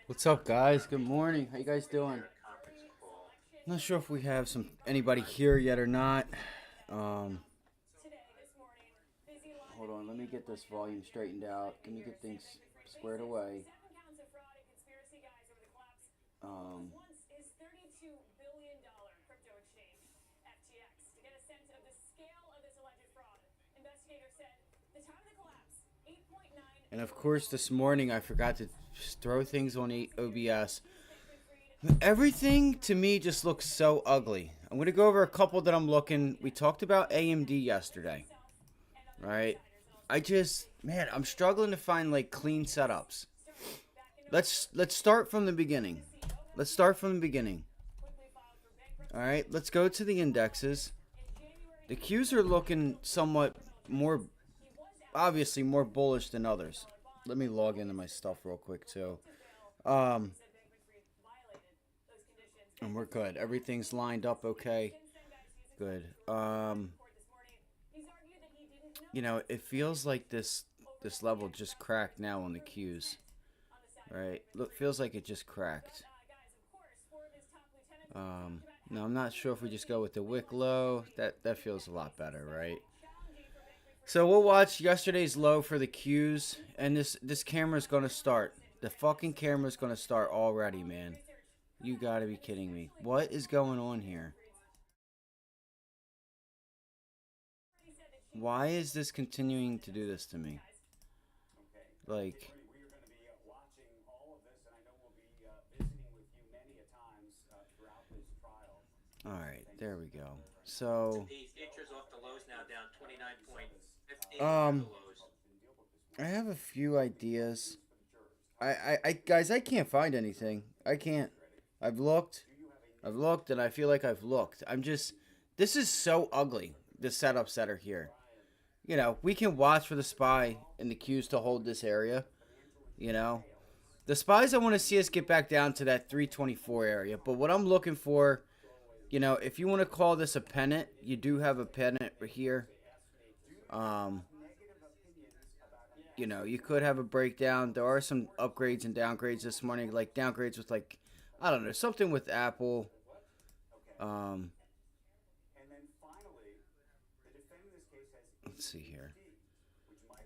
What's up, guys? Good morning. How you guys doing? Not sure if we have anybody here yet or not. Um, Hold on. Let me get this volume straightened out. Let me get things squared away. Um, and of course, this morning I forgot to throw things on OBS. Everything to me just looks so ugly. I'm gonna go over a couple that I'm looking. We talked about AMD yesterday, right? Man, I'm struggling to find like clean setups. Let's start from the beginning. Let's start from the beginning. All right, let's go to the indexes. The Qs are looking somewhat more, obviously more bullish than others. Let me log into my stuff real quick too. Um, and we're good. Everything's lined up okay. Good. It feels like this level just cracked now on the Qs. Right? Look, feels like it just cracked. No, I'm not sure if we just go with the wick low. That feels a lot better, right? So we'll watch yesterday's low for the Qs, and this camera's gonna start. The fucking camera's gonna start already, man. You gotta be kidding me. What is going on here? Why is this continuing to do this to me? Like, all right, there we go. So, um, I have a few ideas. Guys, I can't find anything. I can't. I've looked. I've looked, and I feel like I've looked. This is so ugly, the setups that are here. We can watch for the SPY and the Qs to hold this area. You know, the SPYs I want to see us get back down to that 324 area. But what I'm looking for, if you want to call this a pennant, you do have a pennant here. Um, you could have a breakdown. There are some upgrades and downgrades this morning, like downgrades with I don't know, something with Apple. Um, let's see here.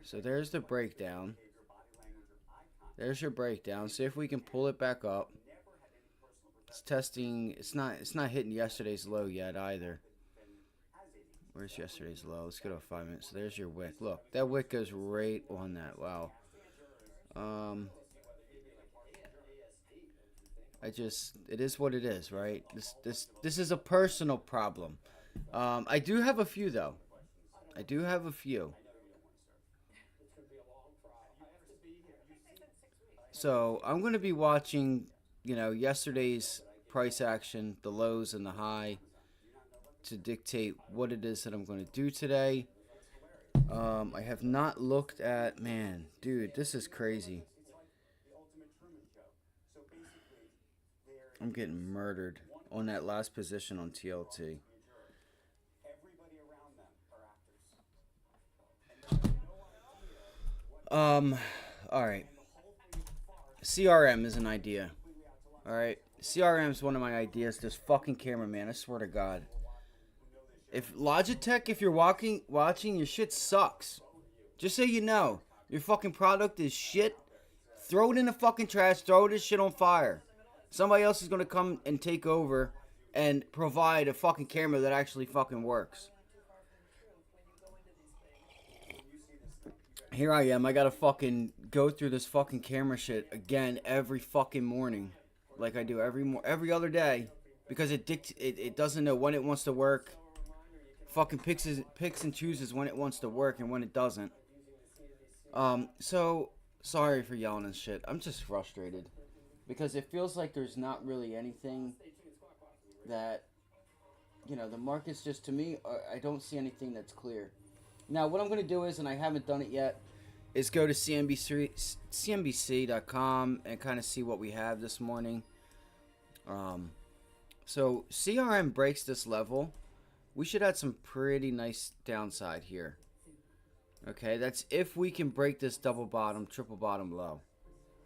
So there's the breakdown. There's your breakdown. See if we can pull it back up. It's testing. It's not hitting yesterday's low yet either. Where's yesterday's low? Let's go to 5 minutes. So there's your wick. Look, that wick goes right on that. Wow. It is what it is, right? This is a personal problem. I do have a few though. I do have a few. So I'm gonna be watching, yesterday's price action, the lows and the high, to dictate what it is that I'm going to do today. I have not looked at, man, dude, this is crazy. I'm getting murdered on that last position on TLT. Um, all right. CRM is an idea. All right. CRM is one of my ideas. This fucking cameraman, I swear to God. If Logitech, if you're watching, your shit sucks. Just so you know, your fucking product is shit. Throw it in the fucking trash. Throw this shit on fire. Somebody else is gonna come and take over and provide a fucking camera that actually fucking works. Here I am. I gotta fucking go through this fucking camera shit again every fucking morning, like I do every other day, because it doesn't know when it wants to work. Fucking picks and chooses when it wants to work and when it doesn't. So sorry for yelling and shit. I'm just frustrated because it feels like there's not really anything that the market's just, to me, I don't see anything that's clear. Now what I'm going to do is, and I haven't done it yet, is go to CNBC.com and kind of see what we have this morning. So CRM breaks this level, we should have some pretty nice downside here. Okay, that's if we can break this double bottom, triple bottom low.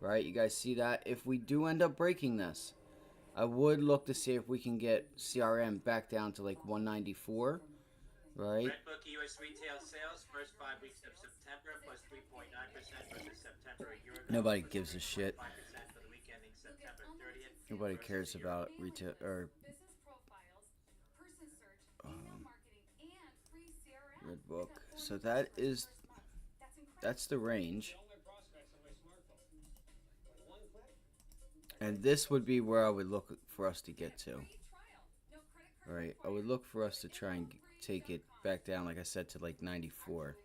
right? You guys see that? If we do end up breaking this, I would look to see if we can get CRM back down to like 194, right? Redbook US retail sales first 5 weeks of September plus 3.9% versus September a year ago and Nobody plus gives a shit. 3.5% for the week ending September 30th Nobody versus cares a year about ago. retail or red book. So that's the range. And this would be where I would look for us to get to. All right, I would look for us to try and take it back down, like I said, to like 94.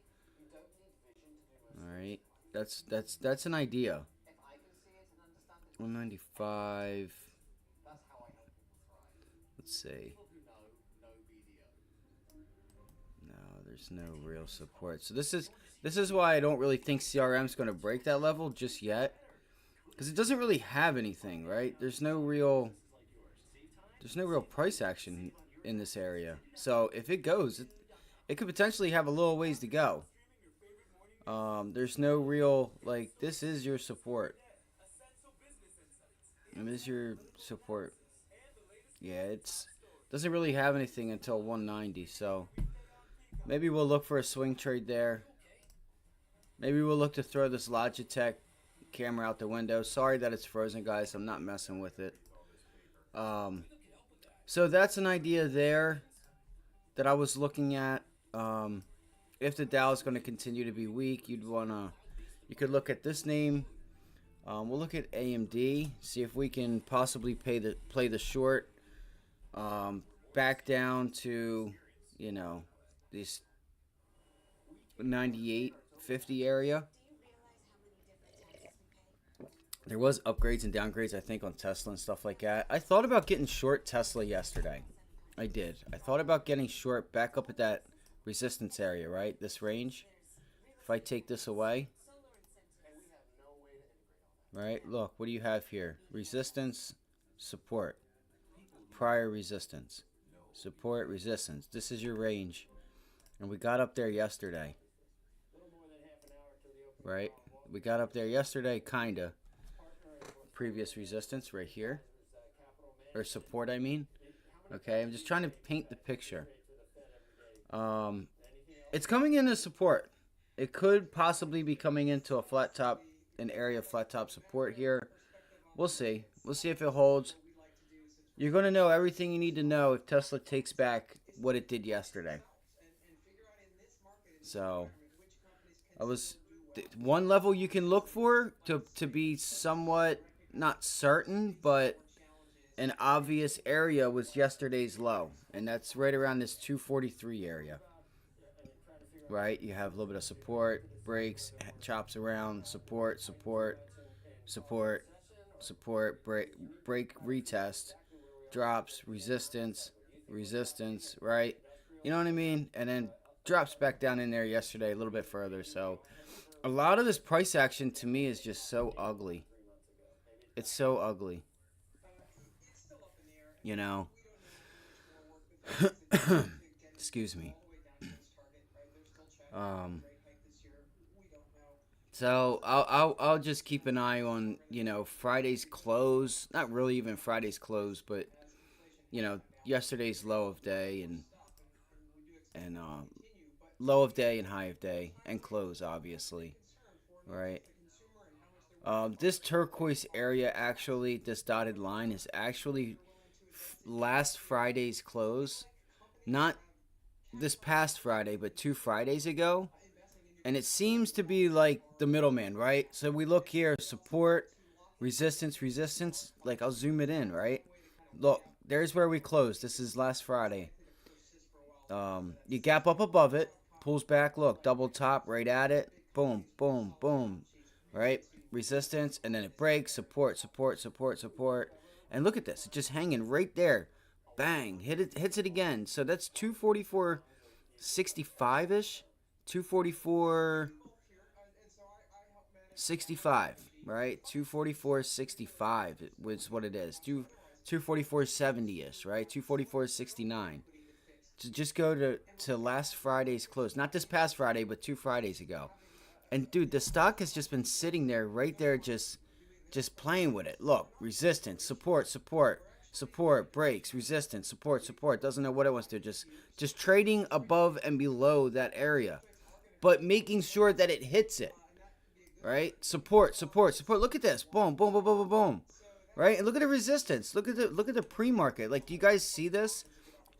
All right, that's an idea. 195. Let's see. No, there's no real support. So this is why I don't really think CRM is going to break that level just yet, because it doesn't really have anything, right? There's no real price action in this area. So if it goes, it could potentially have a little ways to go. There's no real, like, this is your support. And this is your support. Yeah, it's doesn't really have anything until 190. So maybe we'll look for a swing trade there. Maybe we'll look to throw this Logitech camera out the window. Sorry that it's frozen, guys. I'm not messing with it. Um, so that's an idea there that I was looking at. If the Dow is going to continue to be weak, you could look at this name. We'll look at AMD, see if we can possibly play the short, back down to, this 98.50 area. There was upgrades and downgrades, I think, on Tesla and stuff like that. I thought about getting short Tesla yesterday. I did. I thought about getting short back up at that resistance area, right? This range. If I take this away, right? Look, what do you have here? Resistance, support, prior resistance, support, resistance. This is your range. And we got up there yesterday, right? We got up there yesterday, kinda. Previous resistance right here, or support, I mean. Okay, I'm just trying to paint the picture. It's coming into support. It could possibly be coming into a flat top, an area of flat top support here. We'll see. We'll see if it holds. You're going to know everything you need to know if Tesla takes back what it did yesterday. So, I was one level you can look for to be somewhat not certain, but an obvious area was yesterday's low, and that's right around this 243 area. Right, you have a little bit of support, breaks, chops around, support, support, support, support, break, retest, drops, resistance, resistance, right? You know what I mean? And then drops back down in there yesterday a little bit further. So a lot of this price action to me is just so ugly. It's so ugly. You know? Excuse me. Um, so I'll just keep an eye on, Friday's close. Not really even Friday's close, but yesterday's low of day and low of day and high of day and close, obviously, right? This turquoise area, actually, this dotted line is actually last Friday's close, not this past Friday, but 2 Fridays ago. And it seems to be like the middleman, right? So we look here, support, resistance, resistance. Like, I'll zoom it in, right? Look, there's where we closed. This is last Friday. You gap up above it, pulls back, look, double top right at it. Boom, boom, boom, right? Resistance, and then it breaks, support, support, support, support. And look at this, it's just hanging right there. Bang, hits it again. So that's 244.65-ish. 244.65, right? 244.65 was what it is. 244.70-ish, right? 244.69. To just go to last Friday's close. Not this past Friday, but 2 Fridays ago. And dude, the stock has just been sitting there, right there, just just playing with it. Look, resistance, support, support, support, breaks, resistance, support, support. Doesn't know what it wants to do. Just trading above and below that area, but making sure that it hits it. Right? Support, support, support. Look at this. Boom, boom, boom, boom, boom, boom. Right? And look at the resistance. Look at the pre-market. Like, do you guys see this?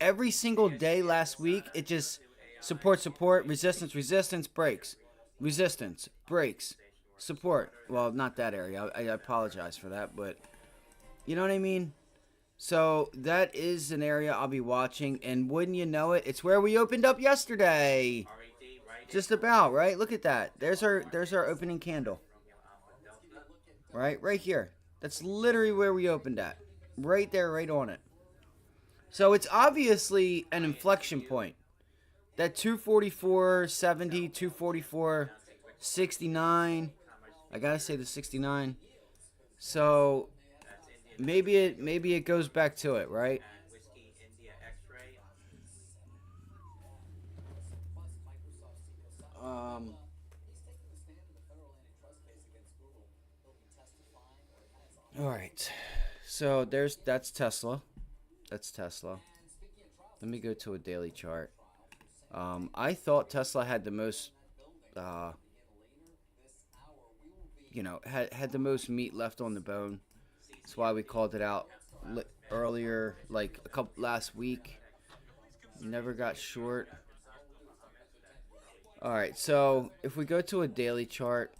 Every single day last week, it just support, support, resistance, resistance, breaks, resistance, breaks, support. Well, not that area. I apologize for that, but you know what I mean? So that is an area I'll be watching, and wouldn't you know it, it's where we opened up yesterday. Just about, right? Look at that. There's our opening candle. Right here. That's literally where we opened at. Right there, right on it. So it's obviously an inflection point. That 244.70, 244.69. I gotta say the 69. So maybe it goes back to it, right? Um. All right. So that's Tesla. That's Tesla. Let me go to a daily chart. I thought Tesla had the most, had the most meat left on the bone. That's why we called it out earlier, like a couple last week. Never got short. All right, so if we go to a daily chart,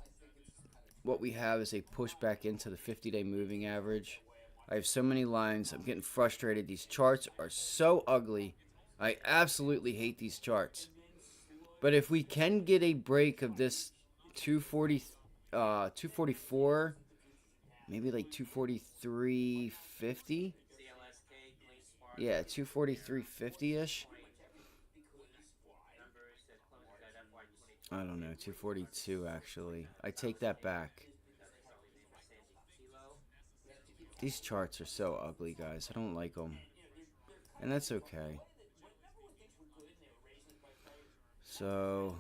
what we have is a pushback into the 50-day moving average. I have so many lines. I'm getting frustrated. These charts are so ugly. I absolutely hate these charts. But if we can get a break of this 244, maybe like 243.50. Yeah, 243.50-ish. I don't know, 242 actually. I take that back. These charts are so ugly, guys. I don't like them. And that's okay. So,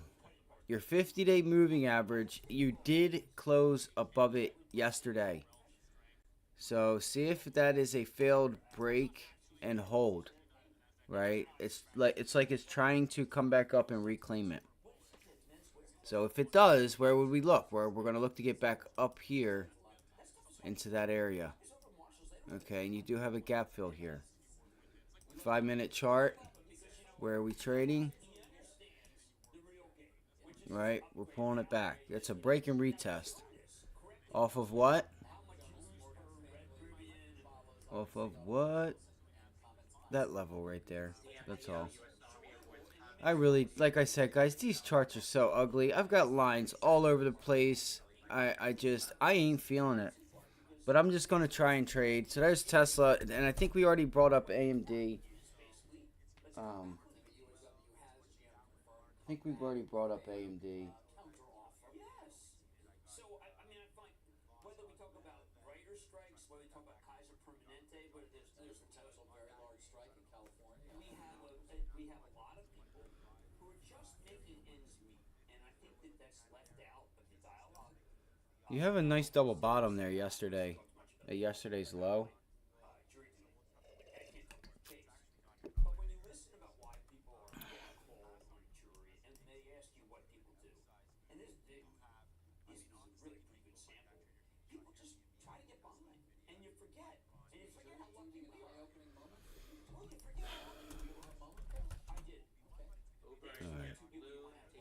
your 50-day moving average, you did close above it yesterday. So, see if that is a failed break and hold, right? It's like it's trying to come back up and reclaim it. So, if it does, where would we look? We're going to look to get back up here into that area. Okay, and you do have a gap fill here. 5-minute chart. Where are we trading? Right, we're pulling it back. It's a break and retest. Off of what? Off of what? That level right there. That's all. I really, like I said, guys, these charts are so ugly. I've got lines all over the place. I ain't feeling it. But I'm just going to try and trade. So there's Tesla, and I think we already brought up AMD. I think we've already brought up AMD. You have a nice double bottom there yesterday. At yesterday's low.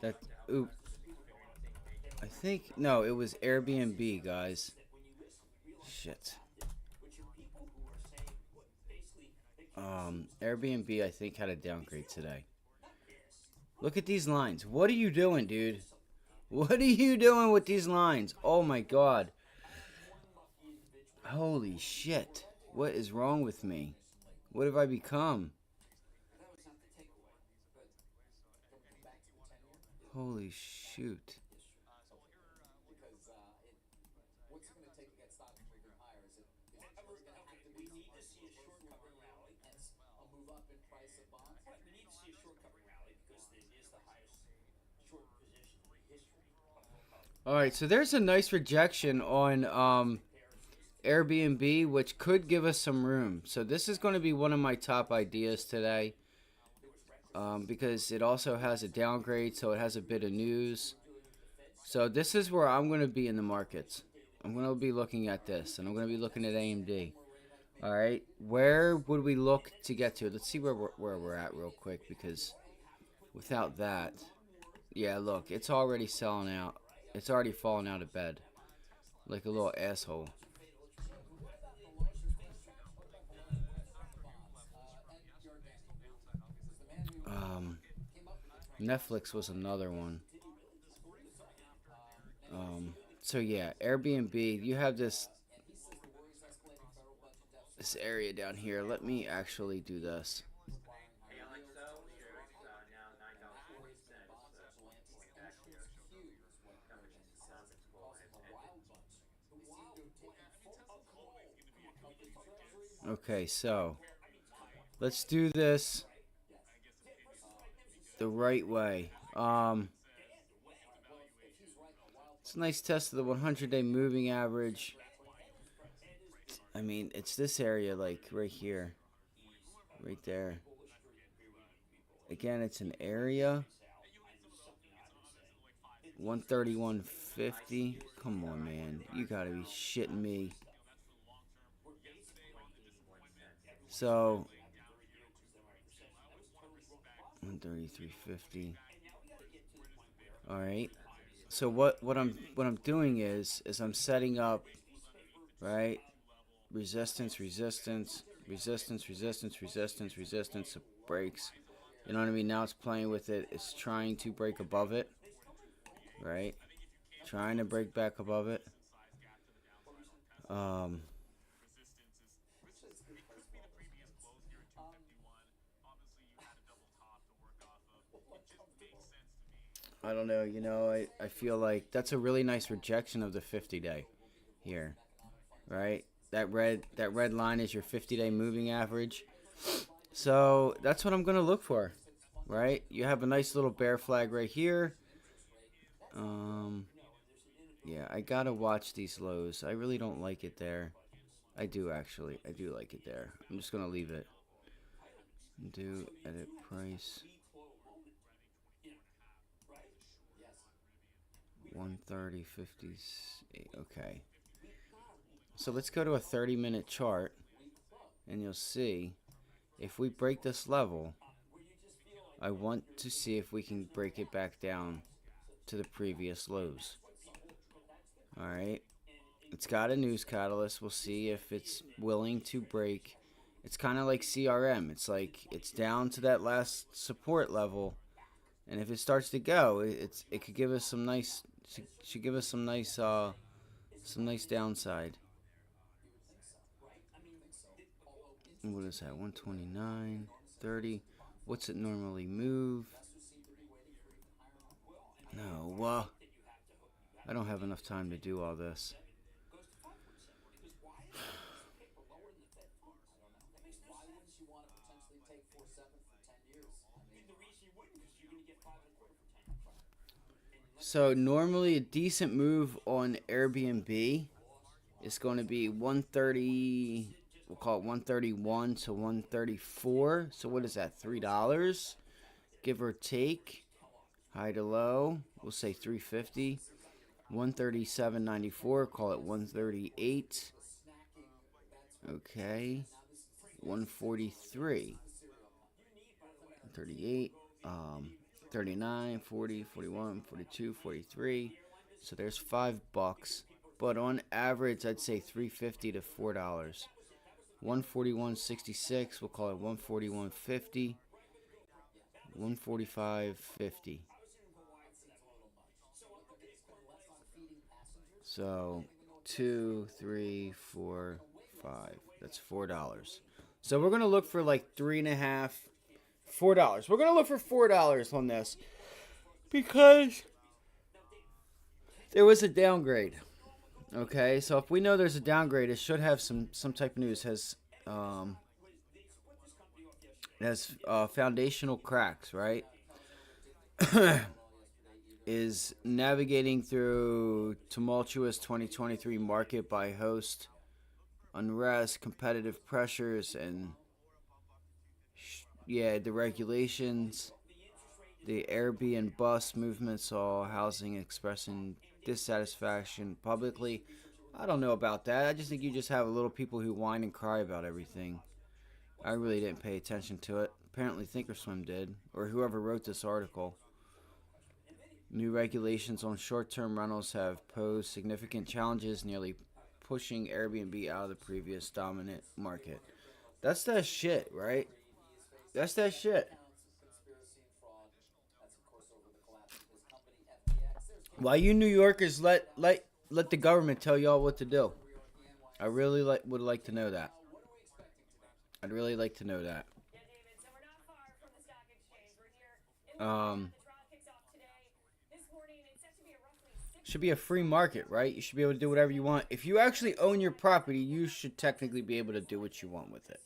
That oop. I think no, it was Airbnb, guys. Shit. Airbnb I think had a downgrade today. Look at these lines. What are you doing, dude? What are you doing with these lines? Oh my god. Holy shit. What is wrong with me? What have I become? Holy shoot. All right, so there's a nice rejection on Airbnb, which could give us some room. So this is going to be one of my top ideas today, because it also has a downgrade, so it has a bit of news. So this is where I'm going to be in the markets. I'm going to be looking at this, and I'm going to be looking at AMD. All right, where would we look to get to? Let's see where we're at real quick, because without that, yeah, look, it's already selling out. It's already falling out of bed like a little asshole. Um, Netflix was another one. So yeah, Airbnb. You have this area down here. Let me actually do this. Hey Alexa, shares now $9.40. Going back here. Company's conference call has ended. Okay, so let's do this the right way. It's a nice test of the 100-day moving average. I mean, it's this area, like right here, right there. Again, it's an area. 131.50. Come on, man. You gotta be shitting me. So 133.50. All right. So what I'm doing is I'm setting up, right? Resistance, resistance, resistance, resistance, resistance, resistance. It breaks. You know what I mean? Now it's playing with it. It's trying to break above it, right? Trying to break back above it. Um, I don't know. I feel like that's a really nice rejection of the 50-day here, right? That red line is your 50-day moving average. So that's what I'm gonna look for, right? You have a nice little bear flag right here. Um, yeah, I gotta watch these lows. I really don't like it there. I do actually. I do like it there. I'm just gonna leave it. Do edit price 130.50. Okay. So let's go to a 30-minute chart, and you'll see if we break this level. I want to see if we can break it back down to the previous lows. All right. It's got a news catalyst. We'll see if it's willing to break. It's kind of like CRM. It's like it's down to that last support level, and if it starts to go, it could give us some nice. Should give us some nice downside. What is that? 129.30. What's it normally move? No, I don't have enough time to do all this. So normally a decent move on Airbnb is going to be 130. We'll call it 131 to 134. So what is that? $3, give or take. High to low, we'll say 350. 137.94. Call it 138. Okay. 143. 38. 39, 40, 41, 42, 43. So there's $5. But on average, I'd say $3.50 to $4. 141.66. We'll call it 141.50. 145.50. So 2, 3, 4, 5. That's $4. So we're gonna look for like $3.50, $4. We're gonna look for $4 on this because there was a downgrade. Okay, so if we know there's a downgrade, it should have some type of news. Has foundational cracks, right? Is navigating through tumultuous 2023 market by host. unrest, competitive pressures, and yeah, the regulations. The Airbnb bus movement saw housing expressing dissatisfaction publicly. I don't know about that. I just think you just have a little people who whine and cry about everything. I really didn't pay attention to it. Apparently, Thinkorswim did, or whoever wrote this article. New regulations on short-term rentals have posed significant challenges, nearly pushing Airbnb out of the previous dominant market. That's that shit, right? That's that shit. Why you New Yorkers let the government tell y'all what to do? I really would like to know that. I'd really like to know that. Um, should be a free market, right? You should be able to do whatever you want. If you actually own your property, you should technically be able to do what you want with it.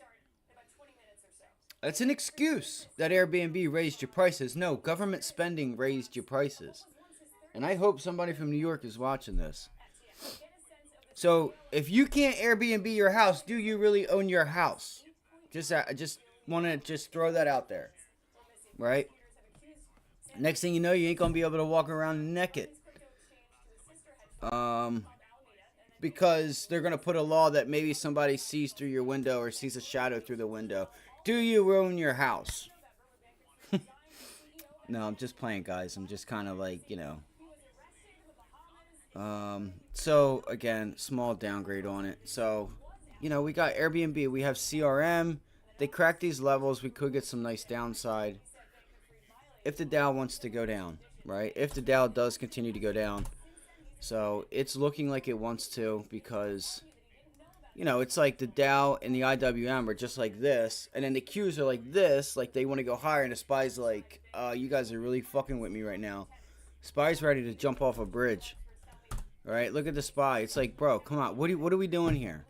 That's an excuse that Airbnb raised your prices. No, government spending raised your prices. And I hope somebody from New York is watching this. So, if you can't Airbnb your house, do you really own your house? I just want to just throw that out there. Right? Next thing you know, you ain't going to be able to walk around naked. Because they're going to put a law that maybe somebody sees through your window or sees a shadow through the window. Do you own your house? No, I'm just playing, guys. I'm just kind of like, you know. So, again, small downgrade on it. So, you know, we got Airbnb. We have CRM. They crack these levels. We could get some nice downside. If the Dow wants to go down, right? If the Dow does continue to go down. So, it's looking like it wants to because, you know, it's like the Dow and the IWM are just like this. And then the Qs are like this. Like, they want to go higher. And the SPY's like, you guys are really fucking with me right now. SPY's ready to jump off a bridge. All right, look at the SPY. It's like, bro, come on. What are we doing here?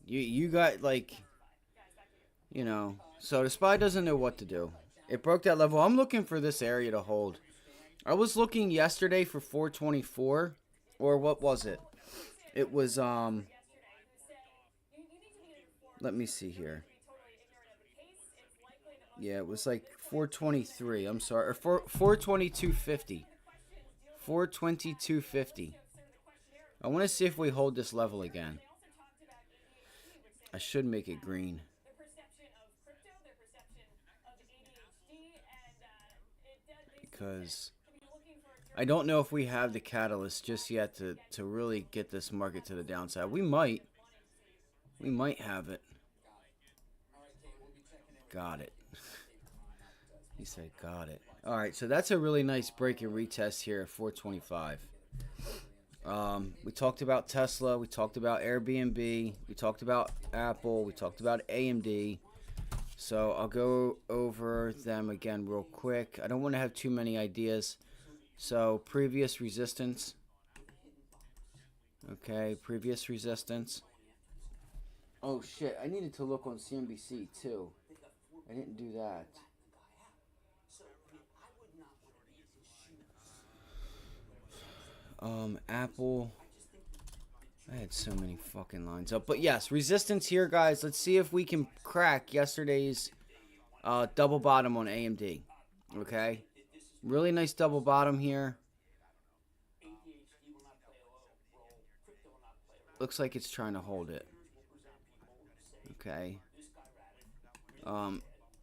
You got, like, you know. So the SPY doesn't know what to do. It broke that level. I'm looking for this area to hold. I was looking yesterday for 424. Or what was it? It was, let me see here. Yeah, it was like 423. I'm sorry. Or 422.50. 422.50. I want to see if we hold this level again. I should make it green. Because I don't know if we have the catalyst just yet to really get this market to the downside. We might. We might have it. Got it. He said got it. Alright, so that's a really nice break and retest here at 425. We talked about Tesla. We talked about Airbnb. We talked about Apple. We talked about AMD. So I'll go over them again real quick. I don't want to have too many ideas. So previous resistance. Okay, previous resistance. Oh shit, I needed to look on CNBC too. I didn't do that. Apple. I had so many fucking lines up. But yes, resistance here, guys. Let's see if we can crack yesterday's double bottom on AMD. Okay? Really nice double bottom here. Looks like it's trying to hold it. Okay.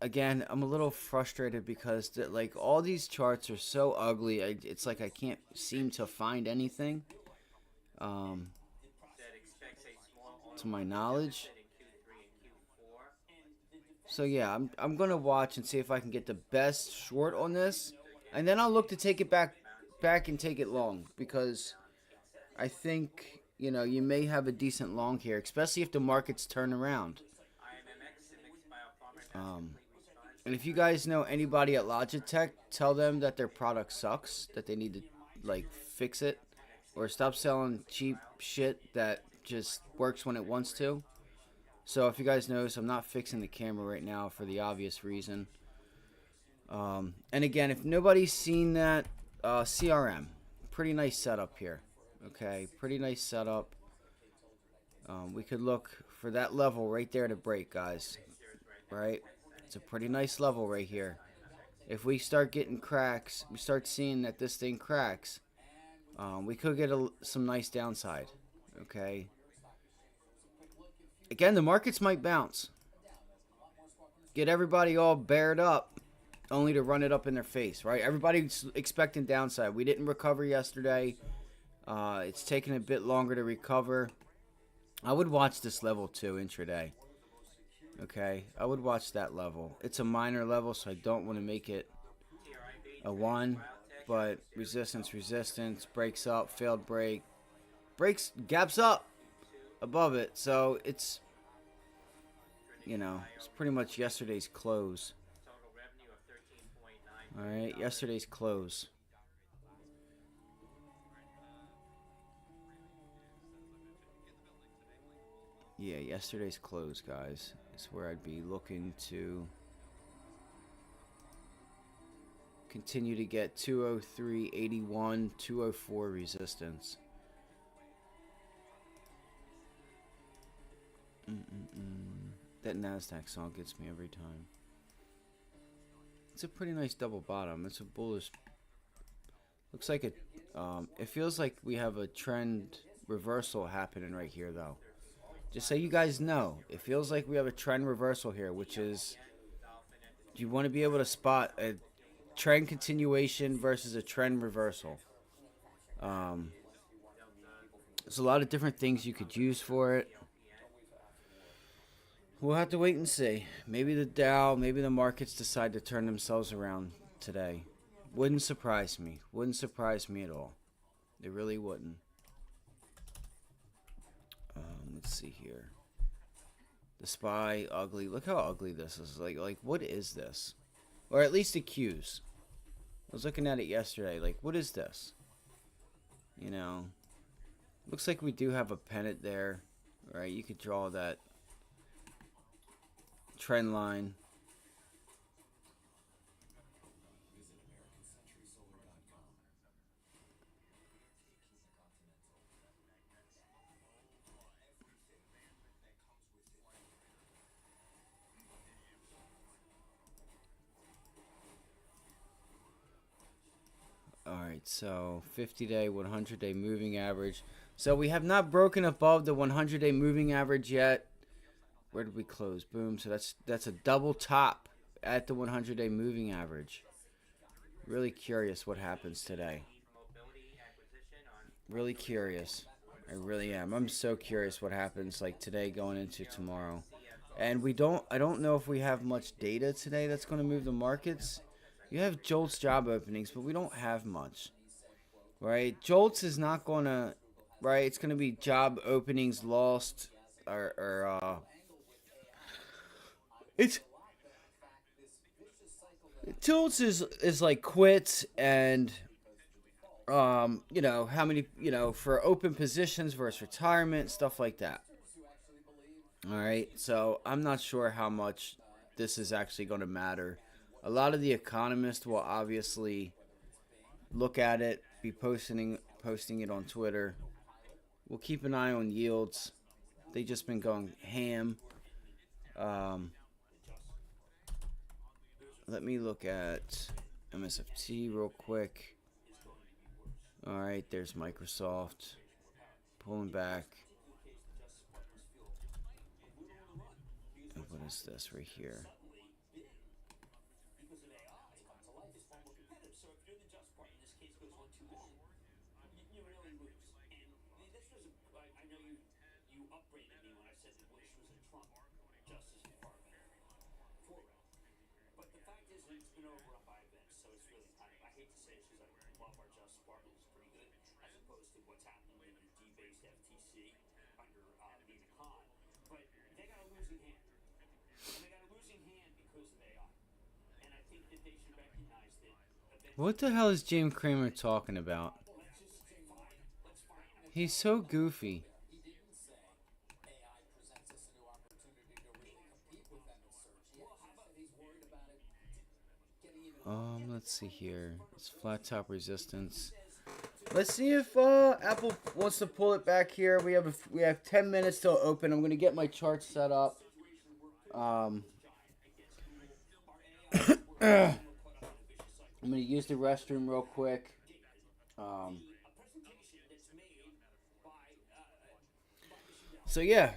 Again, I'm a little frustrated because like all these charts are so ugly. It's like I can't seem to find anything. To my knowledge. So yeah, I'm gonna watch and see if I can get the best short on this, and then I'll look to take it back and take it long because I think you know you may have a decent long here, especially if the markets turn around. And if you guys know anybody at Logitech, tell them that their product sucks, that they need to like fix it, or stop selling cheap shit that just works when it wants to. So if you guys notice, I'm not fixing the camera right now for the obvious reason. And again, if nobody's seen that, CRM, pretty nice setup here. Okay, pretty nice setup. We could look for that level right there to break, guys. Right? It's a pretty nice level right here. If we start getting cracks, we start seeing that this thing cracks, we could get some nice downside. Okay. Again, the markets might bounce. Get everybody all bared up, only to run it up in their face, right? Everybody's expecting downside. We didn't recover yesterday. It's taking a bit longer to recover. I would watch this level too intraday. Okay, I would watch that level. It's a minor level, so I don't want to make it a 1. But resistance, resistance, breaks up, failed break. Breaks, gaps up above it. So it's, it's pretty much yesterday's close. Alright, yesterday's close. Yeah, yesterday's close, guys. Is where I'd be looking to continue to get 203.81, 204 resistance. That NASDAQ song gets me every time. It's a pretty nice double bottom. It's a bullish. Looks like it. It feels like we have a trend reversal happening right here, though. Just so you guys know, it feels like we have a trend reversal here, which is, you want to be able to spot a trend continuation versus a trend reversal. There's a lot of different things you could use for it. We'll have to wait and see. Maybe the Dow, maybe the markets decide to turn themselves around today. Wouldn't surprise me. Wouldn't surprise me at all. It really wouldn't. Let's see here. The SPY, ugly. Look how ugly this is. Like, what is this? Or at least the Qs. I was looking at it yesterday. Like, what is this? Looks like we do have a pennant there. Right? You could draw that trend line. Alright, so 50-day, 100-day moving average. So we have not broken above the 100-day moving average yet. Where did we close? Boom. So that's a double top at the 100-day moving average. Really curious what happens today. Really curious. I really am. I'm so curious what happens like today going into tomorrow. And I don't know if we have much data today that's going to move the markets. You have JOLTs job openings, but we don't have much. Right? JOLTs is not going to, right? It's going to be job openings lost it's JOLTs is like quits and how many, for open positions versus retirement, stuff like that. All right, so I'm not sure how much this is actually going to matter. A lot of the economists will obviously look at it, be posting it on Twitter. We'll keep an eye on yields. They just been going ham. Let me look at MSFT real quick. All right, there's Microsoft pulling back. And what is this right here? What the hell is James Cramer talking about? He's so goofy. Let's see here. It's flat top resistance. Let's see if Apple wants to pull it back here. We have 10 minutes till open. I'm gonna get my chart set up. Um, I'm gonna use the restroom real quick. Um, so yeah,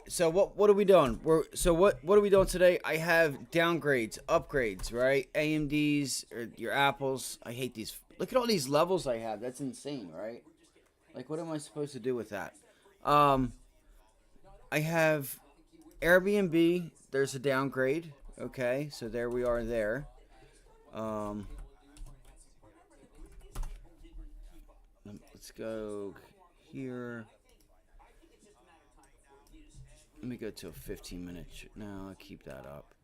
so what are we doing? What are we doing today? I have downgrades, upgrades, right? AMDs or your Apples. I hate these. Look at all these levels I have. That's insane, right? Like, what am I supposed to do with that? I have Airbnb. There's a downgrade. Okay, so there we are there. Um, let's go here. Let me go to a 15-minute. No, I'll keep that up.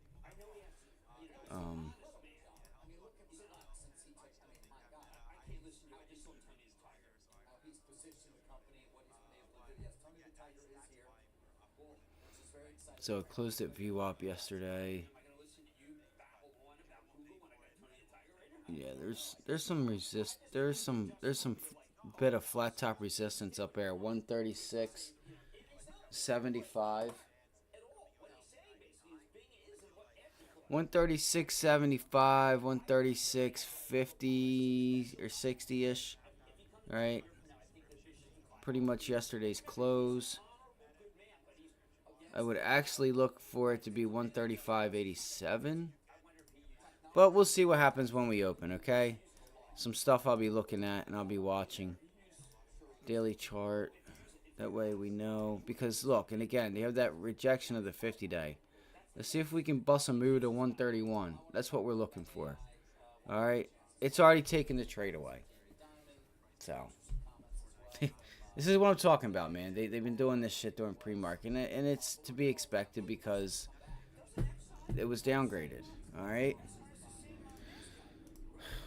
Um, so it closed at view up yesterday. Yeah, there's some there's some bit of flat top resistance up there. 136.75. 136.75, 136.50 or 60-ish, right? Pretty much yesterday's close. I would actually look for it to be 135.87. But we'll see what happens when we open, okay? Some stuff I'll be looking at and I'll be watching. Daily chart. That way we know. Because, look, and again, they have that rejection of the 50-day. Let's see if we can bust a move to 131. That's what we're looking for. All right? It's already taken the trade away. So, this is what I'm talking about, man. They've been doing this shit during pre-market. And it's to be expected because it was downgraded. All right?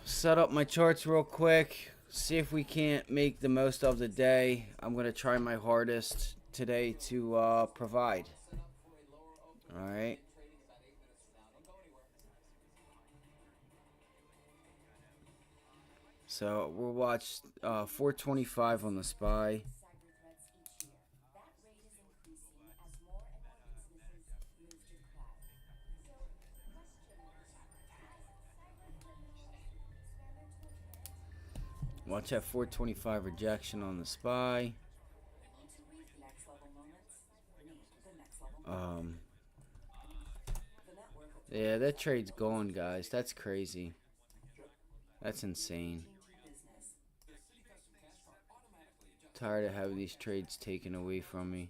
Set up my charts real quick. See if we can't make the most of the day. I'm going to try my hardest today to provide. All right. So we'll watch 425 on the SPY. Watch that 425 rejection on the SPY. Yeah, that trade's gone, guys. That's crazy. That's insane. Tired of having these trades taken away from me.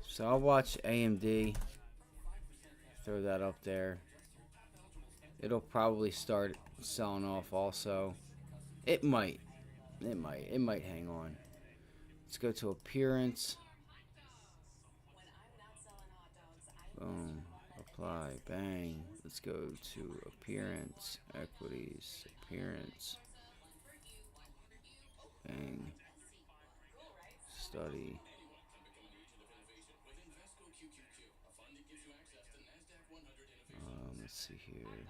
So I'll watch AMD. Throw that up there. It'll probably start selling off also. It might. It might hang on. Let's go to appearance. Boom. Apply. Bang. Let's go to appearance. Equities. Appearance. Bang. Study. Let's see here.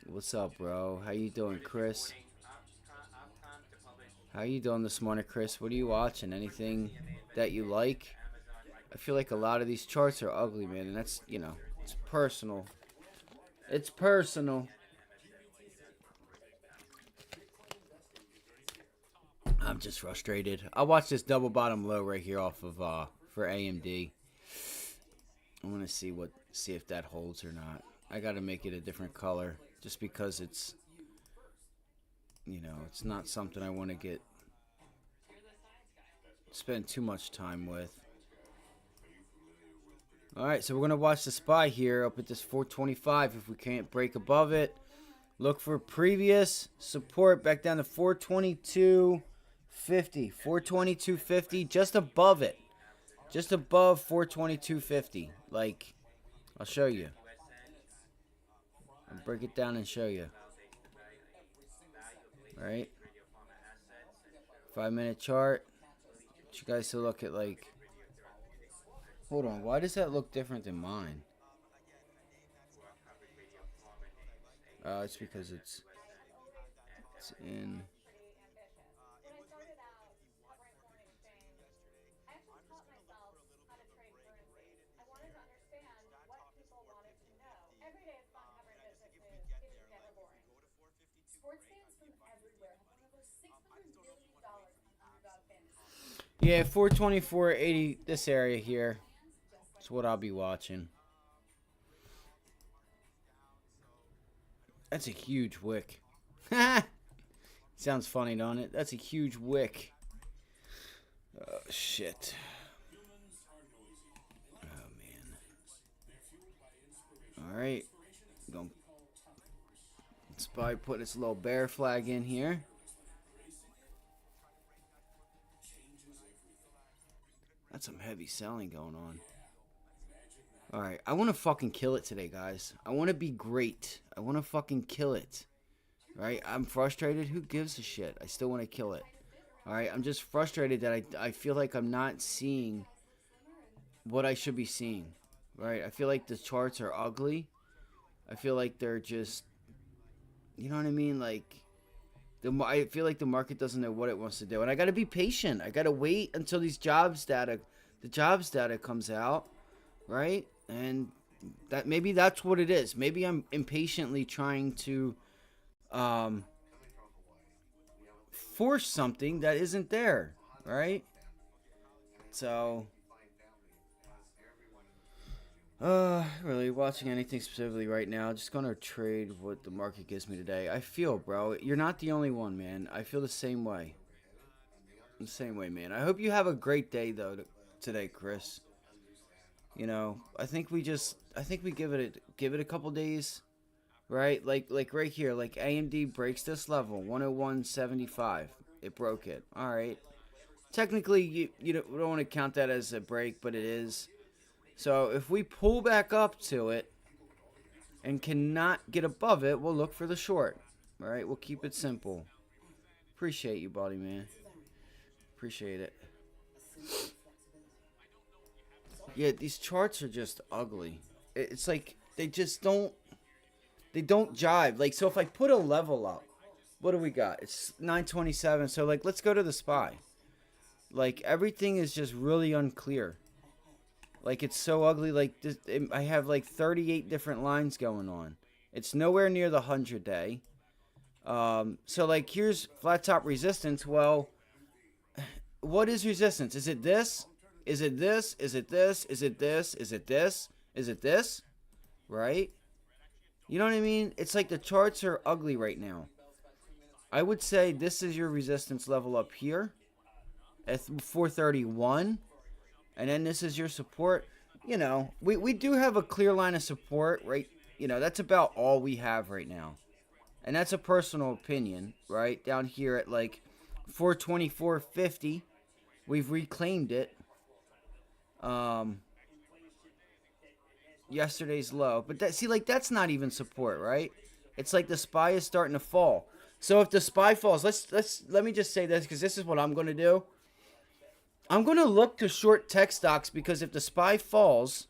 What's up, bro? How you doing, Chris? How you doing this morning, Chris? What are you watching? Anything that you like? I feel like a lot of these charts are ugly, man, and that's, you know, it's personal. It's personal. I'm just frustrated. I'll watch this double bottom low right here off of for AMD. I'm gonna see if that holds or not. I gotta make it a different color just because it's, you know, it's not something I want to spend too much time with. Alright, so we're gonna watch the SPY here up at this 425. If we can't break above it, look for previous support back down to 422.50. 422.50, just above it. Just above 422.50. Like, I'll show you. I'll break it down and show you. Alright. 5-minute chart. You guys to look at like. Hold on. Why does that look different than mine? It's because it's in. Yeah, 424.80. This area here. That's what I'll be watching. That's a huge wick. Sounds funny, don't it? That's a huge wick. Oh, shit. Oh, man. Alright. Let's probably put this little bear flag in here. That's some heavy selling going on. Alright, I want to fucking kill it today, guys. I want to be great. I want to fucking kill it. Right? I'm frustrated. Who gives a shit? I still want to kill it. Alright, I'm just frustrated that I feel like I'm not seeing what I should be seeing. Right? I feel like the charts are ugly. I feel like they're just... You know what I mean? Like... I feel like the market doesn't know what it wants to do. And I got to be patient. I got to wait until the jobs data comes out. Right? And that maybe that's what it is. Maybe I'm impatiently trying to force something that isn't there, right? So really watching anything specifically right now, just gonna trade what the market gives me today. I feel, bro, you're not the only one, man. I feel the same way. The same way, man. I hope you have a great day though today, Chris. You know, I think we give it a couple days, right? Like right here, like AMD breaks this level, 101.75. It broke it. All right. Technically, you don't want to count that as a break, but it is. So if we pull back up to it and cannot get above it, we'll look for the short. All right. We'll keep it simple. Appreciate you, buddy, man. Appreciate it. Yeah, these charts are just ugly. It's like they just don't jive. Like, so if I put a level up, what do we got? It's 927. So like, let's go to the SPY. Like, everything is just really unclear. Like, it's so ugly. Like, this, I have like 38 different lines going on. It's nowhere near the 100-day. So like, here's flat top resistance. Well, what is resistance? Is it this? Is it this? Is it this? Is it this? Is it this? Is it this? Right? You know what I mean? It's like the charts are ugly right now. I would say this is your resistance level up here at 431. And then this is your support. You know, we do have a clear line of support, right? You know, that's about all we have right now. And that's a personal opinion, right? Down here at like 424.50. We've reclaimed it. Yesterday's low, but that's not even support, right? It's like the SPY is starting to fall. So if the SPY falls, let me just say this, because this is what I'm going to do. I'm going to look to short tech stocks, because if the SPY falls,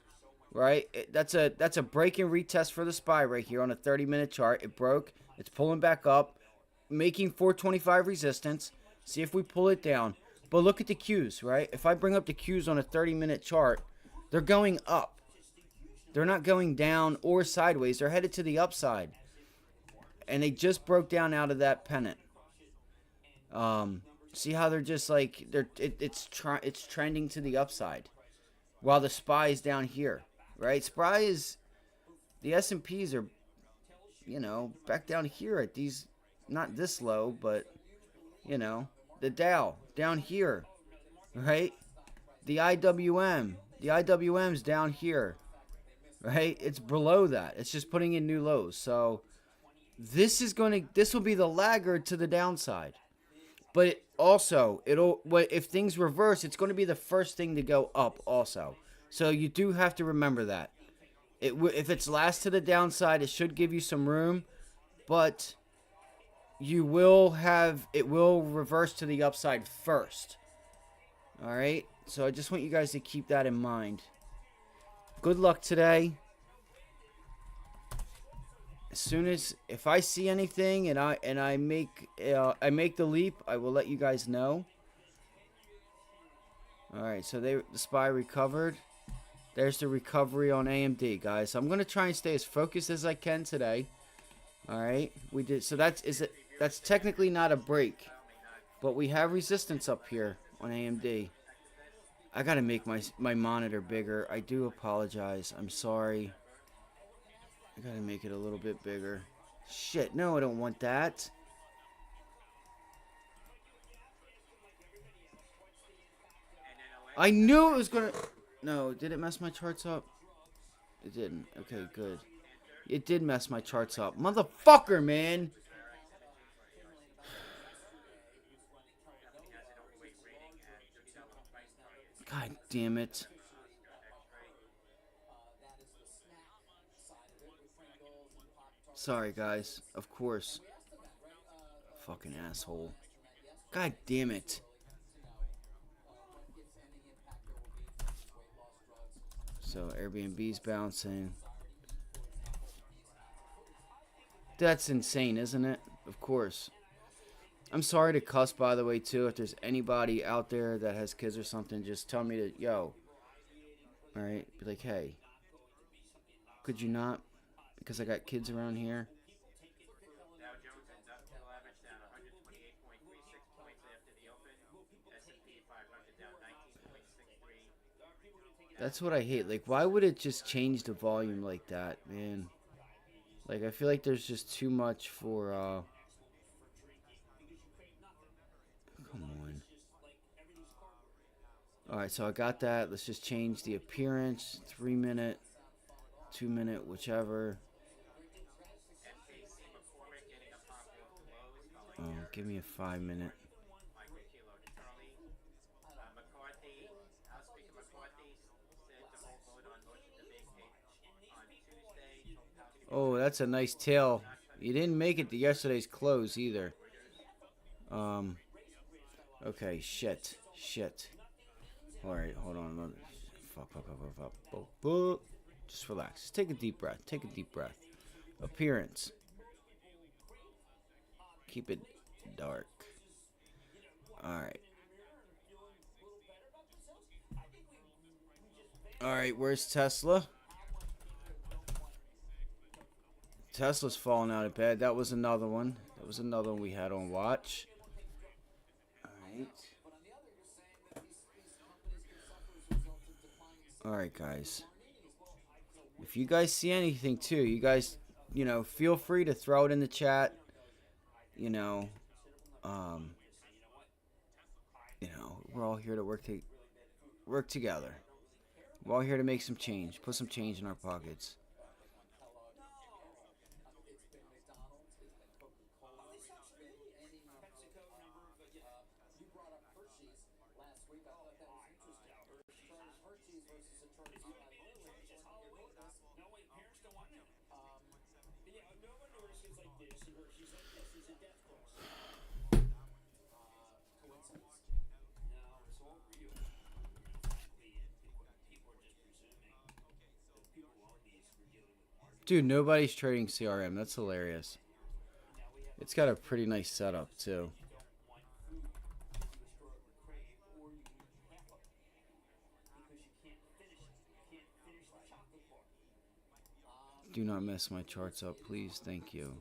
right, that's a break and retest for the SPY right here on a 30-minute chart. It broke. It's pulling back up, making 425 resistance. See if we pull it down. But look at the Qs, right? If I bring up the Qs on a 30-minute chart, they're going up. They're not going down or sideways. They're headed to the upside. And they just broke down out of that pennant. See how they're just like, it's trending to the upside. While the SPY is down here, right? SPY is, the S&Ps are, you know, back down here at these, not this low, but, you know, the Dow down here, right? The IWM's down here, right? It's below that. It's just putting in new lows. So this will be the laggard to the downside. But also, if things reverse, it's going to be the first thing to go up also. So you do have to remember that. If it's last to the downside, it should give you some room. But you will have, it will reverse to the upside first. All right, so I just want you guys to keep that in mind. Good luck today. As soon as, if I see anything and I make the leap, I will let you guys know. All right, so the SPY recovered. There's the recovery on AMD, guys. So I'm gonna try and stay as focused as I can today. All right, we did. So that's technically not a break, but we have resistance up here on AMD. I gotta make my monitor bigger. I do apologize. I'm sorry. I gotta make it a little bit bigger. Shit, no, I don't want that. I knew it was gonna... No, did it mess my charts up? It didn't. Okay, good. It did mess my charts up. Motherfucker, man! God damn it. Sorry, guys. Of course. Fucking asshole. God damn it. So, Airbnb's bouncing. That's insane, isn't it? Of course. I'm sorry to cuss, by the way, too. If there's anybody out there that has kids or something, just tell me to, yo. Alright? Be like, hey. Could you not? Because I got kids around here. Dow Jones Industrial Average down 128.36 points after the open. S&P 500 down 19.63. That's what I hate. Like, why would it just change the volume like that, man? Like, I feel like there's just too much for, Come on. Alright, so I got that. Let's just change the appearance. 3 minute, 2 minute, whichever. Oh, give me a 5 minute. Oh, that's a nice tail. You didn't make it to yesterday's close either. Okay, shit. Alright, hold on. Fuck. Just relax. Just take a deep breath. Appearance. Keep it dark. Alright. Alright, where's Tesla? Tesla's falling out of bed. That was another one. We had on watch. Alright. Alright, guys. If you guys see anything, too, you guys, feel free to throw it in the chat. We're all here to work together. We're all here to make some change. Put some change in our pockets. Dude, nobody's trading CRM. That's hilarious. It's got a pretty nice setup, too. Do not mess my charts up, please. Thank you.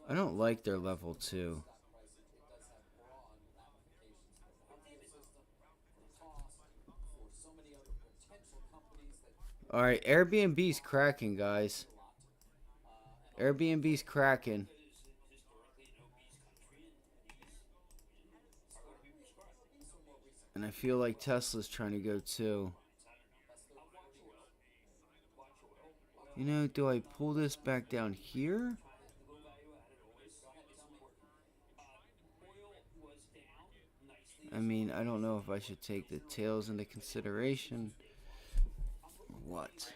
I don't like their level 2. Alright, Airbnb's cracking, guys. Airbnb's cracking. And I feel like Tesla's trying to go too. Do I pull this back down here? I mean, I don't know if I should take the tails into consideration. What?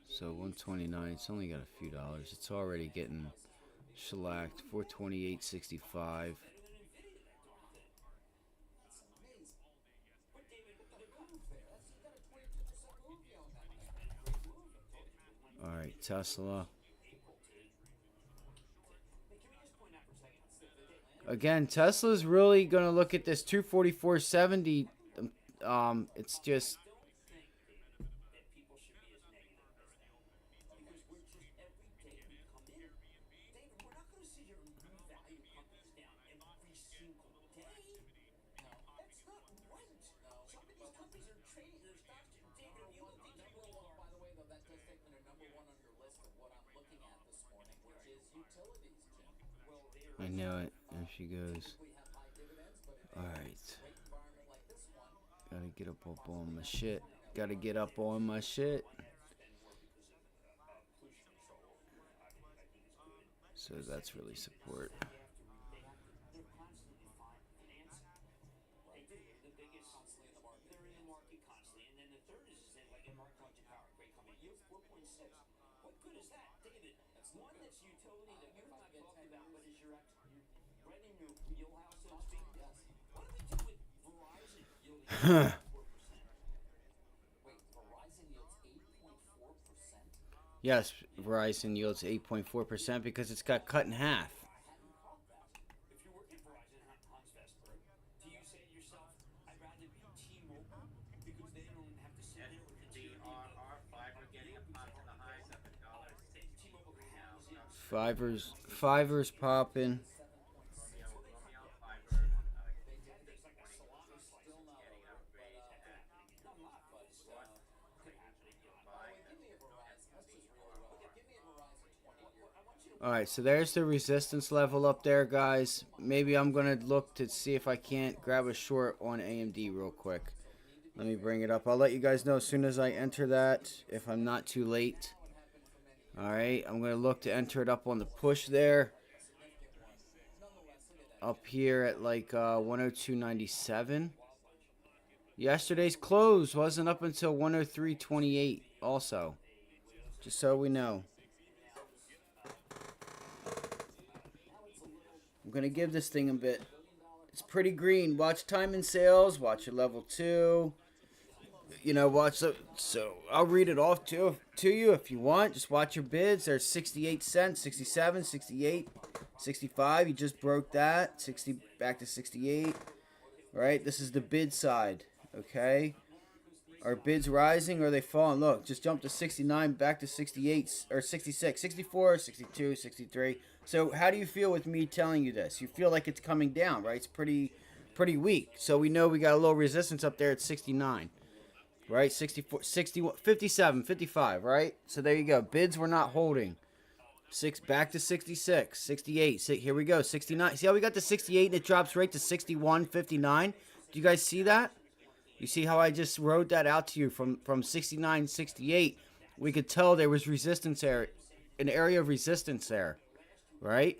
So 129. It's only got a few dollars. It's already getting shellacked. 428.65. All right, Tesla. Again, Tesla's really going to look at this 244.70. It's just I know it. There she goes. Alright. Gotta get up on my shit. Gotta get up on my shit. So that's really support. Yes, Verizon yields 8.4% because it's got cut in half. Fiver's popping. Alright, so there's the resistance level up there, guys. Maybe I'm going to look to see if I can't grab a short on AMD real quick. Let me bring it up. I'll let you guys know as soon as I enter that, if I'm not too late. Alright, I'm going to look to enter it up on the push there. Up here at like 102.97. Yesterday's close wasn't up until 103.28 also. Just so we know. I'm going to give this thing a bit. It's pretty green. Watch time and sales. Watch your level 2. You know, watch the, so I'll read it off to you if you want. Just watch your bids. There's 68 cents, 67, 68, 65. You just broke that. 60 back to 68. All right, this is the bid side. Okay. Are bids rising or are they falling? Look, just jump to 69, back to 68 or 66, 64, 62, 63. So how do you feel with me telling you this? You feel like it's coming down, right? It's pretty weak. So we know we got a little resistance up there at 69. Right? 64, 61, 57, 55, right? So there you go. Bids were not holding. Back to 66, 68. Here we go. 69. See how we got to 68 and it drops right to 61, 59? Do you guys see that? You see how I just wrote that out to you from 69, 68? We could tell there was resistance there, an area of resistance there, right?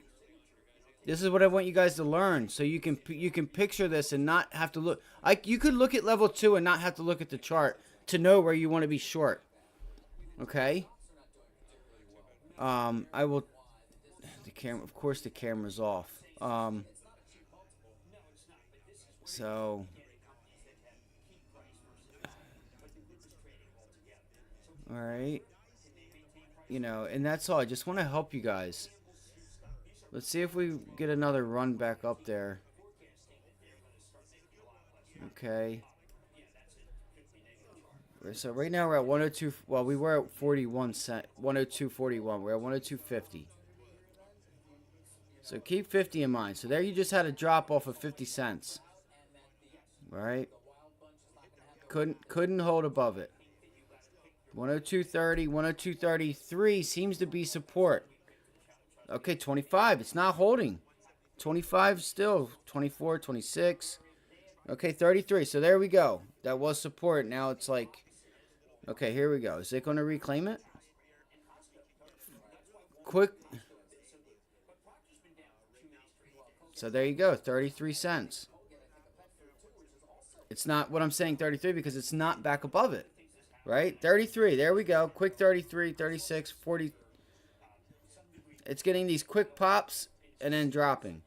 This is what I want you guys to learn, so you can picture this and not have to look. You could look at level 2 and not have to look at the chart to know where you want to be short. Okay. I will. The camera, of course, the camera's off. So. All right. You know, and that's all. I just want to help you guys. Let's see if we get another run back up there. Okay. So right now we're at 102. Well, we were at 41 cent, 102.41. We're at 102.50. So keep 50 in mind. So there you just had a drop off of 50 cents. All right. Couldn't hold above it. 102.30, 102.33 seems to be support. Okay, 25. It's not holding. 25 still. 24, 26. Okay, 33. So there we go. That was support. Now it's like, okay, here we go. Is it going to reclaim it? Quick. So there you go. 33 cents. It's not what I'm saying 33 because it's not back above it. Right? 33. There we go. Quick 33, 36, 40. It's getting these quick pops and then dropping.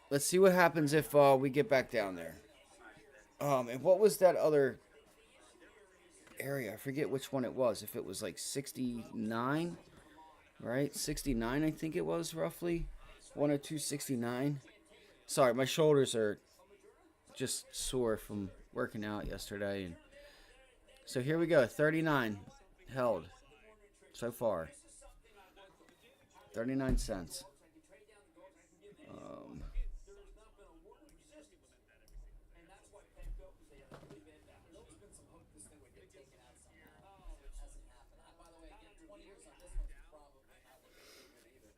Let's see what happens if we get back down there. And what was that other area? I forget which one it was. If it was like 69, right? 69, I think it was roughly. 102.69. Sorry, my shoulders are just sore from working out yesterday. And so here we go. 39 held so far. 39 cents.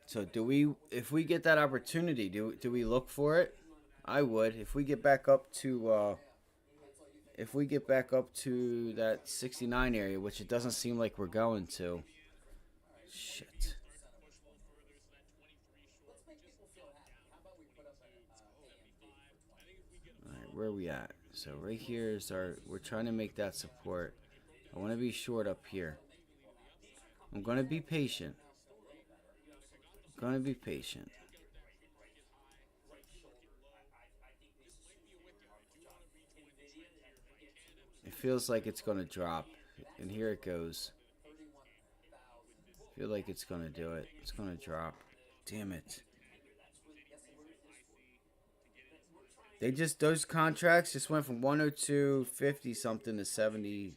So do we, if we get that opportunity, do we look for it? I would. If we get back up to that 69 area, which it doesn't seem like we're going to. Shit. Alright, where are we at? So right here is we're trying to make that support. I want to be short up here. I'm going to be patient. Gonna be patient. It feels like it's gonna drop, and here it goes. I feel like it's gonna do it. It's gonna drop. Damn it. Those contracts just went from 102.50 something to 70.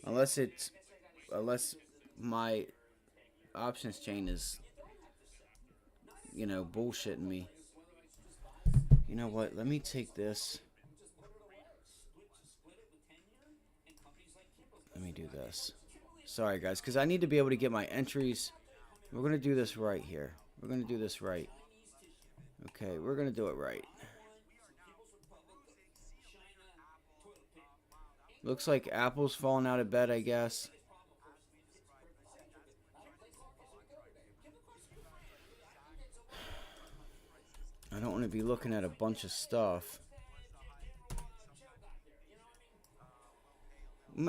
Unless my options chain is, bullshitting me. You know what? Let me take this. Let me do this. Sorry, guys, because I need to be able to get my entries. We're going to do this right here. We're going to do this right. Okay, we're going to do it right. Looks like Apple's falling out of bed, I guess. I don't want to be looking at a bunch of stuff.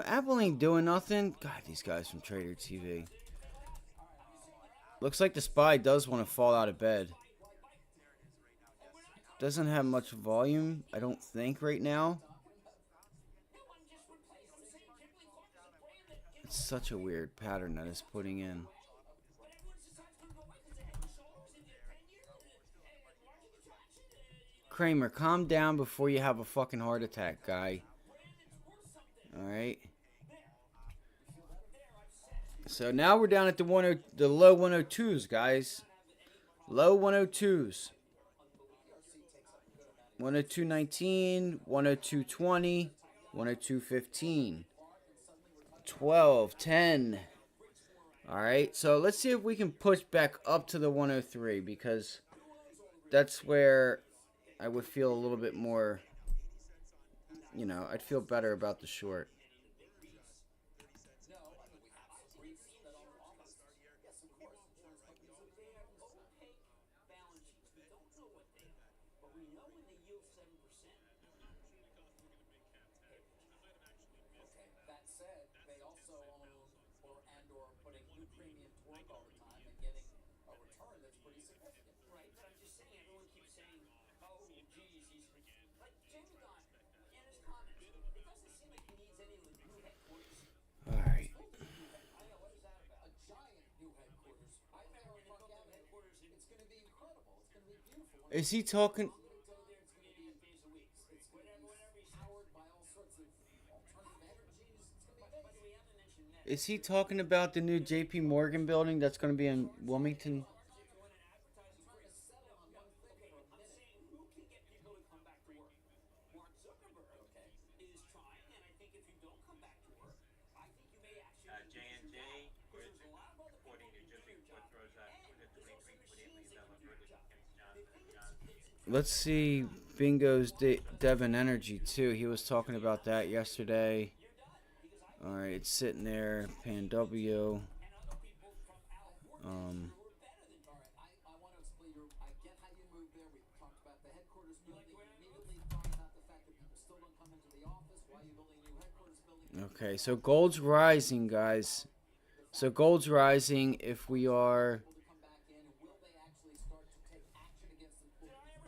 Apple ain't doing nothing. God, these guys from Trader TV. Looks like the SPY does want to fall out of bed. Doesn't have much volume, I don't think, right now. It's such a weird pattern that it's putting in. Kramer, calm down before you have a fucking heart attack, guy. Alright. So now we're down at the low 102s, guys. Low 102s. 102.19, 102.20, 102.15, 12, 10. Alright, so let's see if we can push back up to the 103, because that's where I would feel a little bit more, I'd feel better about the short. Alright. Is he talking? Is he talking about the new JP Morgan building that's going to be in Wilmington? Let's see Bingo's Devon Energy too. He was talking about that yesterday. Alright, it's sitting there. Pan W. Okay, so gold's rising, guys. So gold's rising if we are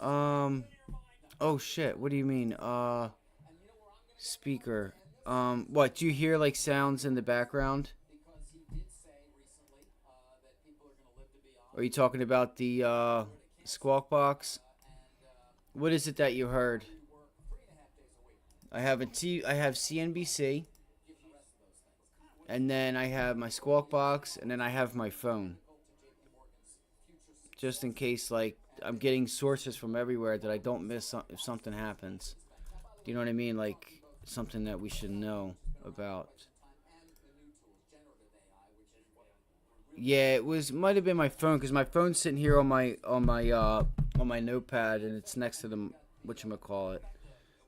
um oh shit, what do you mean? Speaker. What, do you hear like sounds in the background? Are you talking about the squawk box? What is it that you heard? I have CNBC, and then I have my squawk box, and then I have my phone. Just in case, like, I'm getting sources from everywhere that I don't miss if something happens. Do you know what I mean? Like, something that we should know about. Yeah, it was might have been my phone because my phone's sitting here on my notepad, and it's next to the whatchamacallit.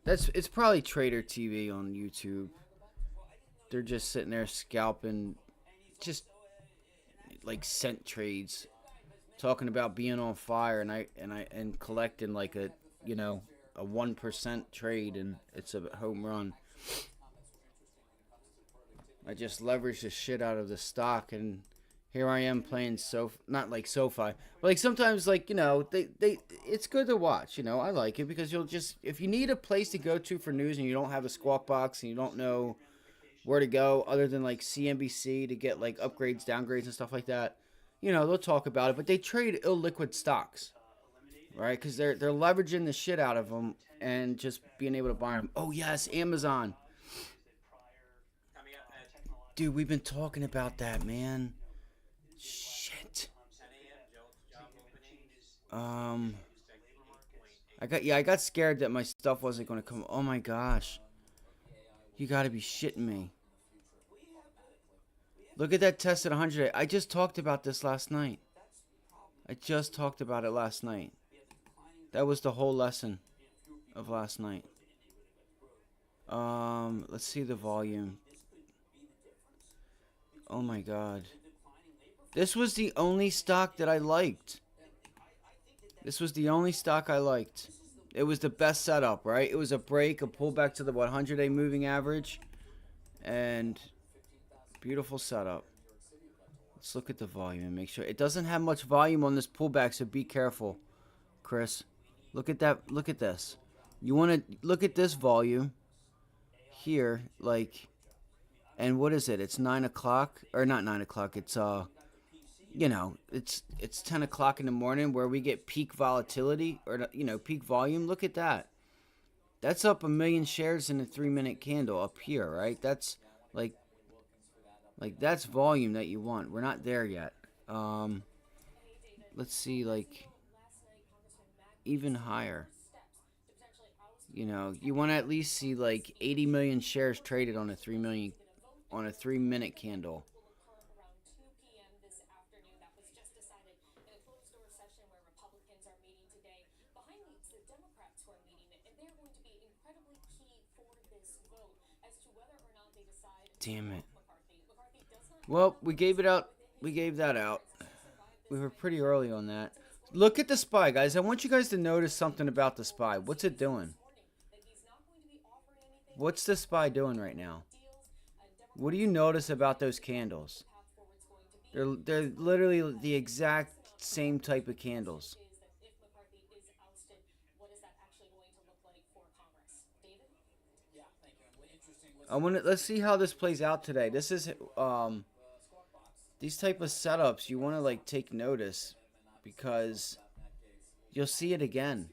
It's probably Trader TV on YouTube. They're just sitting there scalping, just like cent trades, talking about being on fire, and collecting like a, you know, a 1% trade, and it's a home run. I just leveraged the shit out of the stock, and here I am playing not like SoFi, but like sometimes, like, you know, they it's good to watch. You know, I like it because you'll just, if you need a place to go to for news and you don't have a squawk box and you don't know where to go other than like CNBC to get like upgrades, downgrades, and stuff like that, you know, they'll talk about it. But they trade illiquid stocks, right? Because they're leveraging the shit out of them and just being able to buy them. Oh yes, Amazon. Dude, we've been talking about that, man. Shit. 10 a.m. JOLTs job openings. I got scared that my stuff wasn't going to come. Oh my gosh. You got to be shitting me. Look at that test at 100. I just talked about this last night. I just talked about it last night. That was the whole lesson of last night. Let's see the volume. Oh my god. This was the only stock that I liked. This was the only stock I liked. It was the best setup, right? It was a break, a pullback to the 100-day moving average, and beautiful setup. Let's look at the volume and make sure. It doesn't have much volume on this pullback, so be careful, Chris. Look at that. Look at this. You want to look at this volume here, like, and what is it? It's 9 o'clock, or not 9 o'clock. It's you know, it's 10 o'clock in the morning where we get peak volatility, or, you know, peak volume. Look at that. That's up 1 million shares in a 3-minute candle up here, right? That's like that's volume that you want. We're not there yet. Let's see, like, even higher. You know, you want to at least see like 80 million shares traded on a 3-minute candle. Damn it. Well, we gave it out. We gave that out. We were pretty early on that. Look at the SPY, guys. I want you guys to notice something about the SPY. What's it doing? What's the SPY doing right now? What do you notice about those candles? They're literally the exact same type of candles. Let's see how this plays out today. This is these type of setups, you want to like take notice, because you'll see it again.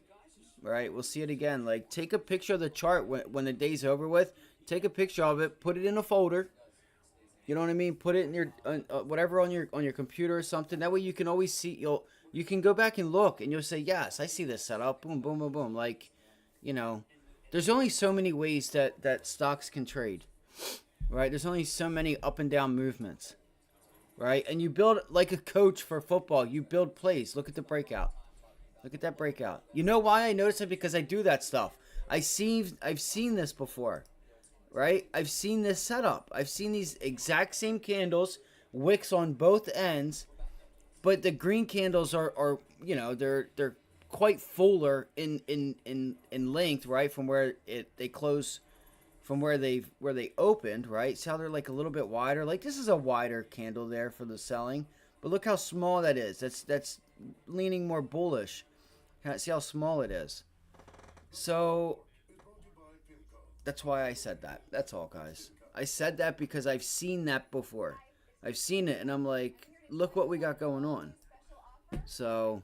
Right? We'll see it again. Like, take a picture of the chart when the day's over with. Take a picture of it, put it in a folder. You know what I mean? Put it in your whatever on your computer or something. That way you can always see. You can go back and look, and you'll say, yes, I see this setup. Boom, boom, boom, boom. Like, you know, there's only so many ways that stocks can trade, right? There's only so many up and down movements, right? And you build like a coach for football. You build plays. Look at the breakout. Look at that breakout. You know why I notice it? Because I do that stuff. I've seen this before, right? I've seen this setup. I've seen these exact same candles, wicks on both ends, but the green candles are you know, they're quite fuller in length, right, from where they close from where they opened, right? See how they're like a little bit wider? Like this is a wider candle there for the selling, but look how small that is. That's leaning more bullish. See how small it is. So that's why I said that. That's all, guys. I said that because I've seen that before. I've seen it, and I'm like, look what we got going on. So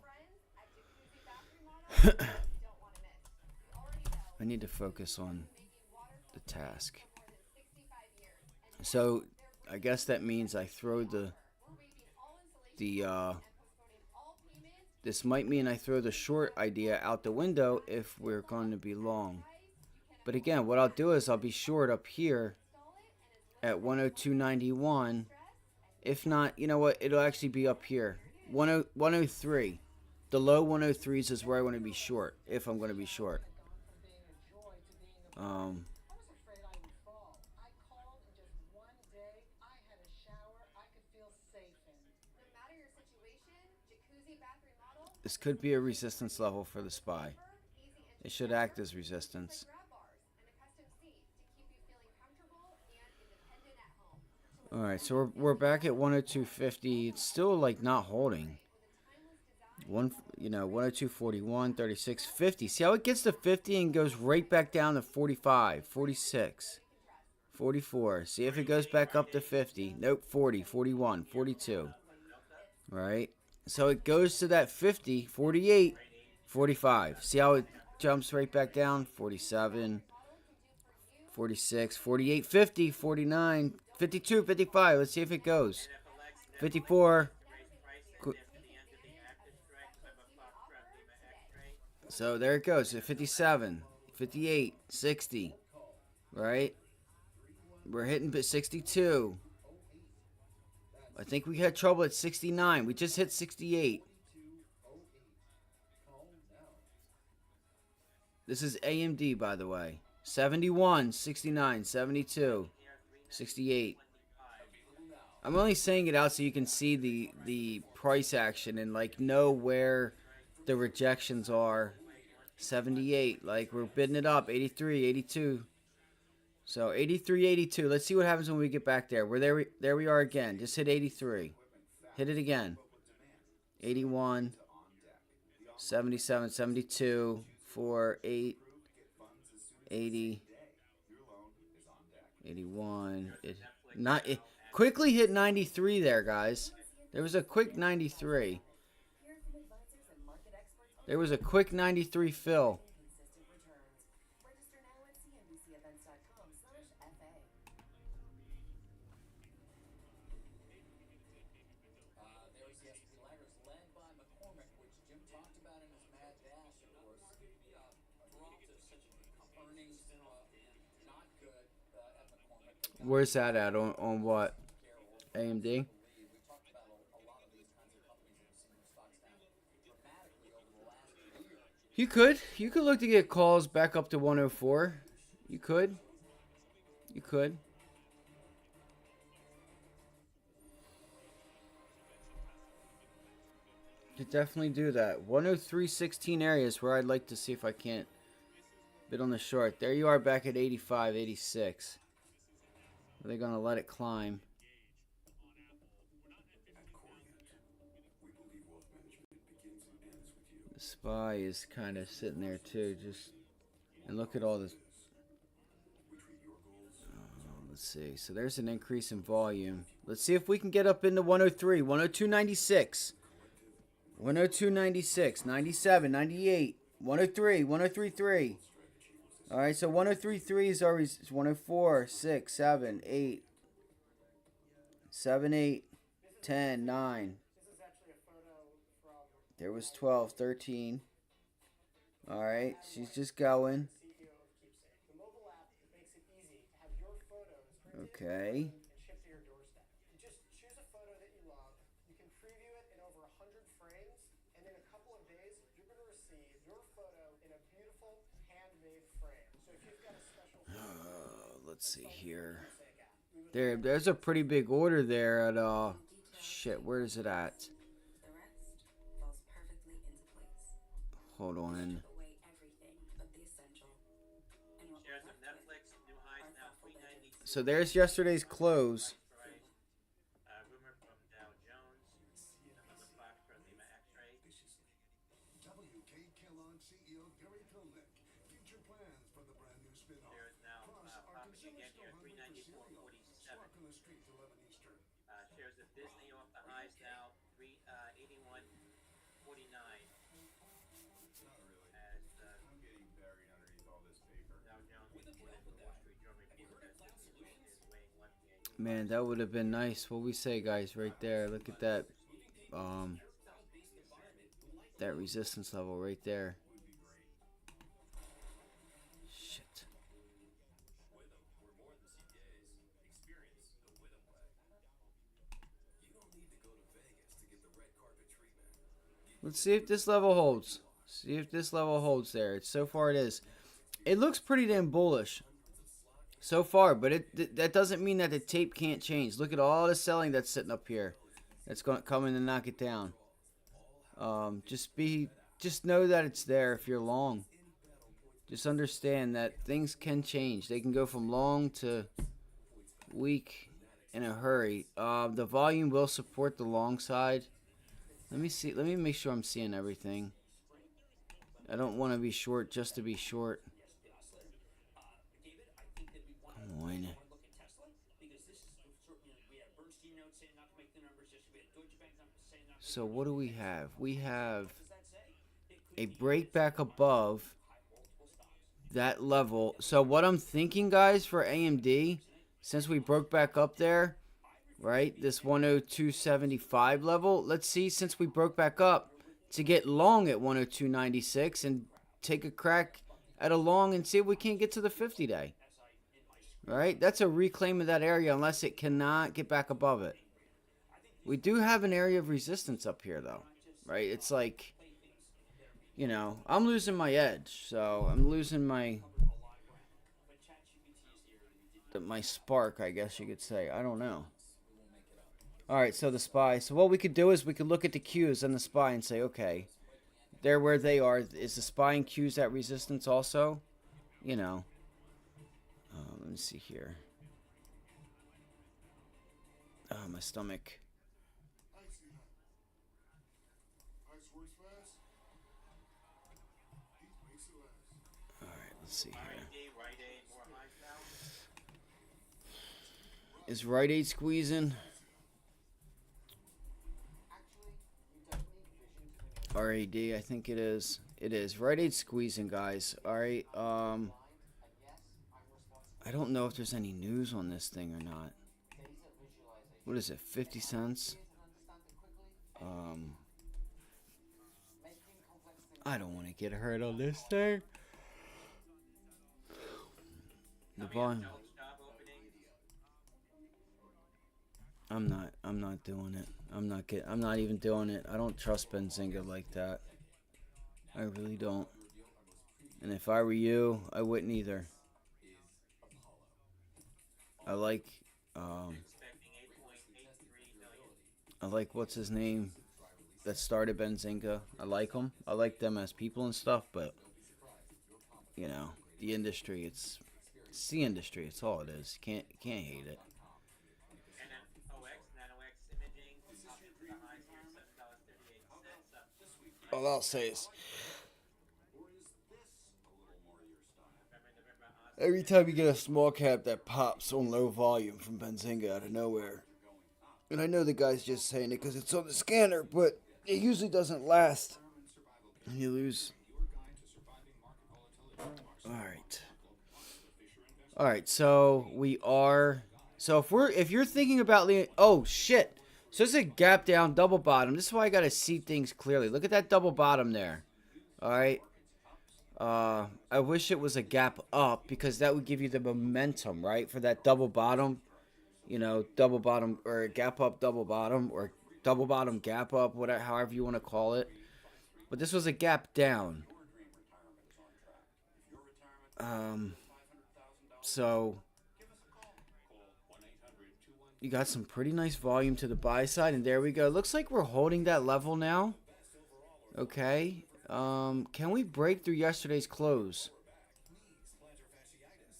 I need to focus on the task. So I guess that means I throw this might mean I throw the short idea out the window if we're going to be long. But again, what I'll do is I'll be short up here at 102.91. If not, you know what? It'll actually be up here. 103. The low 103s is where I want to be short, if I'm going to be short. This could be a resistance level for the SPY. It should act as resistance. Alright, so we're back at 102.50. It's still like not holding. 102.41, 36, 50. See how it gets to 50 and goes right back down to 45, 46, 44. See if it goes back up to 50. Nope, 40, 41, 42. Right? So it goes to that 50, 48, 45. See how it jumps right back down? 47, 46, 48, 50, 49, 52, 55. Let's see if it goes. 54. So there it goes. 57, 58, 60. Right? We're hitting 62. I think we had trouble at 69. We just hit 68. This is AMD, by the way. 71, 69, 72, 68. I'm only saying it out so you can see the price action and like know where the rejections are. 78, like we're bidding it up. 83, 82. So 83, 82. Let's see what happens when we get back there. We're there we are again. Just hit 83. Hit it again. 81, 77, 72, 4, 8, 80, 81. It quickly hit 93 there, guys. There was a quick 93. There was a quick 93 fill. Where's that at? On what? AMD? You could look to get calls back up to 104. You could. You could. You could definitely do that. 103.16 areas where I'd like to see if I can't bid on the short. There you are back at 85, 86. Are they going to let it climb? The SPY is kind of sitting there too. And look at all this. Let's see. So there's an increase in volume. Let's see if we can get up into 103, 102.96, 102.96, 97, 98, 103, 103.3. All right, so 103.3 is always 104, 6, 7, 8, 7, 8, 10, 9. There was 12, 13. All right, she's just going. Okay. Let's see here. There's a pretty big order there at shit, where is it at? Hold on. So there's yesterday's close. price. Rumor from Dow Jones. November 5 for Lima X-ray. WK Kellogg CEO Gary Pilnick. Future plans for the brand new spin-off. Shares now Plus, are popping consumers again still here, hungry for cereal? 394.47. Spark on the street 11 Eastern. Shares of Disney off the highs now, 381.49. Not really. As I'm getting buried underneath all this paper. Dow Jones reported the Wall Street Journal reported that Disney is weighing 1.8. Man, that would have been nice. What we say, guys, right there. Look at that. That resistance level right there. Would be great. Shit. With them, we're more than CPAs. Experience the Witham way. You don't need to go to Vegas to get the red carpet treatment. Let's see if this level holds. See if this level holds there. So far it is. It looks pretty damn bullish so far, but that doesn't mean that the tape can't change. Look at all the selling that's sitting up here. That's going to come in and knock it down. Just know that it's there if you're long. Just understand that things can change. They can go from long to weak in a hurry. The volume will support the long side. Let me see. Let me make sure I'm seeing everything. I don't want to be short just to be short. Come on. So what do we have? We have a break back above that level. So what I'm thinking, guys, for AMD, since we broke back up there, right, this 102.75 level, let's see, since we broke back up, to get long at 102.96 and take a crack at a long and see if we can't get to the 50-day. Right? That's a reclaim of that area unless it cannot get back above it. We do have an area of resistance up here, though. Right? It's like, you know, I'm losing my edge. So I'm losing my spark, I guess you could say. I don't know. Alright, so the SPY. So what we could do is we could look at the Qs and the SPY and say, okay, they're where they are. Is the SPY and Qs at resistance also? You know. Let me see here. Oh, my stomach. Ice works fast. Heat makes it last. Alright, let's see here. Rite Aid, more highs now. Is Rite Aid squeezing? RAD, I think it is. It is. Rite Aid squeezing, guys. Alright, I don't know if there's any news on this thing or not. What is it, 50 cents? I don't want to get hurt on this thing. The volume. Job openings. I'm not doing it. I'm not even doing it. I don't trust Benzinga like that. I really don't. And if I were you, I wouldn't either. I like Expecting 8.83 million. I like what's his name that started Benzinga. I like them. I like them as people and stuff, but you know, the industry, it's the industry. It's all it is. You can't hate it. And then NanoX imaging, up into the highs here, $7.38 up. All I'll say is November, every time you get a small cap that pops on low volume from Benzinga out of nowhere, and I know the guy's just saying it because it's on the scanner, but it usually doesn't last. And you lose. All right. So we are. So if you're thinking about oh shit. So it's a gap down double bottom. This is why I gotta see things clearly. Look at that double bottom there. All right. I wish it was a gap up because that would give you the momentum, right, for that double bottom. You know, double bottom or gap up, double bottom, or double bottom gap up, whatever, however you want to call it. But this was a gap down. So you got some pretty nice volume to the buy side, and there we go. Looks like we're holding that level now. Okay. Can we break through yesterday's close?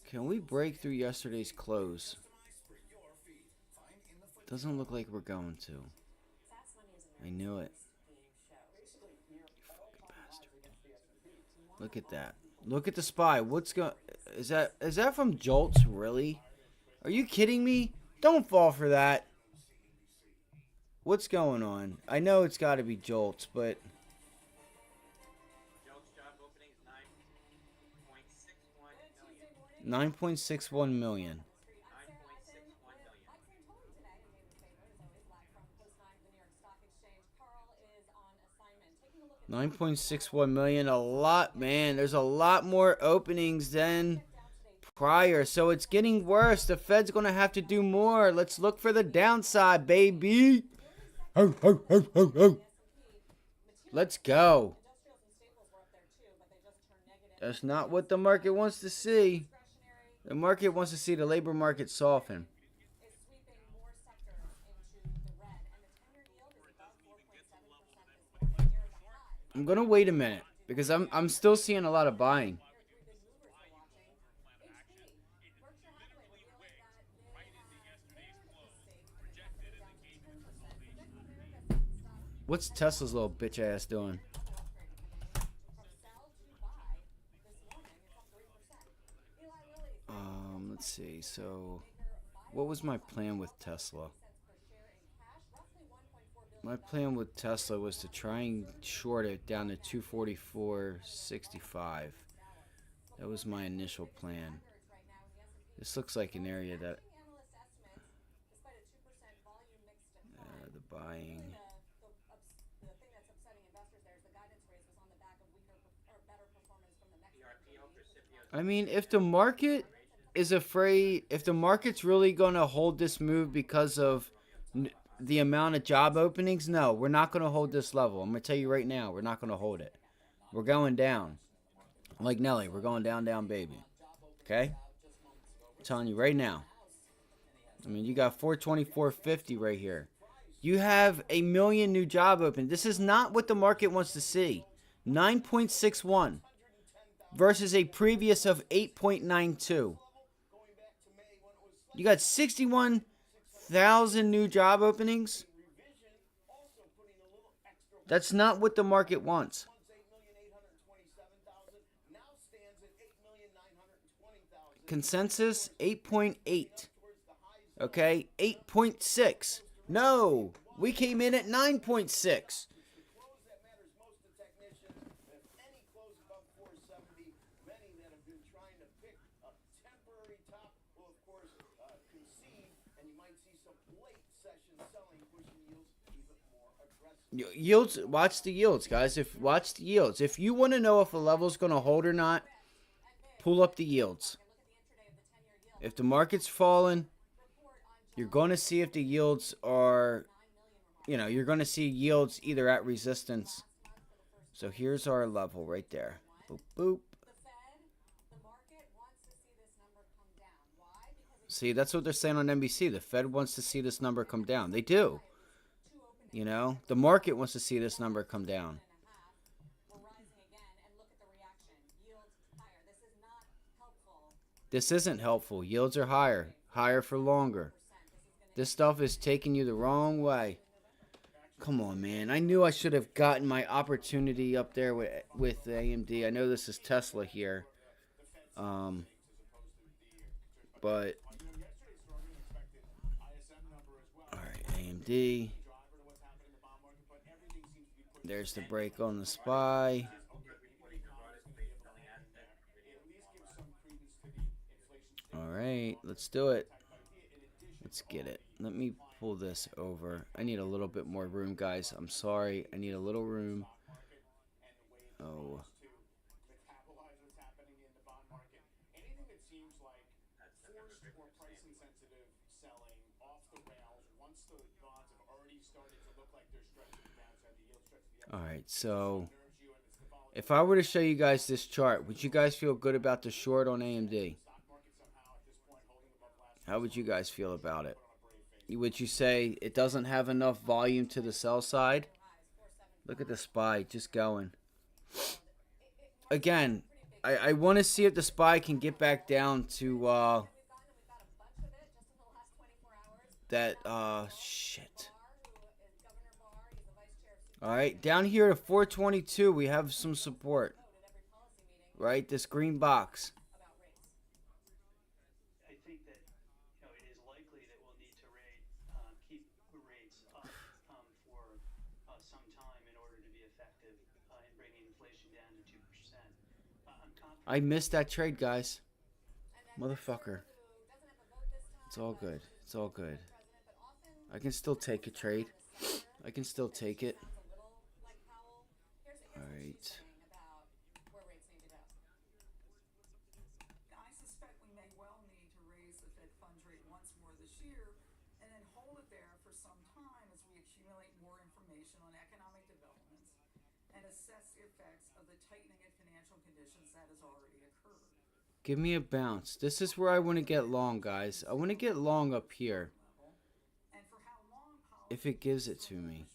Can we break through yesterday's close? Doesn't look like we're going to. I knew it. Bastard. Look at that. Look at the SPY. What's going? Is that from JOLTs? Really? Are you kidding me? Don't fall for that. What's going on? I know it's got to be JOLTs, but JOLTs job openings 9.61 million. 9.61 million. 9.61 million. 9.61 million. A lot, man. There's a lot more openings than prior, so it's getting worse. The Fed's gonna have to do more. Let's look for the downside, baby. Ho, ho, ho, ho, ho. Let's go. That's not what the market wants to see. The market wants to see the labor market soften. I'm gonna wait a minute because I'm still seeing a lot of buying. What's Tesla's little bitch ass doing? Let's see. So, what was my plan with Tesla? My plan with Tesla was to try and short it down to 244.65. That was my initial plan. This looks like an area that the buying. I mean, if the market is afraid, if the market's really going to hold this move because of the amount of job openings, no, we're not going to hold this level. I'm going to tell you right now, we're not going to hold it. We're going down. Like Nelly, we're going down, down, baby. Okay? I'm telling you right now. I mean, you got 424.50 right here. You have a million new job openings. This is not what the market wants to see. 9.61 versus a previous of 8.92. You got 61,000 new job openings. That's not what the market wants. Consensus 8.8. Okay, 8.6. No, we came in at 9.6. Yields, watch the yields, guys. Watch the yields. If you want to know if a level's going to hold or not, pull up the yields. If the market's falling, you're going to see if the yields are, you're going to see yields either at resistance. So here's our level right there. Boop, boop. See, that's what they're saying on NBC. The Fed wants to see this number come down. They do. The market wants to see this number come down. This isn't helpful. Yields are higher. Higher for longer. This stuff is taking you the wrong way. Come on, man. I knew I should have gotten my opportunity up there with AMD. I know this is Tesla here. But alright, AMD. There's the break on the SPY. Alright, let's do it. Let's get it. Let me pull this over. I need a little bit more room, guys. I'm sorry. I need a little room. Oh. Alright, so if I were to show you guys this chart, would you guys feel good about the short on AMD? How would you guys feel about it? Would you say it doesn't have enough volume to the sell side? Look at the SPY just going. Again, I want to see if the SPY can get back down to that shit. All right, down here at 422, we have some support. Right, this green box. I think that it is likely that we'll need to keep rates up for some time in order to be effective in bringing inflation down to 2%. I'm confident. I missed that trade, guys. Motherfucker. It's all good. It's all good. I can still take a trade. I can still take it. All right. I suspect we may well need to raise the Fed funds rate once more this year and then hold it there for some time as we accumulate more information on economic developments and assess the effects of the tightening in financial conditions that has already occurred. Give me a bounce. This is where I want to get long, guys. I want to get long up here. And for how long If it gives it to me.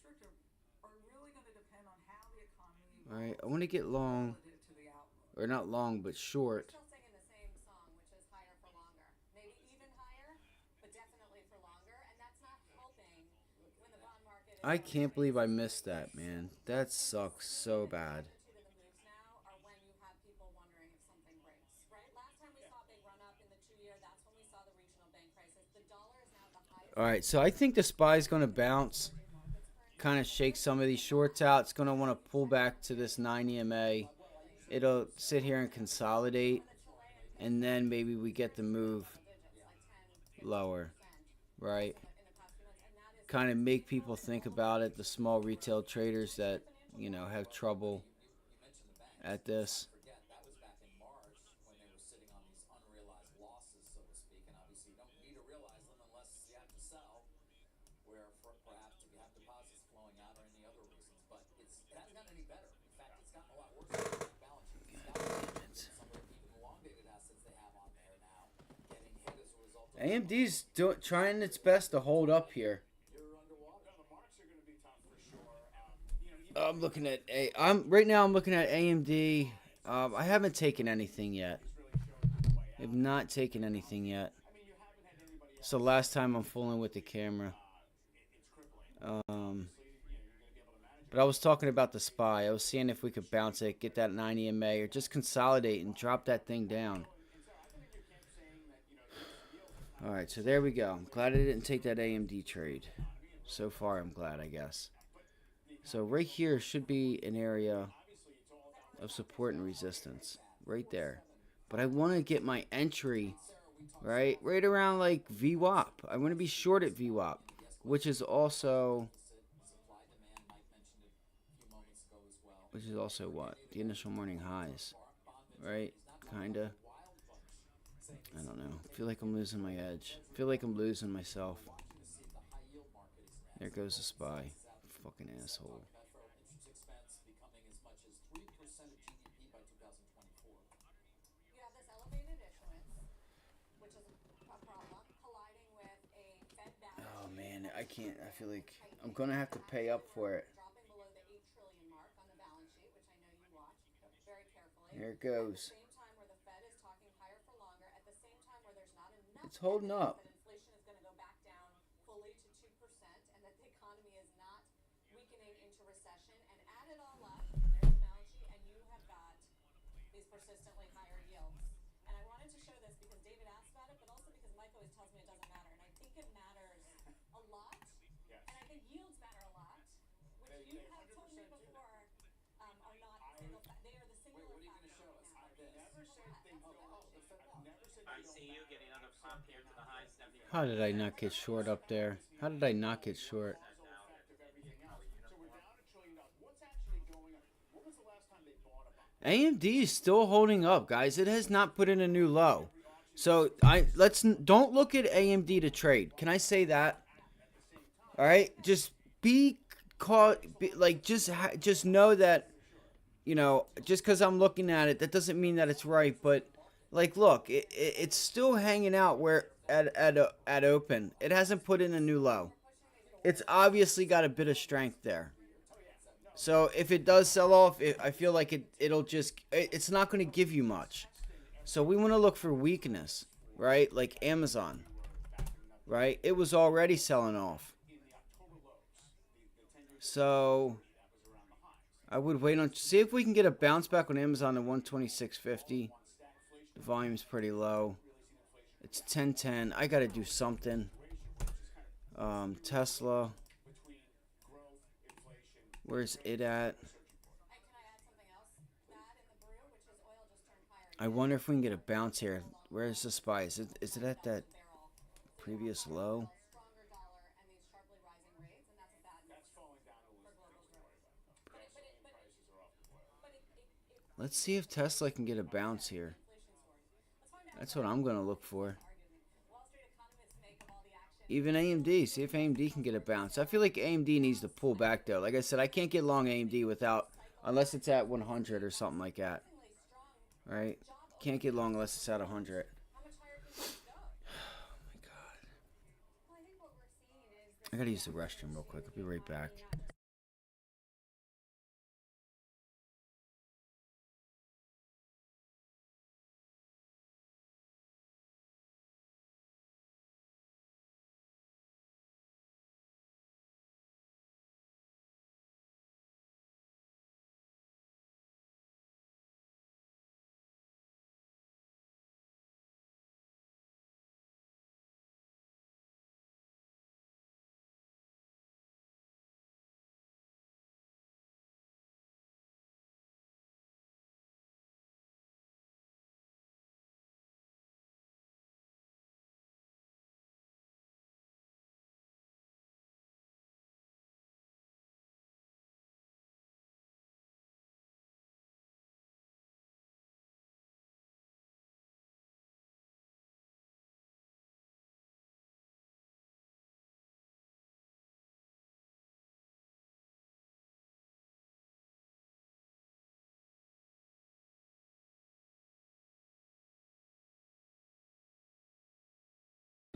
are really going to depend on how the economy All right, I want to get long. relative to the outlook. Or not long, but short. Still singing the same song, which is higher for longer. Maybe even higher, but definitely for longer. And that's not helping when the bond market is I can't believe I missed that, man. That sucks so bad. magnitude of the moves now are when you have people wondering if something breaks, right? Last time we saw a big run up in the 2-year, that's when we saw the regional bank crisis. The dollar is now at the highest. All right, so I think the SPY is going to bounce. Kind of shake some of these shorts out. It's going to want to pull back to this 9 EMA. It'll sit here and consolidate. And then maybe we get the move lower, right? Kind of make people think about it. The small retail traders that, have trouble at this. Forget that was back in March when they were sitting on these unrealized losses, so to speak, and obviously you don't need to realize them unless you have to sell, where perhaps if you have deposits flowing out or any other reasons. But it hasn't gotten any better. In fact, it's gotten a lot worse on the balance sheet. Some of the even elongated assets they have on there now getting hit as a result of AMD's trying its best to hold up here. you're underwater. No, the marks are going to be tough for sure. I'm looking at I'm looking at AMD. I haven't taken anything yet. I have not taken anything yet. So last time I'm fooling with the camera. But I was talking about the SPY. I was seeing if we could bounce it, get that 9 EMA, or just consolidate and drop that thing down. All right, so there we go. I'm glad I didn't take that AMD trade. So far, I'm glad, I guess. So right here should be an area of support and resistance. Right there. But I want to get my entry right around like VWAP. I want to be short at VWAP, which is also what? The initial morning highs. Right? Kinda. I don't know. I feel like I'm losing my edge. I feel like I'm losing myself. There goes the SPY. Fucking asshole. You have this elevated issuance, which is a problem, colliding with a Fed balance Oh man, I can't. I feel like I'm gonna have to pay up for it. dropping below the 8 trillion mark on the balance sheet, which I know you watch very carefully. There it At goes. the same time where the Fed is talking higher for longer, at the same time where there's not enough It's holding evidence up. that inflation is going to go back down fully to 2% and that the economy is not weakening into recession. And add it all up, and there's the balance sheet, and you have got these persistently higher yields. And I wanted to show this because David asked about it, but also because Mike always tells me it doesn't matter. And I think it matters a lot. And I think yields matter a lot, which you have told me before are not single they are the singular factor right now. Never said things don't. Never said I see you getting another pop here to the high 70. How did I not get short up there? How did I not get short? So we're down $1 trillion. What's actually going on? When was the last time they bought a bond? AMD is still holding up, guys. It has not put in a new low. So don't look at AMD to trade. Can I say that? All right, just be caught. Just know that, just because I'm looking at it, that doesn't mean that it's right. But look, it's still hanging out where at open. It hasn't put in a new low. It's obviously got a bit of strength there. So if it does sell off, I feel like it's not going to give you much. So we want to look for weakness, right? Like Amazon. right? It was already selling off. So I would wait on, see if we can get a bounce back on Amazon at 126.50. The volume's pretty low. It's 10.10. I got to do something. Tesla. Where's it at? I wonder if we can get a bounce here. Where's the SPY? Is it at that previous low? Let's see if Tesla can get a bounce here. That's what I'm going to look for. Even AMD. See if AMD can get a bounce. I feel like AMD needs to pull back, though. Like I said, I can't get long AMD without, unless it's at 100 or something like that. Right? Can't get long unless it's at 100. Oh, my God. I got to use the restroom real quick. I'll be right back.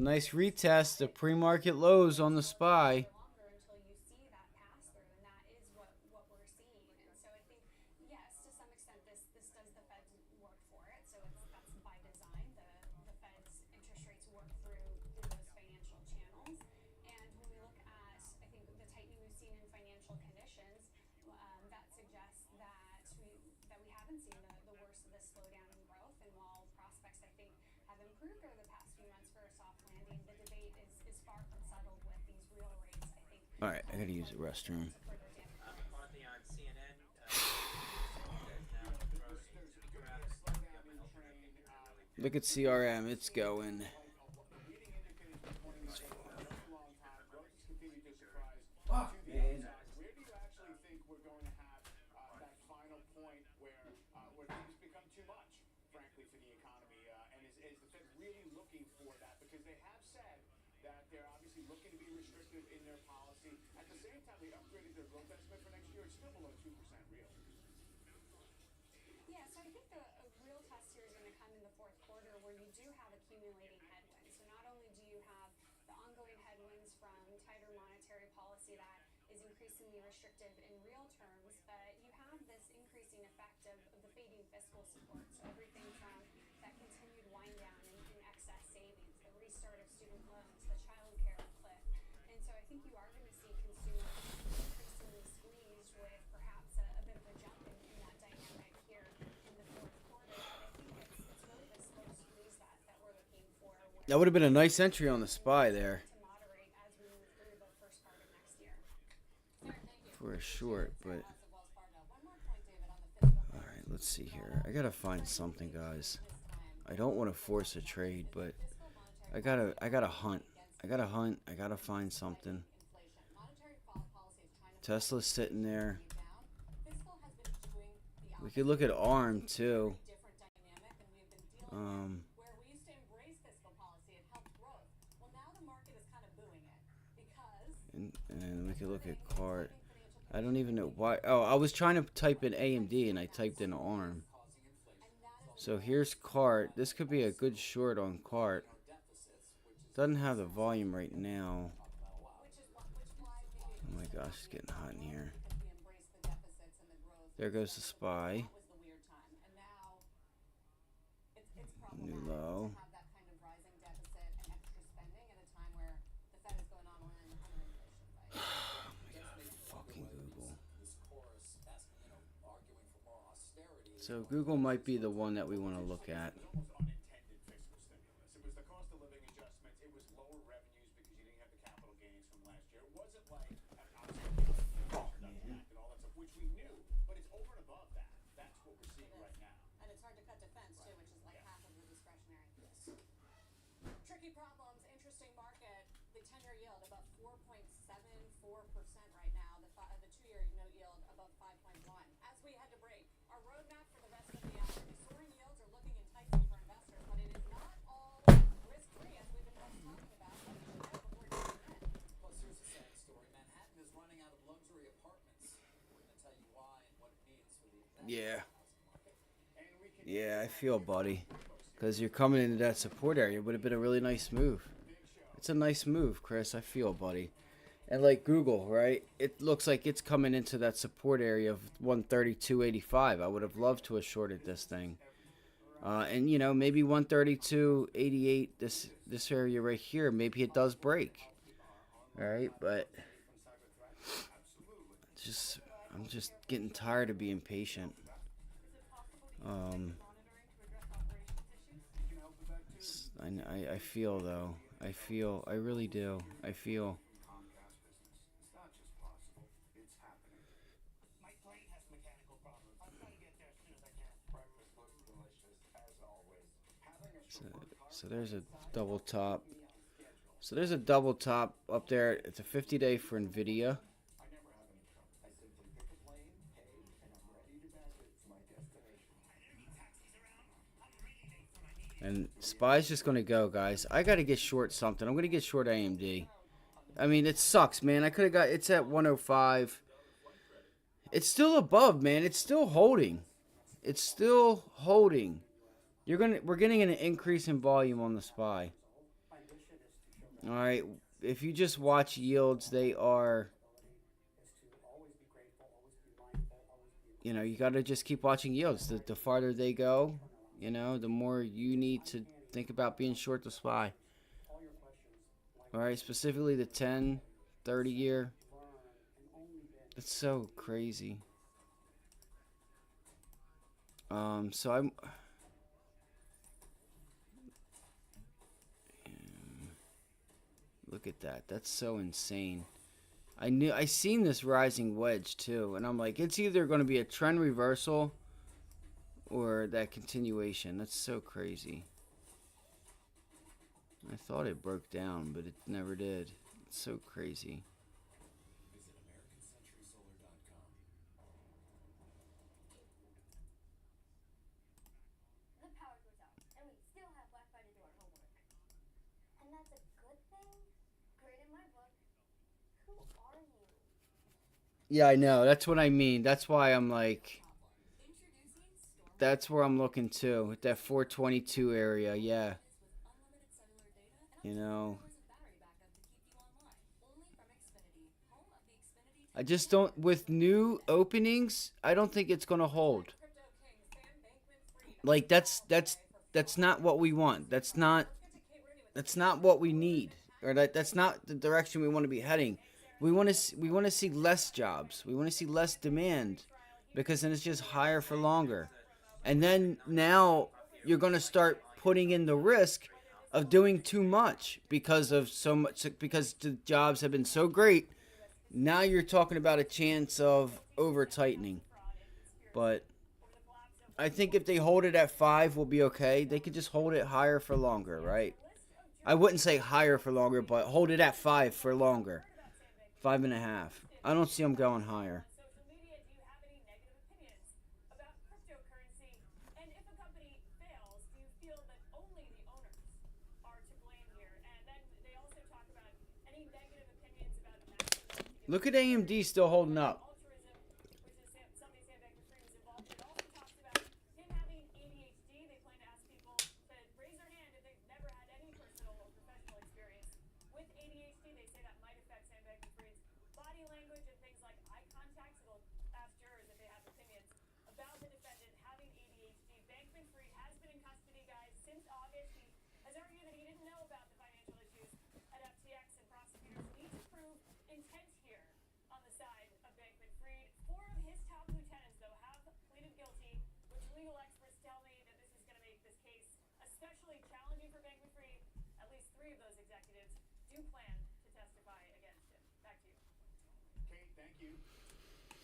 Nice retest of pre-market lows on the SPY. Until you see that pass through, and that is what we're seeing. And so I think, yes, to some extent, this does the Fed's work for it. So that's by design. The Fed's interest rates work through those financial channels. And when we look at, I think the tightening we've seen in financial conditions, that suggests that we haven't seen the worst of the slowdown in growth. And while prospects, I think, have improved over the past few months for a soft landing, the debate is far from settled with these real rates. I think. All right, I got to use the restroom. McCarthy on CNN. Says now growth seems to be grabbing government overheating and really Look at CRM. It's going. Fuck, man. Where do you actually think we're going to have that final point where things become too much, frankly, for the economy? And is the Fed really looking for that? Because they have said that they're obviously looking to be restrictive in their policy. At the same time, they upgraded their growth estimate for next year. It's still below 2% real. Yeah, so I think the real test here is going to come in the fourth quarter where you do have accumulating headwinds. So not only do you have the ongoing headwinds from tighter monetary policy that is increasingly restrictive in real terms, but you have this increasing effect of the fading fiscal support. So everything from that continued wind down in excess savings, the restart of student loans, the child care cliff. And so I think you are going to see consumers increasingly squeezed with perhaps a bit of a jump in that dynamic here in the fourth quarter. But I think it's really the slow squeeze that we're looking for. That would have been a nice entry on the SPY there. To moderate as we move through the first part of next year. For a short, but all right, let's see here. I gotta find something, guys. I don't want to force a trade, but I gotta hunt. I gotta find something. Tesla's sitting there. We could look at ARM too. Where we used to embrace fiscal policy, it helped growth. Well, now the market is kind of booing it because and we could look at CART. I don't even know why. Oh, I was trying to type in AMD and I typed in ARM. So here's CART. This could be a good short on CART. Doesn't have the volume right now. Oh my gosh, it's getting hot in here. There goes the SPY. New low. So Google might be the one that we want to look at. Almost unintended fiscal stimulus. It was the cost of living adjustments. It was lower revenues because you didn't have the capital gains from last year. It wasn't like and all that stuff, which we knew, but it's over and above that. That's what we're seeing right now. And it's hard to cut defense too, which is like half of the discretionary. Tricky problems, interesting market. The 10-year yield above 4.74% right now. The 2-year note yield above 5.1. As we head to break, our roadmap for the rest of the hour. Soaring yields are looking enticing for investors, but it is not all risk-free, as we've been talking about. What you should know before jumping in. Plus, here's a sad story. Manhattan is running out of luxury apartments. We're going to tell you why and what it means for the Yeah. housing market. Yeah, I feel, buddy. Because you're coming into that support area. It would have been a really nice move. It's a nice move, Chris. I feel, buddy. And like Google, right? It looks like it's coming into that support area of 132.85. I would have loved to have shorted this thing. And, you know, maybe 132.88, this area right here, maybe it does break. All right, but I'm just getting tired of being patient. I feel, though. I really do. I feel. It's not just possible, it's happening. My plane has mechanical problems. I'll try to get there as soon as I can. Breakfast looks delicious, as always. Having a So there's a double top. So there's a double top up there. It's a 50-day for NVIDIA. I never have any trouble. I simply pick a plane, pay, and I'm ready to back it to my destination. And SPY's just going to go, guys. I got to get short something. I'm going to get short AMD. I mean, it sucks, man. I could have got... It's at 105. It's still above, man. It's still holding. It's still holding. We're getting an increase in volume on the SPY. All right. If you just watch yields, they are... You know, you got to just keep watching yields. The farther they go, you know, the more you need to think about being short the SPY. All right, specifically the 10, 30 year. It's so crazy. So I'm... Look at that. That's so insane. I seen this rising wedge too, and I'm like, it's either going to be a trend reversal or that continuation. That's so crazy. I thought it broke down, but it never did. It's so crazy. Visit AmericanCenturySolar.com. The power goes out, and we still have Black Friday to do our homework. And that's a good thing? Great in my book. Who are you? Yeah, I know. That's what I mean. That's why I'm like... That's where I'm looking too. At that 422 area, yeah. You know... I just don't... With new openings, I don't think it's going to hold. Like, that's not what we want. That's not what we need. Or that's not the direction we want to be heading. We want to see less jobs. We want to see less demand, because then it's just higher for longer. And then now you're going to start putting in the risk of doing too much because the jobs have been so great. Now you're talking about a chance of over tightening. But I think if they hold it at 5, we'll be okay. They could just hold it higher for longer, right? I wouldn't say higher for longer, but hold it at 5 for longer. 5.5. I don't see them going higher. Social media, do you have any negative opinions about cryptocurrency? And if a company fails, do you feel that only the owners are to blame here? And then they also talk about any negative opinions about maximum. Look at AMD still holding up. Altruism, which is something Sam Bankman-Fried was involved in. It also talks about him having ADHD. They plan to ask people to raise their hand if they've never had any personal or professional experience with ADHD. They say that might affect Sam Bankman-Fried's body language and things like eye contact. So they'll ask jurors if they have opinions about the defendant having ADHD. Bankman-Fried has been in custody, guys, since August. He has argued that he didn't know about the financial issues at FTX, and prosecutors need to prove intent here on the side of Bankman-Fried. especially challenging for Bankman-Fried. At least 3 of those executives do plan to testify against him. Back to you. Kate, thank you.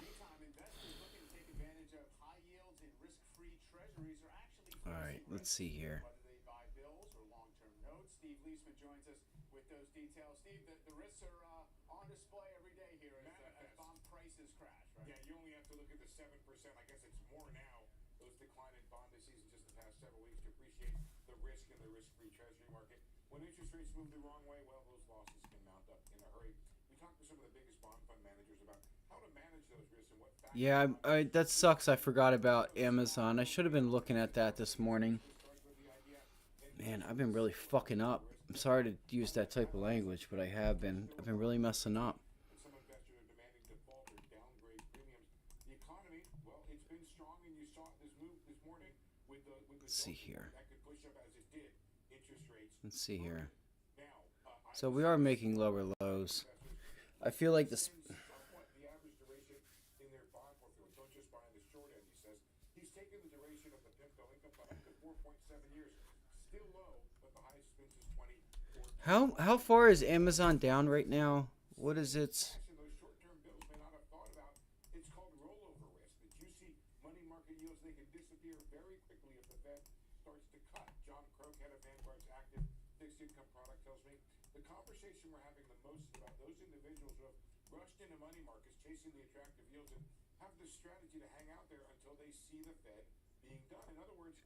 Meantime, investors looking to take advantage of high yields and risk-free treasuries are actually All right, facing let's risks, see here. whether they buy bills or long-term notes. Steve Leisman joins us with those details. Steve, the risks are on display every day here as bond prices crash, right? Yeah, you only have to look at the 7%. I guess it's more now. Those decline in bond indices in just the past several weeks to appreciate the risk in the risk-free treasury market. When interest rates move the wrong way, well, those losses can mount up in a hurry. We talked to some of the biggest bond fund managers about how to manage those risks and what factors. Yeah, that sucks. I forgot about Amazon. I should have been looking at that this morning. Man, I've been really fucking up. I'm sorry to use that type of language, but I have been. I've been really messing up. Some investors are demanding default or downgrade premiums. The economy, well, it's been strong, and you saw this move this morning with the Let's see here. that could push up as it did interest rates. Let's see here. Now, So we are making lower lows. I feel like this. somewhat the average duration in their bond portfolio. Don't just buy on the short end, he says. He's taken the duration of the PIMCO income fund up to 4.7 years. Still low, but the highest been since 2014. How far is Amazon down right now? What is its? Cash in those short-term bills may not have thought about. It's called rollover risk. The juicy money market yields, they can disappear very quickly if the Fed starts to cut. John Croak, head of Vanguard's active fixed income product, tells me the conversation we're having the most is about those individuals who have rushed into money markets chasing the attractive yields and have the strategy to hang out there until they see the Fed being done. In other words,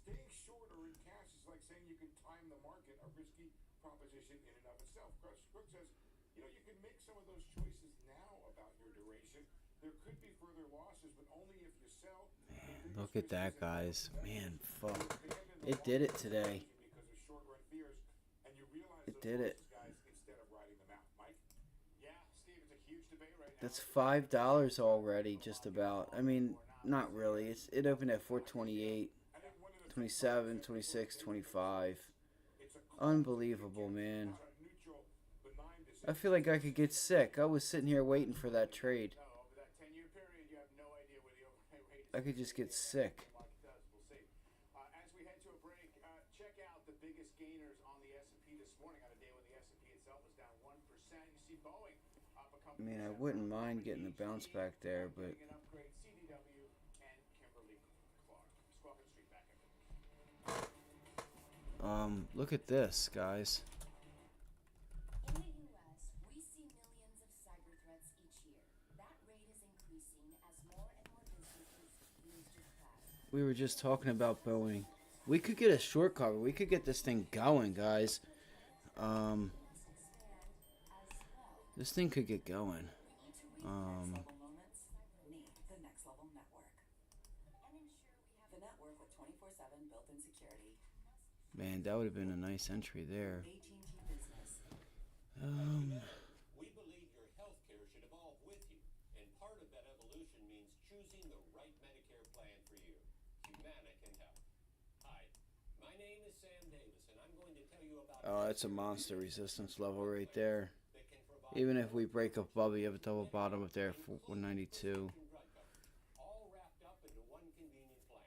staying short or in cash is like saying you can time the market, a risky proposition in and of itself. Crook says, you can make some of those choices now about your duration. There could be further losses, but only if you sell. Man, look at that, guys. Man, fuck. It did it today. Because of short-run fears, and you realize It those did it. losses, guys, instead of riding them out. Mike? Yeah, Steve, it's a huge debate right now. That's $5 already, just about. I mean, not really. It opened at 428, 27, 26, 25. Unbelievable, man. I feel like I could get sick. I was sitting here waiting for that trade. No, over that 10-year period, you have no idea where the overnight rate is. I could just get sick. Market does. We'll see. As we head to a break, check out the biggest gainers on the S&P this morning on a day when the S&P itself was down 1%. You see Boeing up a couple. I mean, I wouldn't mind getting a bounce back there, but An upgrade, CDW and Kimberly Clark. Squawking Street back at look at this, guys. In the U.S., we see millions of cyber threats each year. That rate is increasing as more and more businesses use your cloud. We were just talking about Boeing. We could get a short cover. We could get this thing going, guys. This thing could get going. Moments need the Next Level Network. And ensure we have The network with 24/7 built-in security. Man, that would have been a nice entry there. AT&T Business. We believe your health care should evolve with you, and part of that evolution means choosing the right Medicare plan for you. Humana can help. Hi, my name is Sam Davis, and I'm going to tell you about Oh, that's a monster resistance level right there. that can provide Even if we break above, you have a double bottom up there for 192. drug coverage, all wrapped up into one convenient plan.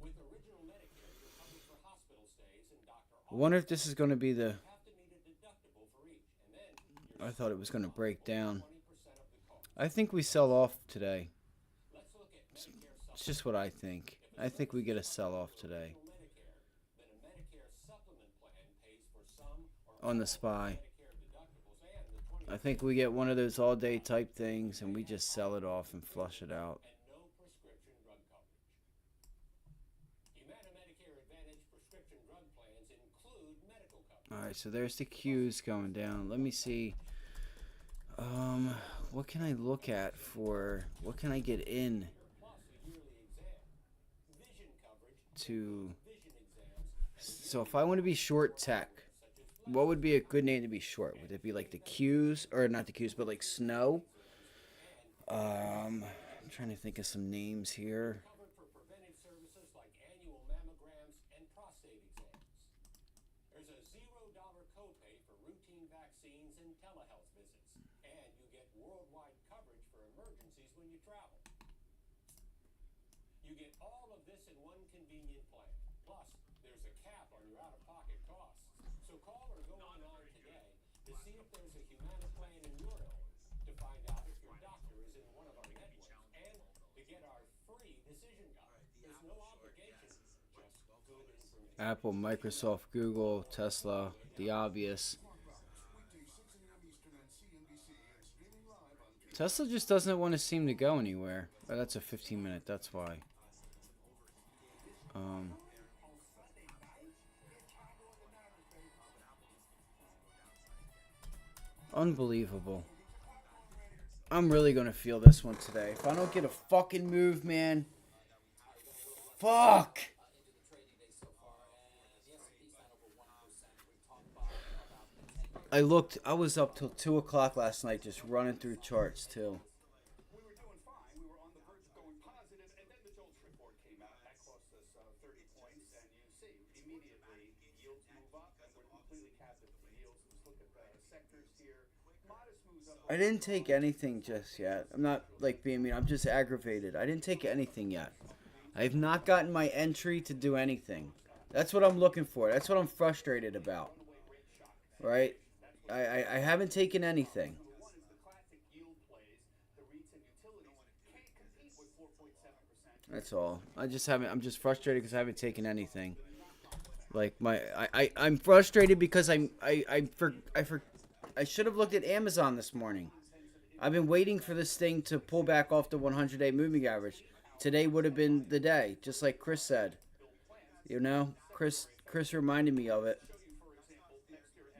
With original Medicare, you're covered for hospital stays and doctor I wonder if this is going to be the... have to meet a deductible for each, and then you're I thought it was going to break down. 20% of the cost. I think we sell off today. Let's look at Medicare It's just what I think. I think we get a sell-off today. Medicare, then a Medicare supplement plan pays for some or On the SPY. Medicare deductibles and the 20% I think we get one of those all-day type things and we just sell it off and flush it out. and no prescription drug coverage. Humana Medicare Advantage prescription drug plans include medical coverage. Alright, so there's the Q's going down. Let me see. What can I look at for... What can I get in Plus a yearly exam. Vision coverage, to... vision exams, So if I want to be short tech, what would be a good name to be short? Would it be like the Q's, or not the Q's, but like Snow? I'm trying to think of some names here. covered for preventive services like annual mammograms and prostate exams. There's a $0 copay for routine vaccines and telehealth visits, and you get worldwide coverage for emergencies when you travel. You get all of this in one convenient plan. Plus, there's a cap on your out-of-pocket costs. So call or go online today to see if there's a Humana plan in your area, to find out if your doctor is in one of our networks, and to get our free decision guide. There's no obligation, just good information. Apple, Microsoft, Google, Tesla, the obvious. Tesla just doesn't want to seem to go anywhere. Oh, that's a 15-minute. That's why. Unbelievable. I'm really going to feel this one today. If I don't get a fucking move, man. Fuck. Into the trading day so far, and the S&P's down over 1%. We talked about the 10-year. I was up till 2 o'clock last night just running through charts, too. We were doing fine. We were on the verge of going positive, and then the JOLTs report came out. That cost us 30 points, and you see immediately yields move up, and we're completely captive to yields. Let's look at the sectors here. Modest moves up. I didn't take anything just yet. I'm not like being mean. I'm just aggravated. I didn't take anything yet. I have not gotten my entry to do anything. That's what I'm looking for. That's what I'm frustrated about. Right? I haven't taken anything. One is the classic yield plays. The REITs and utilities can't compete with 4.7%. That's all. I'm just frustrated because I haven't taken anything. Like I'm frustrated because I should have looked at Amazon this morning. I've been waiting for this thing to pull back off the 100-day moving average. Today would have been the day, just like Chris said. You know, Chris reminded me of it.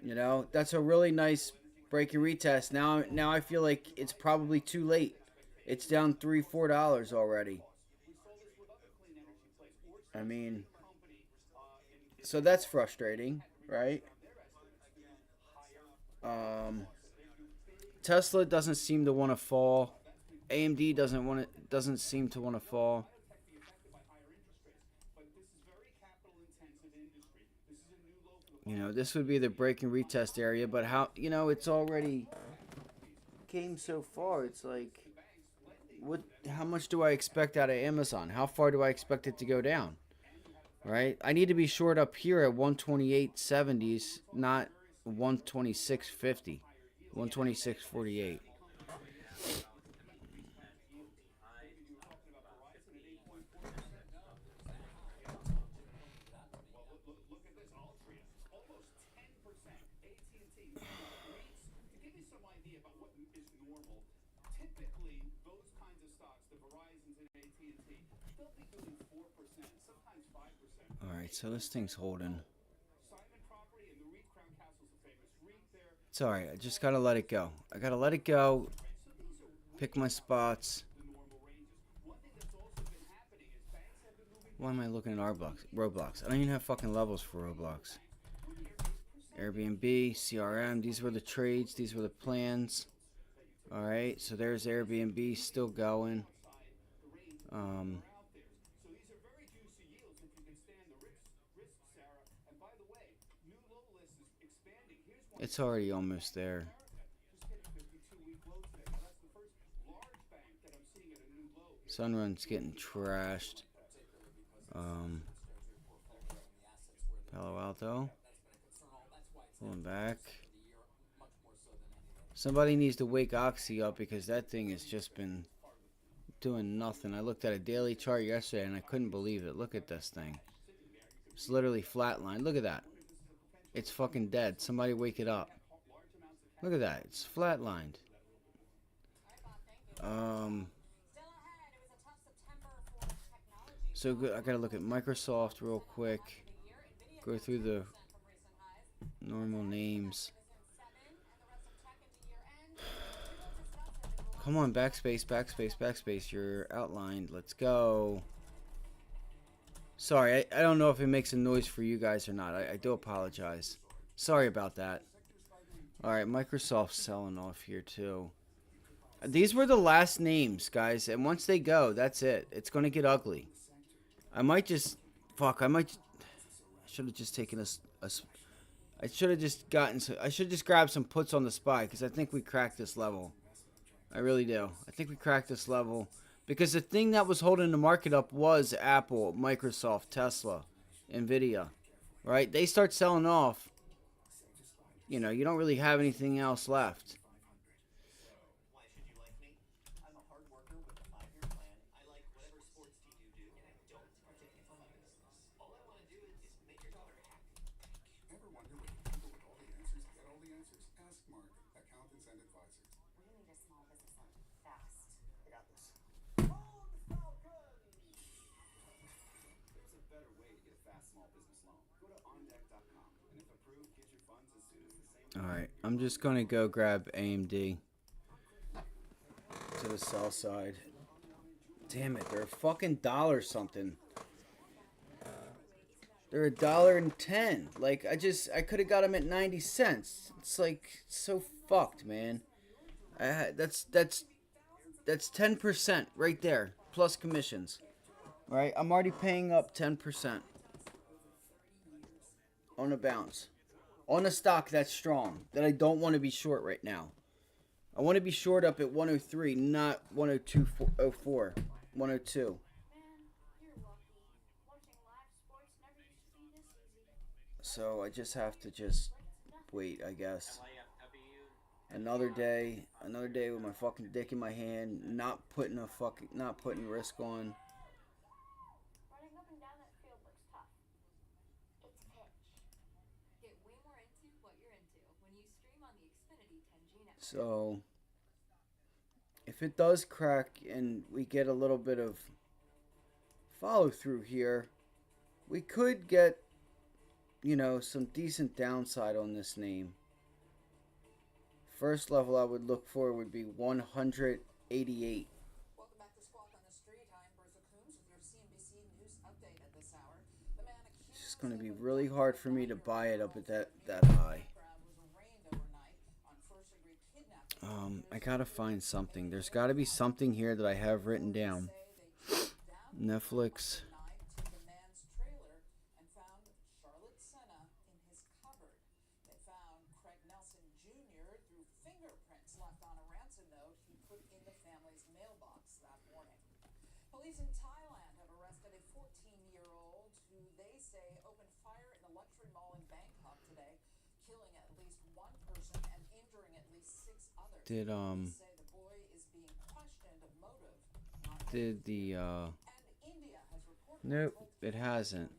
You know, that's a really nice break and retest. Now I feel like it's probably too late. It's down $3-4 already. I mean, so that's frustrating, right? Tesla doesn't seem to want to fall. AMD doesn't seem to want to fall. You know, this would be the break and retest area, but how, you know, it's already came so far. It's like, how much do I expect out of Amazon? How far do I expect it to go down? Right? I need to be short up here at 128.70s, not 126.50, 126.48. Alright, so this thing's holding. It's alright, I just gotta let it go. I gotta let it go. Pick my spots. Why am I looking at Roblox? I don't even have fucking levels for Roblox. Airbnb, CRM, these were the trades, these were the plans. Alright, so there's Airbnb still going. It's already almost there. Sunrun's getting trashed. Palo Alto. Pulling back. Somebody needs to wake Oxy up because that thing has just been doing nothing. I looked at a daily chart yesterday and I couldn't believe it. Look at this thing. It's literally flatlined. Look at that. It's fucking dead. Somebody wake it up. Look at that. It's flatlined. So good. I gotta look at Microsoft real quick. Go through the normal names. Come on, backspace, backspace, backspace. You're outlined. Let's go. Sorry, I don't know if it makes a noise for you guys or not. I do apologize. Sorry about that. Alright, Microsoft's selling off here too. These were the last names, guys. And once they go, that's it. It's going to get ugly. I might just... Fuck, I should have just taken I should have just grabbed some puts on the SPY because I think we cracked this level. I really do. I think we cracked this level. Because the thing that was holding the market up was Apple, Microsoft, Tesla. Nvidia, right? They start selling off. You know, you don't really have anything else left. Why should you like me? I'm a hard worker with a 5-year plan. I like whatever sports team you do, and I don't predict my business. All I want to do is make your daughter happy. Ever wonder where you can go with all the answers? Get all the answers? Ask Mark, accountants and advisors. We need a small business loan fast. I got this. There's a better way to get a fast small business loan. Go to ondeck.com, and if approved, get your funds as soon as the same. All right, I'm just gonna go grab AMD to the sell side. Damn it, they're a fucking dollar something. They're $1.10. Like I could have got them at 90 cents. It's like so fucked, man. That's 10% right there plus commissions. Right, I'm already paying up 10% on a bounce. On a stock that's strong, that I don't want to be short right now. I want to be short up at 103, not 102.04, 102. Man, you're lucky. Watching live sports never used to be this easy. So I just have to just wait, I guess. Another day with my fucking dick in my hand, not putting risk on. Running up and down that field looks tough. It's pitch. Get way more into what you're into when you stream on the Xfinity 10G network. So if it does crack and we get a little bit of follow through here, we could get, you know, some decent downside on this name. First level I would look for would be 188. Welcome back to Squawk on the Street. I'm Bertha Coombs with your CNBC News update at this hour. The man accused It's just going to be really hard for me to buy it up at that high. I gotta find something. There's gotta be something here that I have written down. Netflix. Police in Thailand have arrested a 14-year-old who they say opened fire in a luxury mall in Bangkok today, killing at least one person and injuring at least 6 others. Did Police say the boy is being questioned of motive. did the And India has reported nope, it hasn't.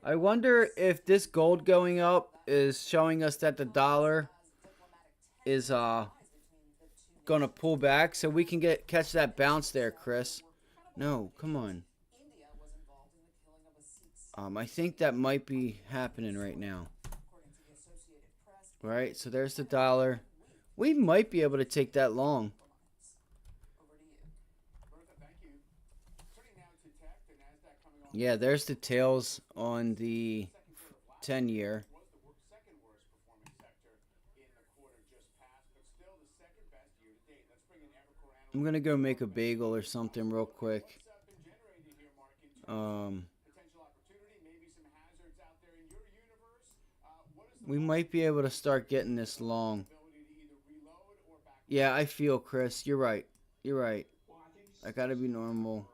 I wonder if this gold going up is showing us that the dollar is gonna pull back so we can catch that bounce there, Chris. No, come on. I think that might be happening right now. Right, so there's the dollar. We might be able to take that long. Yeah, there's the tails on the 10-year. I'm going to go make a bagel or something real quick. We might be able to start getting this long. Yeah, I feel, Chris. You're right. You're right. I got to be normal.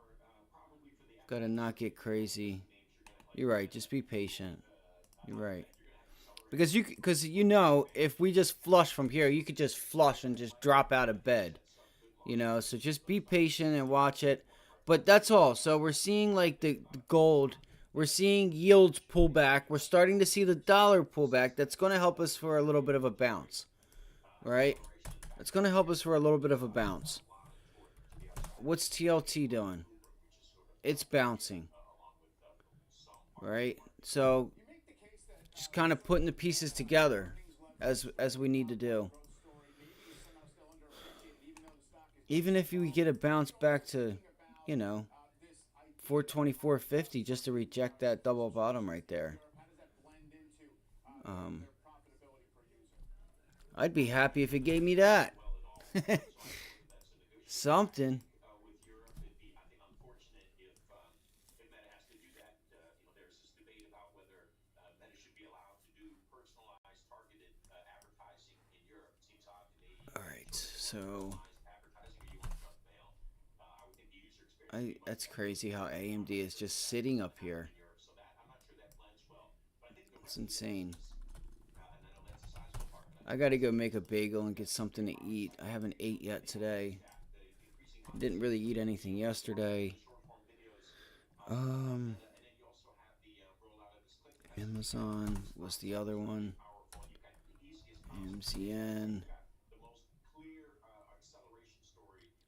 Got to not get crazy. You're right. Just be patient. You're right. Because you know, if we just flush from here, you could just flush and just drop out of bed. You know, so just be patient and watch it. But that's all. So we're seeing like the gold. We're seeing yields pull back. We're starting to see the dollar pull back. That's going to help us for a little bit of a bounce. Right? It's going to help us for a little bit of a bounce. What's TLT doing? It's bouncing. Right? So just kind of putting the pieces together as we need to do. Even if we get a bounce back to, you know, 424.50 just to reject that double bottom right there. I'd be happy if it gave me that. Something. All right, so that's crazy how AMD is just sitting up here. It's insane. I gotta go make a bagel and get something to eat. I haven't ate yet today. I didn't really eat anything yesterday. Amazon was the other one. MCN.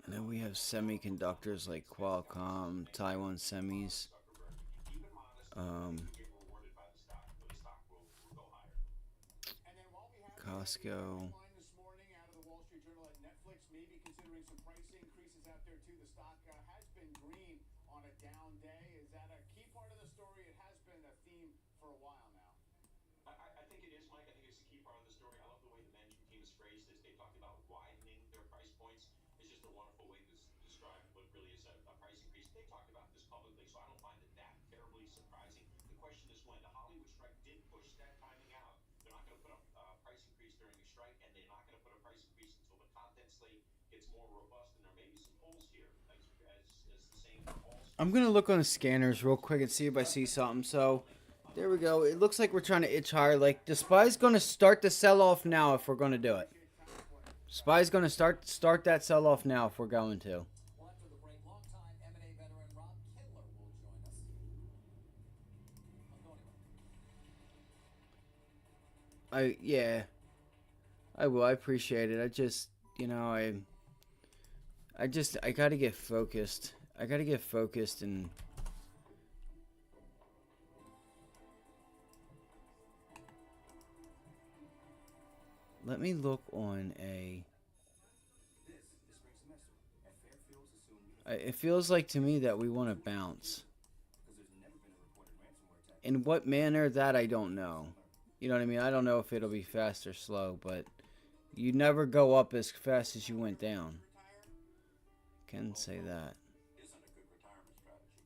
And then we have semiconductors like Qualcomm, Taiwan Semis. Costco. This morning out of the Wall Street Journal at Netflix may be considering some price increases out there too. The stock has been green on a down day. Is that a key part of the story? It has been a theme for a while now. I think it is, Mike. I think it's a key part of the story. I love the way the management team has phrased this. They talked about widening their price points. It's just a wonderful way to describe what really is a price increase. They talked about this publicly, so I don't find that terribly surprising. The question is when. The Hollywood strike did push that timing out. They're not going to put a price increase during a strike, and they're not going to put a price increase until the content slate gets more robust, and there may be some holes here, as the same for all. I'm going to look on the scanners real quick and see if I see something. So, there we go. It looks like we're trying to itch higher. Like, the SPY's going to start the sell-off now if we're going to do it. SPY's going to start that sell-off now if we're going to. Well, after the break, longtime M&A veteran Rob Kindler will join us. Don't go anywhere. Yeah. I will. I appreciate it. I just, I got to get focused. I got to get focused and... Let me look on a... It feels like to me that we want to bounce. In what manner, that I don't know. You know what I mean? I don't know if it'll be fast or slow, but you never go up as fast as you went down. Can say that. Isn't a good retirement strategy.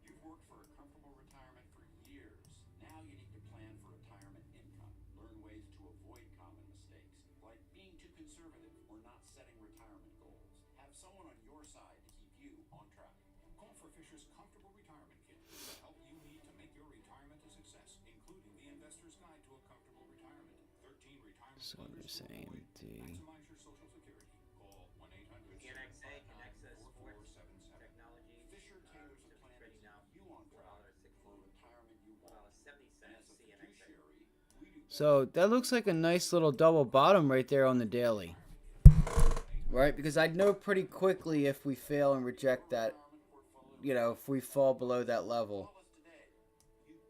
You've worked for a comfortable retirement for years. Now you need to plan for retirement income. Learn ways to avoid common mistakes, like being too conservative or not setting retirement goals. Have someone on your side to keep you on track. Call for Fisher's Comfortable Retirement Kit with the help you need to make your retirement a success, including the Investor's Guide to a Comfortable Retirement. 13 retirement So planners the to same avoid. thing. Maximize your Social Security. Call 1-800 CNXA, Connexus Sports 4477. Technologies. Fisher tailors a plan to Trading now keep you on track for retirement you want. $4.70 And as a CNXA. fiduciary, we do So that looks like a nice little double bottom right there on the daily. Right? Because I'd know pretty quickly if we fail and reject that, if we fall below that level.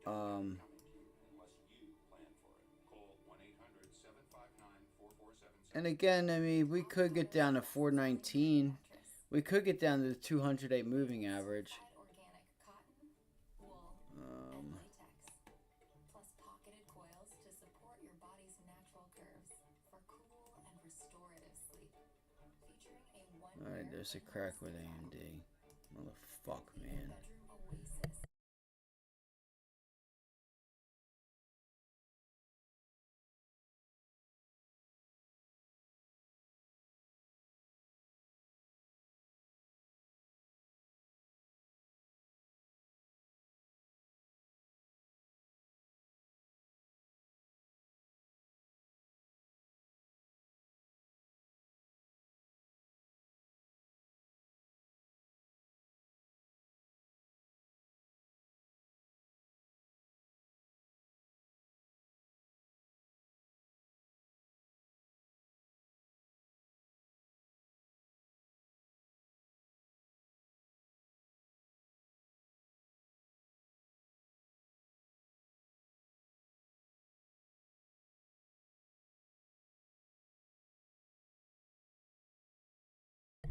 unless you plan for it. Call 1-800-759-4477. And again, I mean, we could get down to 419. We could get down to the 200-day moving average. Organic cotton, wool, and latex. Plus pocketed coils to support your body's natural curves for cool and restorative sleep. Featuring a one-year Alright, there's a crack with AMD. Motherfuck, man. bedroom oasis.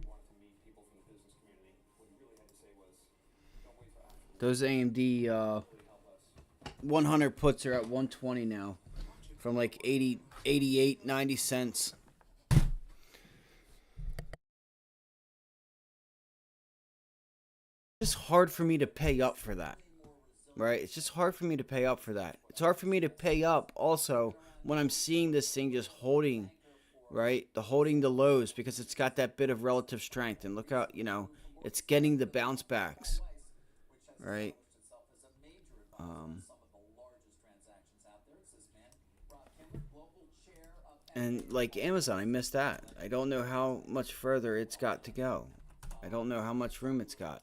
Wanted to meet people from the business community. What he really had to say was, don't wait till after Those AMD 100 puts are at 120 now. From like 80, 88, 90 cents. It's hard for me to pay up for that. Right? It's just hard for me to pay up for that. It's hard for me to pay up also when I'm seeing this thing just holding, right? Holding the lows because it's got that bit of relative strength. And look how, it's getting the bounce backs. Right? And like Amazon, I missed that. I don't know how much further it's got to go. I don't know how much room it's got.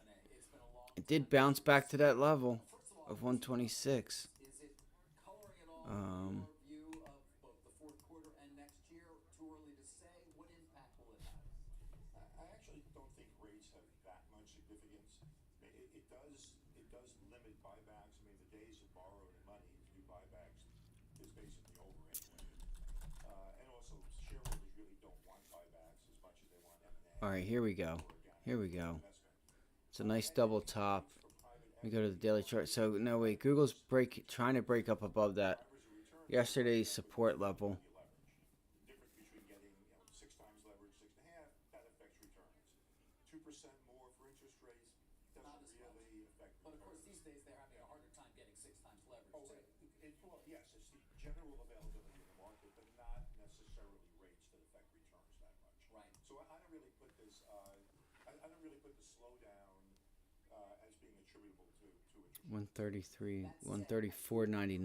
It did bounce back to that level of 126. Is it coloring at all Um, your view of both the fourth quarter and next year? Too early to say. What impact will it have? I actually don't think rates have that much significance. I mean, it does limit buybacks. I mean, the days of borrowing money to do buybacks is basically over anyway. And also, shareholders really don't want buybacks as much as they want M&A. all right, here we go. Here we go. It's a nice double top. We go to the daily chart. So no wait, Google's trying to break up above that yesterday's support level. The difference between getting 6 times leverage, 6.5, that affects returns. 2% more for interest rates doesn't really affect returns. But of course, these days they're having a harder time getting 6 times leverage. Oh, too. well, yes, it's the general availability in the market, but not necessarily rates that affect returns that much. Right. So I don't really put this. I don't really put the slowdown as being attributable to interest rates. 133, 134.99. Equity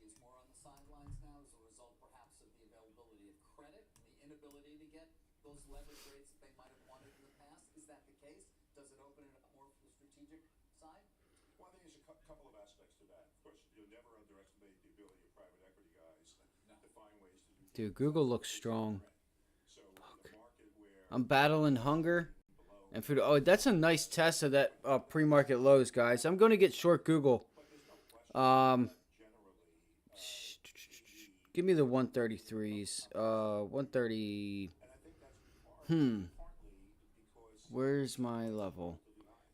is more on the sidelines now as a result, perhaps, of the availability of credit and the inability to get those leverage rates that they might have wanted in the past. Is that the case? Does it open it up more for the strategic side? Well, I think there's a couple of aspects to that. Of course, you'll never underestimate the ability of private equity guys to find ways to do. Dude, Google looks strong. So the market where I'm battling hunger and food. Oh, that's a nice test of that pre-market lows, guys. I'm going to get short Google. Give me the 133s. 130. Where's my level?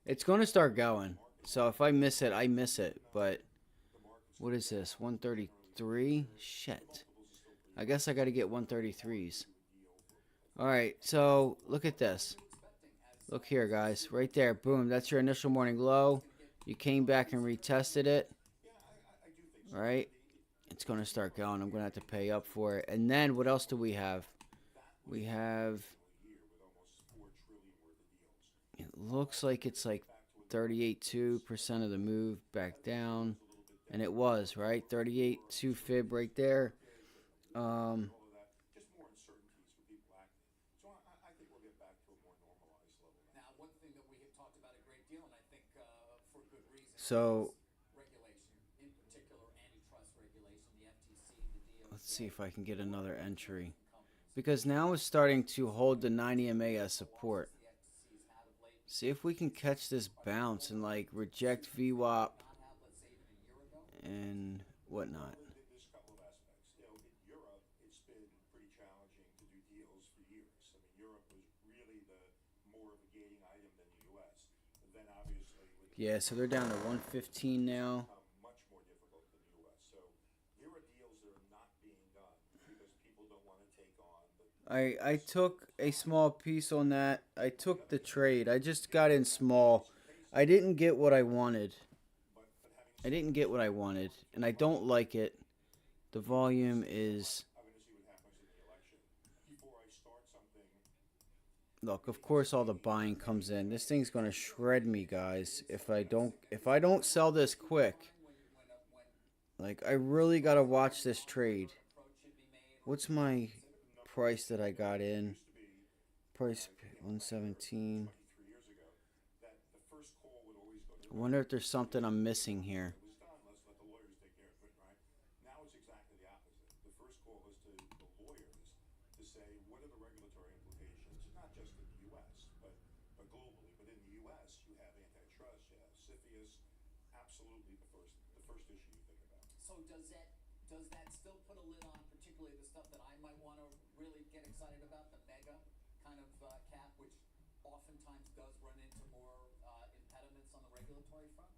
It's going to start going. So if I miss it, I miss it. But what is this? 133? Shit. I guess I got to get 133s. All right. So look at this. Look here, guys. Right there. Boom. That's your initial morning low. You came back and retested it. All right. It's going to start going. I'm going to have to pay up for it. And then what else do we have? We have... It looks like it's like 38.2% of the move back down. And it was, right? 38.2 fib right there. just more uncertainties for people acting. So I think we'll get back to a more normalized level now. Now, one thing that we have talked about a great deal, and I think for good reason, So... regulation, in particular antitrust regulation, the FTC, the DOJ. Let's see if I can get another entry. Because now it's starting to hold the 90 MA as support. See if we can catch this bounce and like reject VWAP and whatnot. There's a couple of aspects. In Europe, it's been pretty challenging to do deals for years. I mean, Europe was really the more of a gating item than the U.S. Then obviously, with Yeah, so they're down to 115 now. much more difficult than the U.S. So there are deals that are not being done because people don't want to take on the. I took a small piece on that. I took the trade. I just got in small. I didn't get what I wanted. And I don't like it. The volume is... I'm going to see what happens in the election. Before I start something, Look, of course all the buying comes in. This thing's going to shred me, guys. If I don't sell this quick. Like, I really got to watch this trade. What's my price that I got in? Price 117. I wonder if there's something I'm missing here. it was done, let's let the lawyers take care of it, right? Now it's exactly the opposite. The first call is to the lawyers to say, what are the regulatory implications, not just in the U.S., but globally. But in the U.S., you have antitrust, you have CFIUS, absolutely the first issue you think about. So does that still put a lid on particularly the stuff that I might want to really get excited about, the mega kind of cap, which oftentimes does run into more impediments on the regulatory front?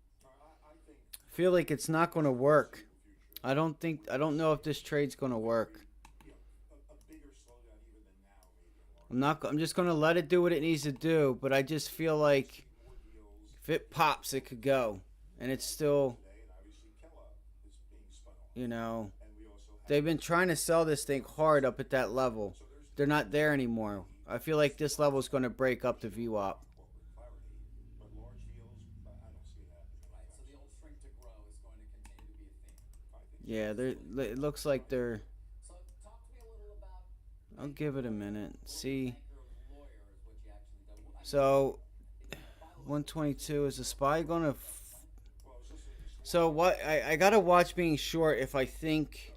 I think I feel like it's not going to work. I don't know if this trade's going to work. a bigger slowdown even than now, maybe. I'm just going to let it do what it needs to do, but I just feel like if it pops, it could go. And it's still, you know, they've been trying to sell this thing hard up at that level. They're not there anymore. I feel like this level is going to break up the VWAP. But large deals, I don't see that. Right, so the old shrink to grow is going to continue to be a theme. Yeah, it looks like they're... So talk to me a little about I'll give it a minute. See. Lawyer is what you actually do. So 122 is the SPY gonna? So what? I gotta watch being short if I think.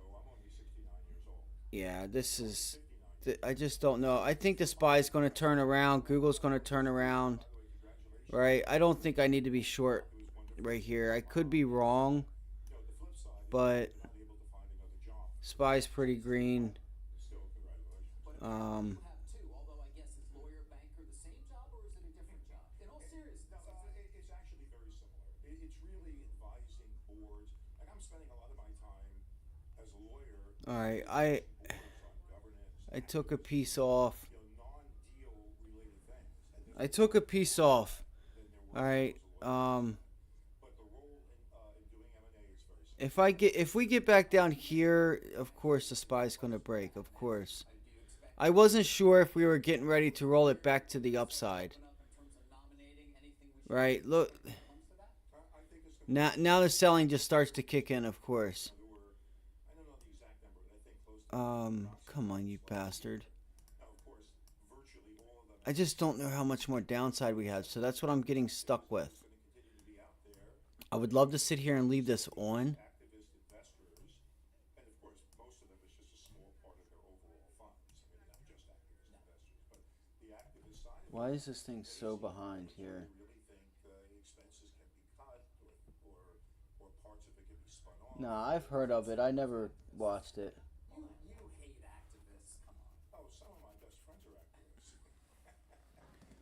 Yeah, this is. I just don't know. I think the SPY's gonna turn around. Google's gonna turn around. Right? I don't think I need to be short right here. I could be wrong, but SPY's pretty green. Um. have two, although I guess is lawyer, banker the same job or is it a different job? In all seriousness. It's actually very similar. It's really advising boards. Like I'm spending a lot of my time as a lawyer. All right, I took a piece off. I took a piece off. All right. If we get back down here, of course the SPY's gonna break. Of course. I wasn't sure if we were getting ready to roll it back to the upside. Right. Look. Now the selling just starts to kick in. Of course. Come on, you bastard. I just don't know how much more downside we have, so that's what I'm getting stuck with. I would love to sit here and leave this on. Why is this thing so behind here? No, I've heard of it. I never watched it. You hate activists. Come on. Oh, some of my best friends are activists.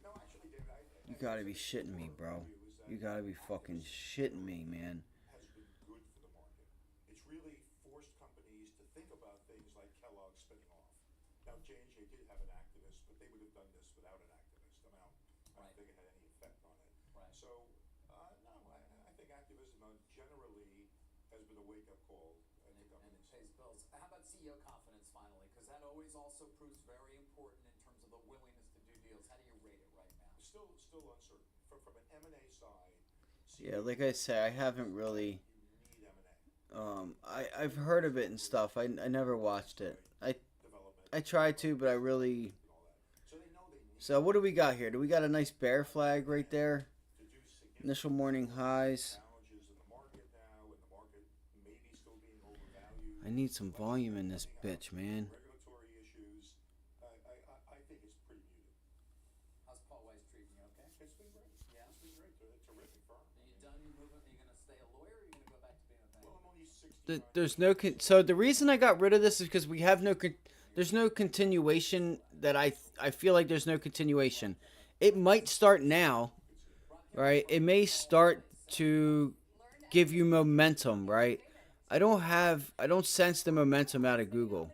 No, actually, David, You gotta be shitting me, bro. You gotta be fucking shitting me, man. has been good for the market. It's really forced companies to think about things like Kellogg spinning off. Now, J&J did have an activist, but they would have done this without an activist. I don't think it had any effect on it. Right. So, no, I think activism generally has been a wake-up call to And it pays bills. How about CEO confidence finally? Because that always also proves very important in terms of the willingness to do deals. How do you rate it right now? Still uncertain. From an M&A side. Yeah, like I say, I haven't really. I've heard of it and stuff. I never watched it. I tried to, but I really. So what do we got here? Do we got a nice bear flag right there? Initial morning highs. I need some volume in this bitch, man. Regulatory issues. I think it's pretty muted. How's Paul Weiss treating you? Okay. It's been great. Yeah. It's been great. Terrific firm. Are you done moving? Are you going to stay a lawyer or are you going to go back to being a banker? Well, I'm only 60. There's no so the reason I got rid of this is because we have no there's no continuation that I feel like there's no continuation. It might start now, right? It may start to give you momentum, right? I don't sense the momentum out of Google,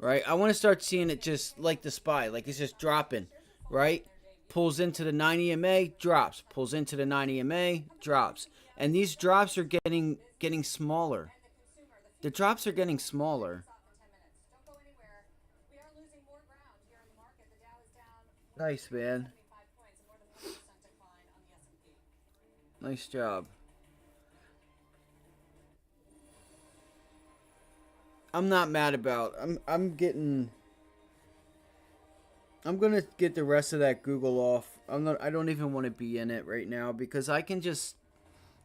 right? I want to start seeing it just like the SPY, like it's just dropping, right? Pulls into the 9 EMA, drops. Pulls into the 9 EMA, drops. And these drops are getting smaller. The drops are getting smaller. Nice, man. Nice job. I'm not mad about. I'm gonna get the rest of that Google off. I don't even want to be in it right now because I can just,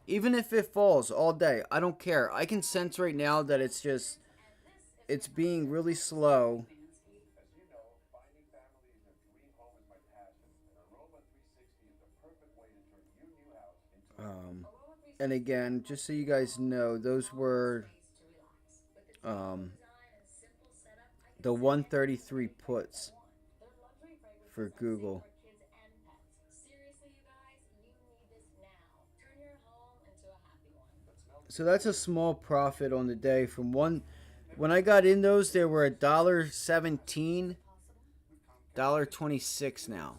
even if it falls all day, I don't care. I can sense right now that it's being really slow. As you know, finding families in a dream home is my passion, and Aroma 360 is the perfect way to turn your new house into And again, just so you guys know, those were the 133 puts for Google. So that's a small profit on the day from one. When I got in those, they were $1.17, $1.26 now.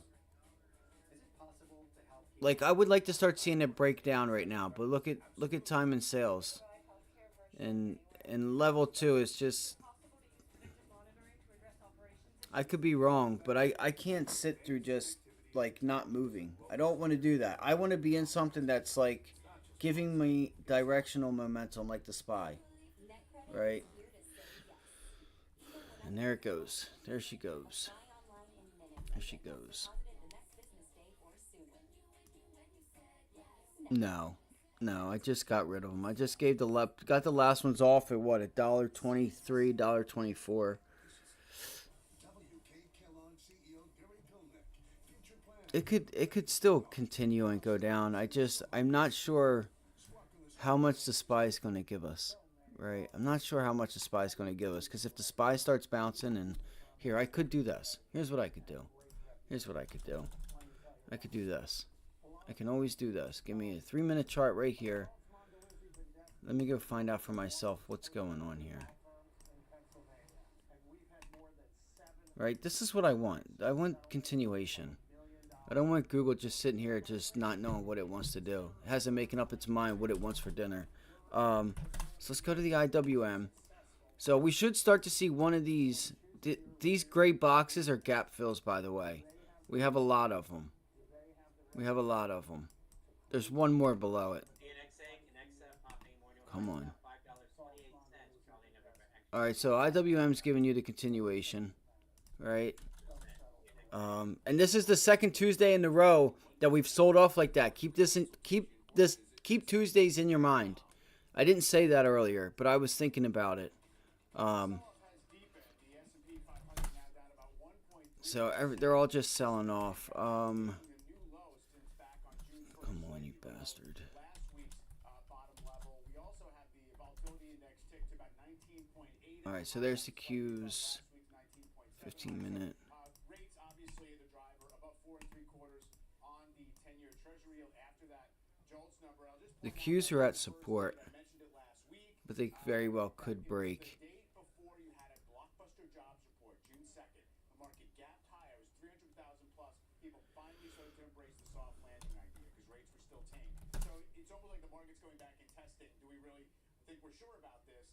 Like I would like to start seeing it break down right now, but look at time and sales, and level 2 is just. I could be wrong, but I can't sit through just like not moving. I don't want to do that. I want to be in something that's like giving me directional momentum like the SPY, right? And there it goes. There she goes. There she goes. No, no, I just got rid of them. I just gave got the last ones off at what, $1.23, $1.24. It could still continue and go down. I'm not sure how much the SPY is going to give us. Right? I'm not sure how much the SPY is going to give us, because if the SPY starts bouncing, and here, I could do this. Here's what I could do. Here's what I could do. I could do this. I can always do this. Give me a 3-minute chart right here. Let me go find out for myself what's going on here. Right? This is what I want. I want continuation. I don't want Google just sitting here just not knowing what it wants to do. It hasn't making up its mind what it wants for dinner. So let's go to the IWM. So we should start to see one of these. These gray boxes are gap fills, by the way. We have a lot of them. We have a lot of them. There's one more below it. Come on. All right, so IWM's giving you the continuation, right? And this is the second Tuesday in a row that we've sold off like that. Keep Tuesdays in your mind. I didn't say that earlier, but I was thinking about it. So they're all just selling off. Come on, you bastard. All right, so there's the Qs. 15-minute. Rates obviously the driver above 4 3/4 on the 10-year Treasury yield. After that, JOLTs number. The Qs are at support, but they very well could break. The day before you had a blockbuster jobs report, June 2nd, the market gapped higher. It was 300,000 plus. People finally started to embrace the soft landing idea because rates were still tame. So it's almost like the market's going back and testing. Do we really think we're sure about this?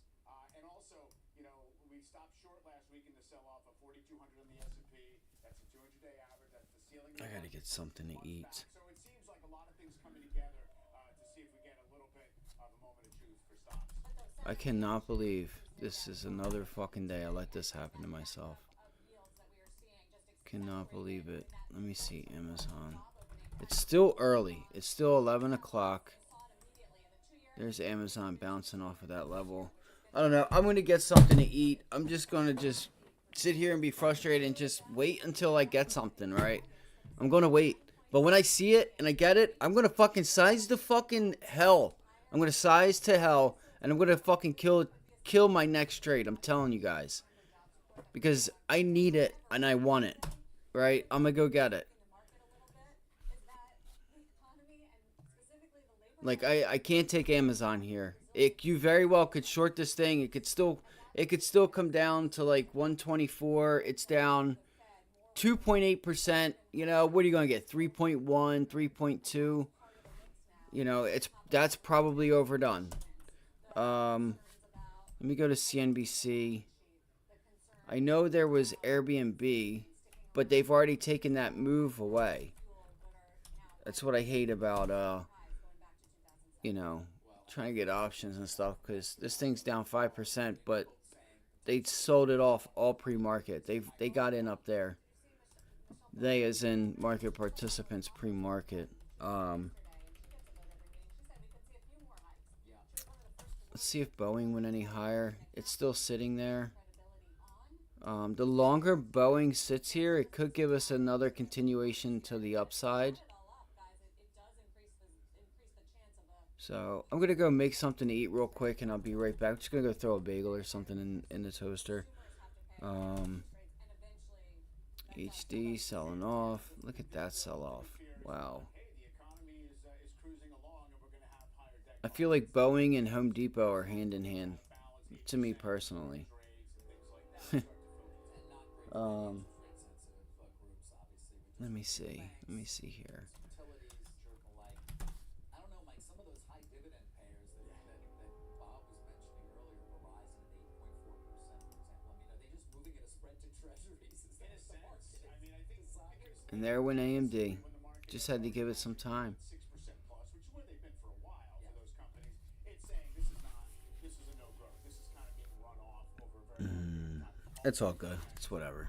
And also, you know, we stopped short last week in the sell-off of 4,200 on the S&P. That's a 200-day average. That's the ceiling. I gotta get something to eat. So it seems like a lot of things coming together to see if we get a little bit of a moment of truth for stocks. I cannot believe this is another fucking day I let this happen to myself. Cannot believe it. Let me see Amazon. It's still early. It's still 11 o'clock. There's Amazon bouncing off of that level. I don't know. I'm going to get something to eat. I'm just going to sit here and be frustrated and just wait until I get something, right? I'm going to wait. But when I see it and I get it, I'm going to fucking size the fucking hell. I'm going to size to hell, and I'm going to fucking kill my next trade. I'm telling you guys. Because I need it and I want it, right? I'm going to go get it. Like, I can't take Amazon here. You very well could short this thing. It could still come down to like 124. It's down 2.8%. You know, what are you going to get? 3.1, 3.2. You know, that's probably overdone. Let me go to CNBC. I know there was Airbnb, but they've already taken that move away. That's what I hate about you know, trying to get options and stuff, because this thing's down 5%, but they sold it off all pre-market. They got in up there. They, as in market participants, pre-market. Let's see if Boeing went any higher. It's still sitting there. The longer Boeing sits here, it could give us another continuation to the upside. So I'm going to go make something to eat real quick, and I'll be right back. I'm just going to go throw a bagel or something in the toaster. HD selling off. Look at that sell off. Wow. I feel like Boeing and Home Depot are hand in hand, to me personally. Let me see. Let me see here. And there went AMD. Just had to give it some time. It's all good. It's whatever.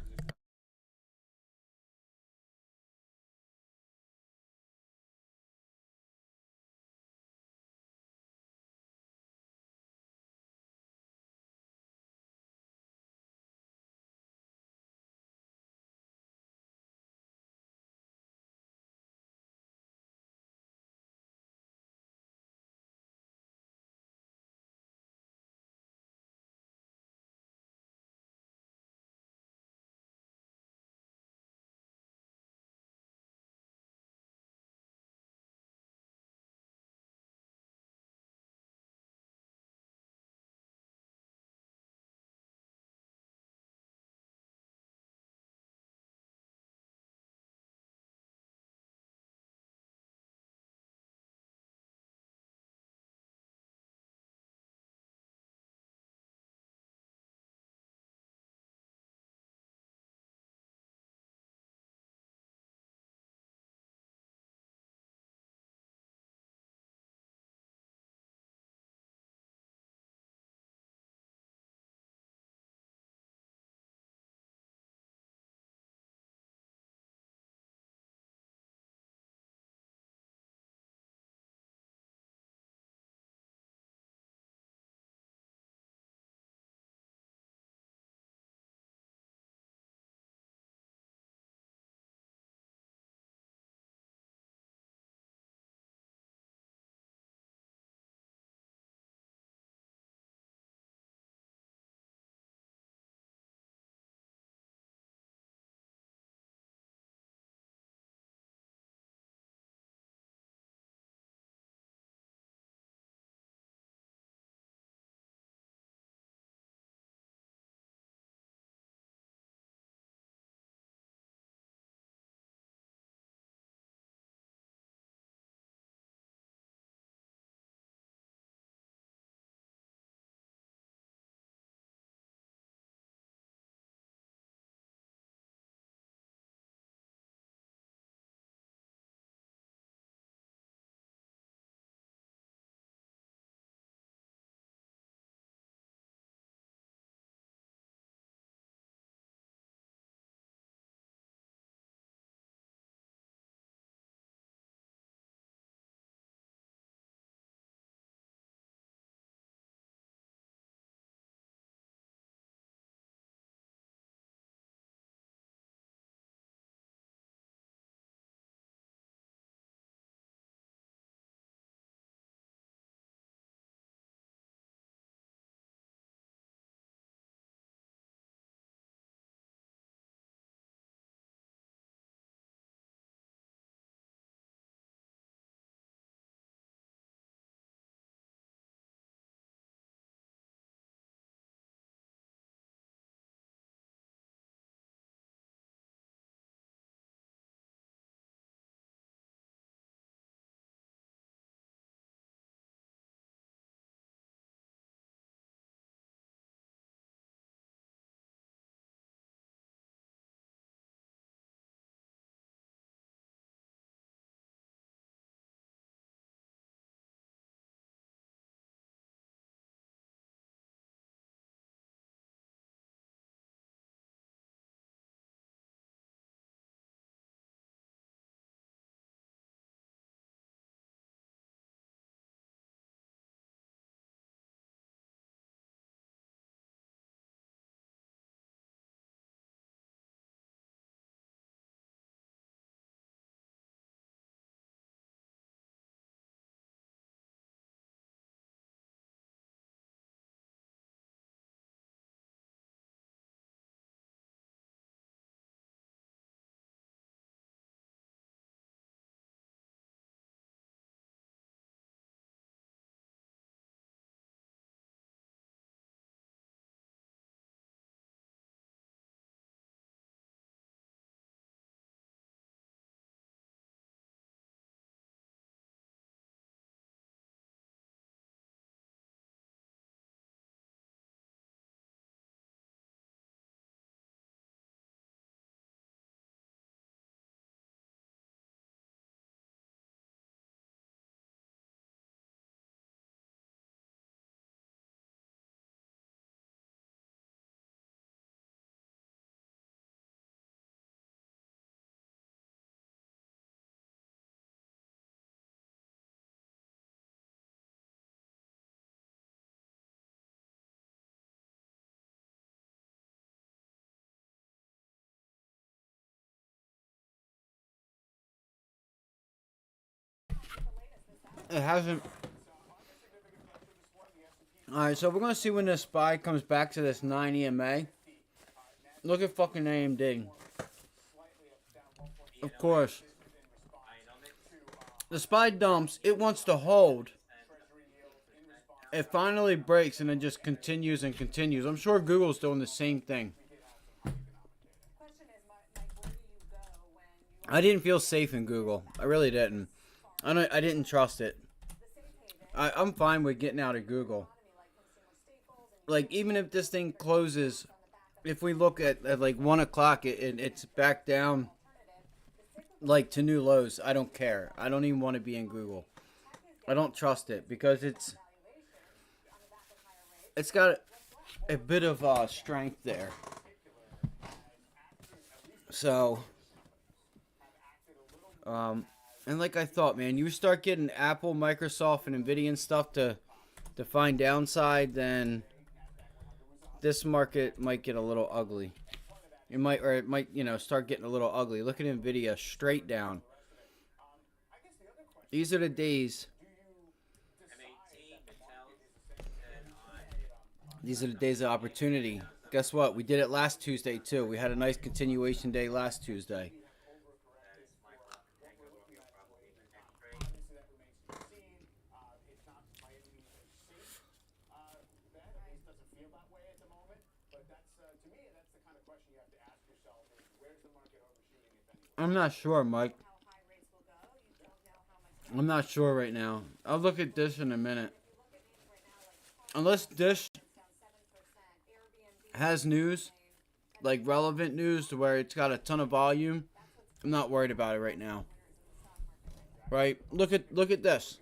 It hasn't. Alright, so we're going to see when the SPY comes back to this 9 EMA. Look at fucking AMD. Of course. The SPY dumps. It wants to hold. It finally breaks and then just continues and continues. I'm sure Google's doing the same thing. I didn't feel safe in Google. I really didn't. I didn't trust it. I'm fine with getting out of Google. Like, even if this thing closes, if we look at like 1 o'clock, it's back down like to new lows. I don't care. I don't even want to be in Google. I don't trust it because it's got a bit of strength there. So, and like I thought, man, you start getting Apple, Microsoft, and Nvidia and stuff to find downside, then this market might get a little ugly. It might, you know, start getting a little ugly. Look at Nvidia, straight down. These are the days. These are the days of opportunity. Guess what? We did it last Tuesday too. We had a nice continuation day last Tuesday. I'm not sure, Mike. I'm not sure right now. I'll look at this in a minute. Unless Dish has news, like relevant news to where it's got a ton of volume, I'm not worried about it right now. Right? Look at this.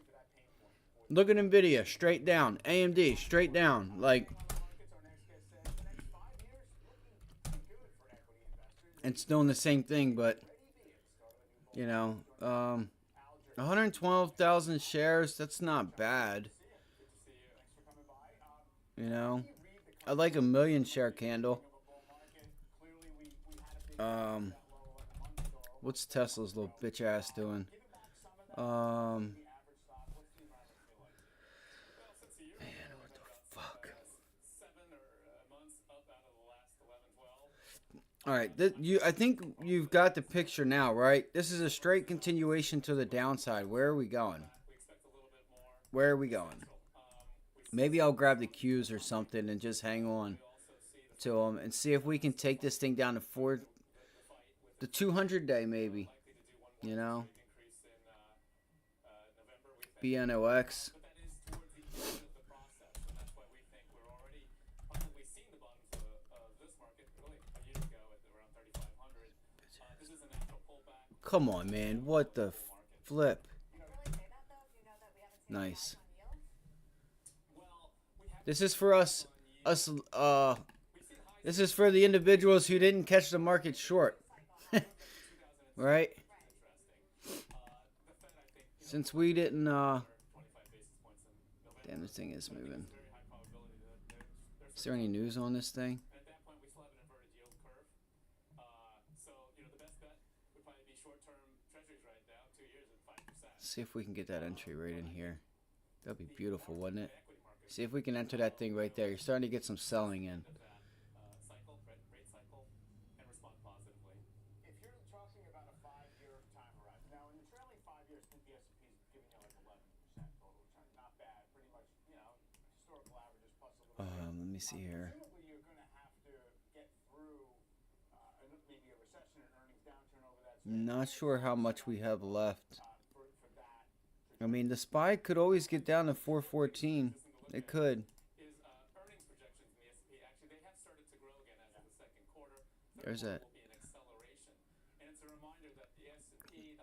Look at Nvidia, straight down. AMD, straight down. Like, it's doing the same thing, but you know, 112,000 shares. That's not bad. You know, I like a 1,000,000 share candle. What's Tesla's little bitch ass doing? Man, what the fuck? All right, I think you've got the picture now, right? This is a straight continuation to the downside. Where are we going? Where are we going? Maybe I'll grab the Qs or something and just hang on to them and see if we can take this thing down to the 200 day maybe. You know? BNOX. Come on, man. What the flip? Nice. This is for us, this is for the individuals who didn't catch the market short. Right? Since we didn't, damn, this thing is moving. Is there any news on this thing? See if we can get that entry rate in here. That'd be beautiful, wouldn't it? See if we can enter that thing right there. You're starting to get some selling in. If you're talking about a 5-year time horizon, now in the trailing 5 years, the S&P is giving you like 11% total return. Not bad, pretty much, you know, historical averages plus a little bit. Let me see here. Presumably, you're going to have to get through maybe a recession and earnings downturn over that. Not sure how much we have left. I mean, the SPY could always get down to 414. It could. There's that.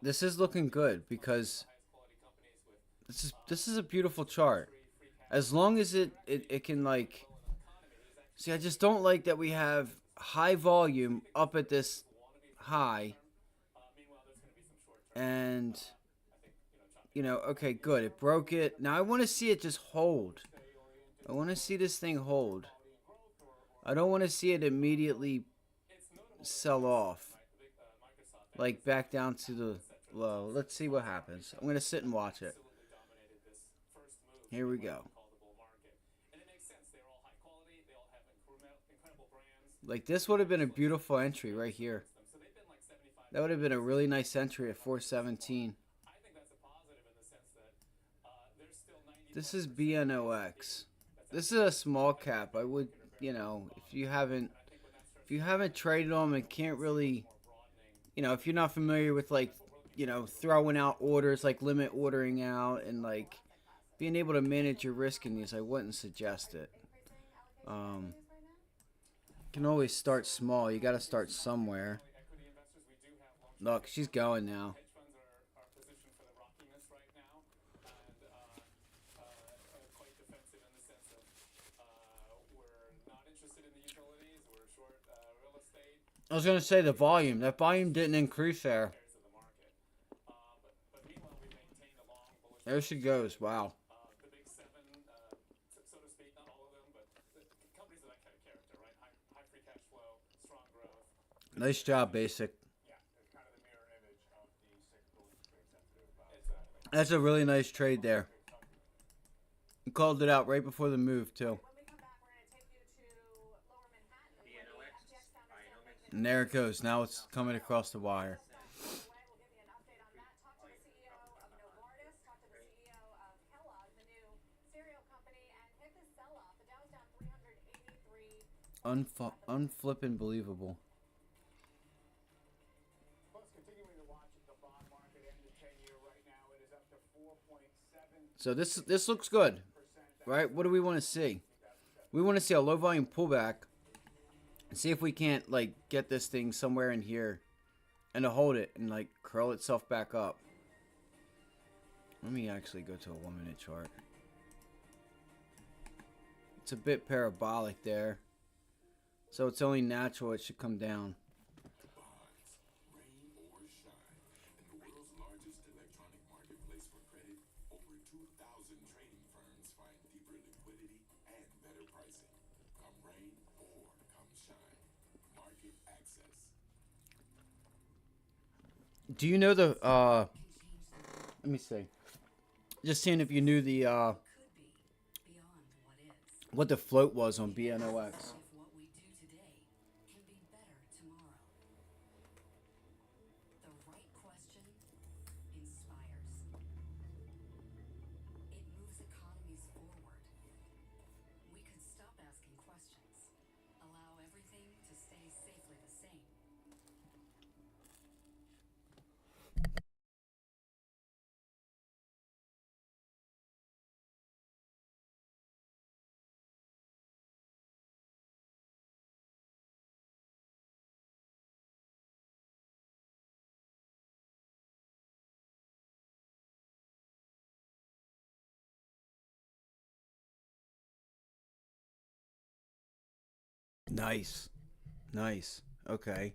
This is looking good because this is a beautiful chart. As long as it can, like, see, I just don't like that we have high volume up at this high and, you know, okay, good. It broke it. Now I want to see it just hold. I want to see this thing hold. I don't want to see it immediately sell off. Like back down to the low. Let's see what happens. I'm going to sit and watch it. Here we go. called the bull market. And it makes sense. They're all high quality. They all have incredible brands. Like, this would have been a beautiful entry right here. So they've been like 75. That would have been a really nice entry at 417. I think that's a positive in the sense that there's still 90. This is BNOX. This is a small cap. I would, you know, if you haven't traded them and can't really, you know, if you're not familiar with, like, you know, throwing out orders, like limit ordering out and like being able to manage your risk in these, I wouldn't suggest it. You can always start small. You got to start somewhere. Look, she's going now. Hedge funds are positioned for the rockiness right now and quite defensive in the sense of we're not interested in the utilities. We're short real estate. I was going to say the volume. That volume didn't increase there. But meanwhile, we maintain a long bullish. There she goes. Wow. The big seven, so to speak, not all of them, but the companies of that kind of character, right? High free cash flow, strong growth. Nice job, Basic. Yeah, it's kind of the mirror image of the cyclical interest rate sensitive. Exactly. That's a really nice trade there. You called it out right before the move, too. When we come back, we're going to take you to Lower Manhattan. BNOX, And there it goes. Now it's coming across the wire. We'll give you an update on that. Talk to the CEO of Novartis. Talk to the CEO of Kellogg, the new cereal company, and hit the sell-off. The Dow's down 383. Unflippin' believable. Plus, continuing to watch the bond market and the 10-year right now, it is up to 4.7%. So this looks good, right? What do we want to see? We want to see a low volume pullback and see if we can't, like, get this thing somewhere in here and to hold it and, like, curl itself back up. Let me actually go to a 1 minute chart. It's a bit parabolic there, so it's only natural it should come down. Rain or shine, in the world's largest electronic marketplace for credit, over 2,000 trading firms find deeper liquidity and better pricing. Come rain or come shine. Market access. Do you know the let me see. Just seeing if you knew the what the float was on BNOX. What we do today can be better tomorrow. The right question inspires. It moves economies forward. We could stop asking questions, allow everything to stay safely the same. Nice. Nice. Okay.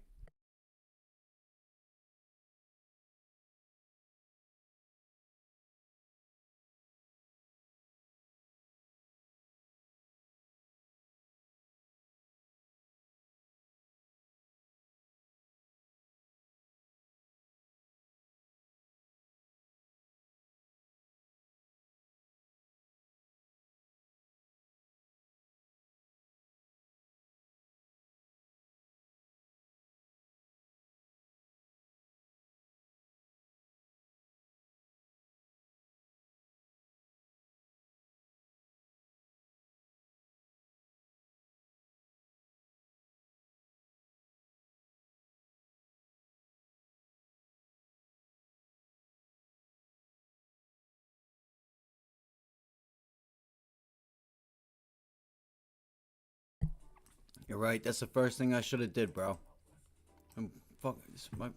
You're right. That's the first thing I should have did, bro. I'm fucking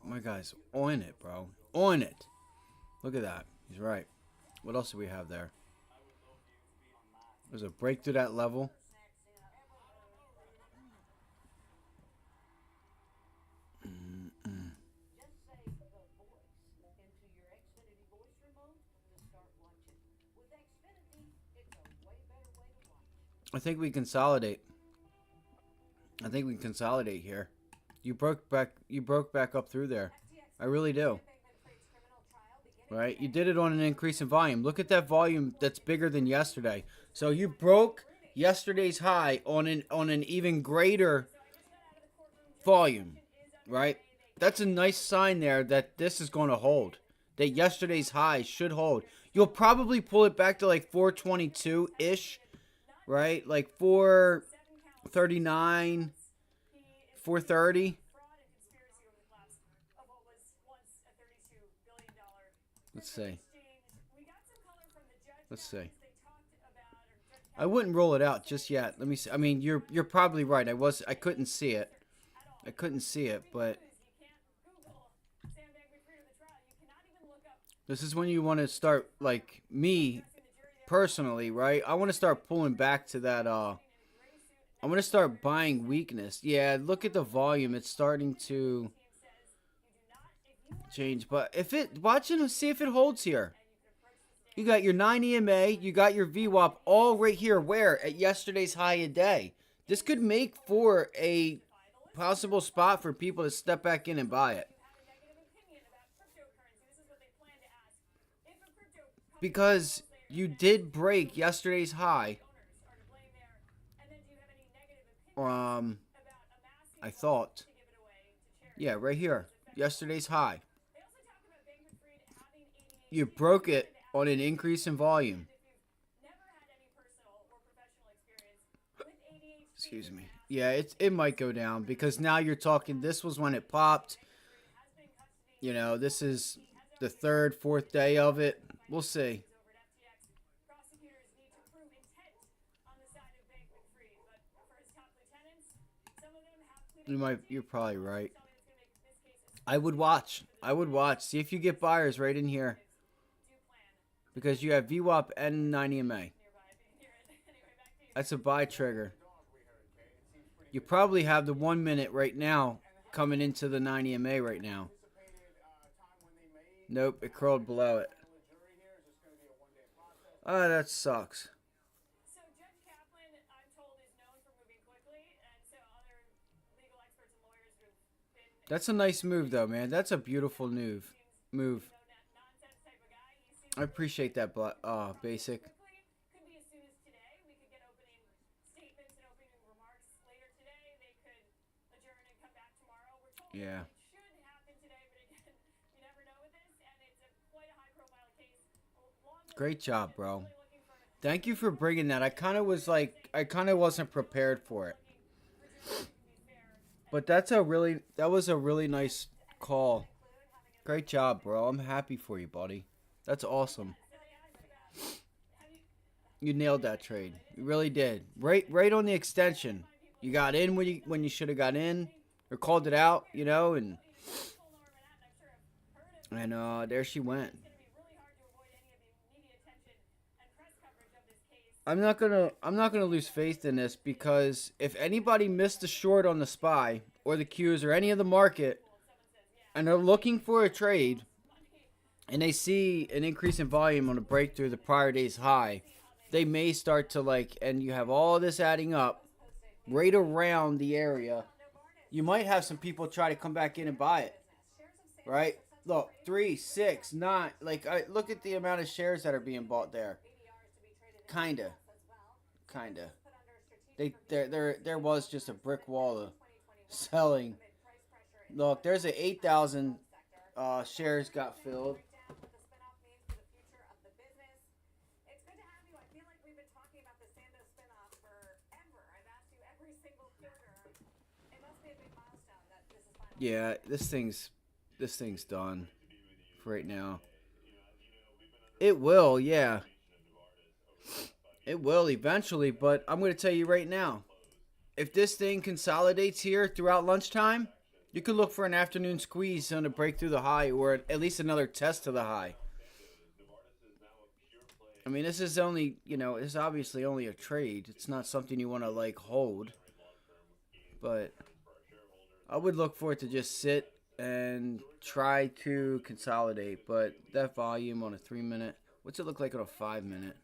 my guy's on it, bro. On it. Look at that. He's right. What else do we have there? There's a break through that level. Just say the voice into your Xfinity voice remote to start watching. With Xfinity, it's a way better way to watch. I think we consolidate. I think we can consolidate here. You broke back up through there. I really do. right? You did it on an increase in volume. Look at that volume that's bigger than yesterday. So you broke yesterday's high on an even greater volume, right? That's a nice sign there that this is going to hold. That yesterday's high should hold. You'll probably pull it back to like 422-ish, right? Like 439, 430. Let's see. Let's see. I wouldn't roll it out just yet. Let me see. I mean, you're probably right. I couldn't see it. I couldn't see it, but this is when you want to start, like me personally, right? I want to start pulling back to that I want to start buying weakness. Yeah, look at the volume. It's starting to change, but if it watch it, see if it holds here. You got your 9 EMA, you got your VWAP all right here. Where? At yesterday's high a day. This could make for a possible spot for people to step back in and buy it. Because you did break yesterday's high. I thought. Yeah, right here. Yesterday's high. You broke it on an increase in volume. Excuse me. Yeah, it might go down because now you're talking. This was when it popped. You know, this is the third, fourth day of it. We'll see. You're probably right. I would watch. See if you get buyers right in here. Because you have VWAP and 9 EMA. That's a buy trigger. You probably have the 1 minute right now coming into the 9 EMA right now. Nope, it curled below it. Oh, that sucks. That's a nice move, though, man. That's a beautiful move. I appreciate that, Basic. Yeah. Great job, bro. Thank you for bringing that. I kind of wasn't prepared for it. But that was a really nice call. Great job, bro. I'm happy for you, buddy. That's awesome. You nailed that trade. You really did. Right on the extension. You got in when you should have got in or called it out, you know, and there she went. I'm not gonna lose faith in this because if anybody missed the short on the SPY or the Qs or any of the market and they're looking for a trade and they see an increase in volume on a breakthrough the prior day's high, they may start to and you have all this adding up right around the area. You might have some people try to come back in and buy it, right? Look, 3, 6, 9. Look at the amount of shares that are being bought there. Kinda. There was just a brick wall of selling. Look, there's a 8,000 shares got filled. Yeah, this thing's done for right now. It will, yeah. It will eventually, but I'm going to tell you right now, if this thing consolidates here throughout lunchtime, you could look for an afternoon squeeze on a break through the high or at least another test to the high. I mean, this is only, it's obviously only a trade. It's not something you want to hold. But I would look for it to just sit and try to consolidate. But that volume on a 3 minute, what's it look like on a 5 minute?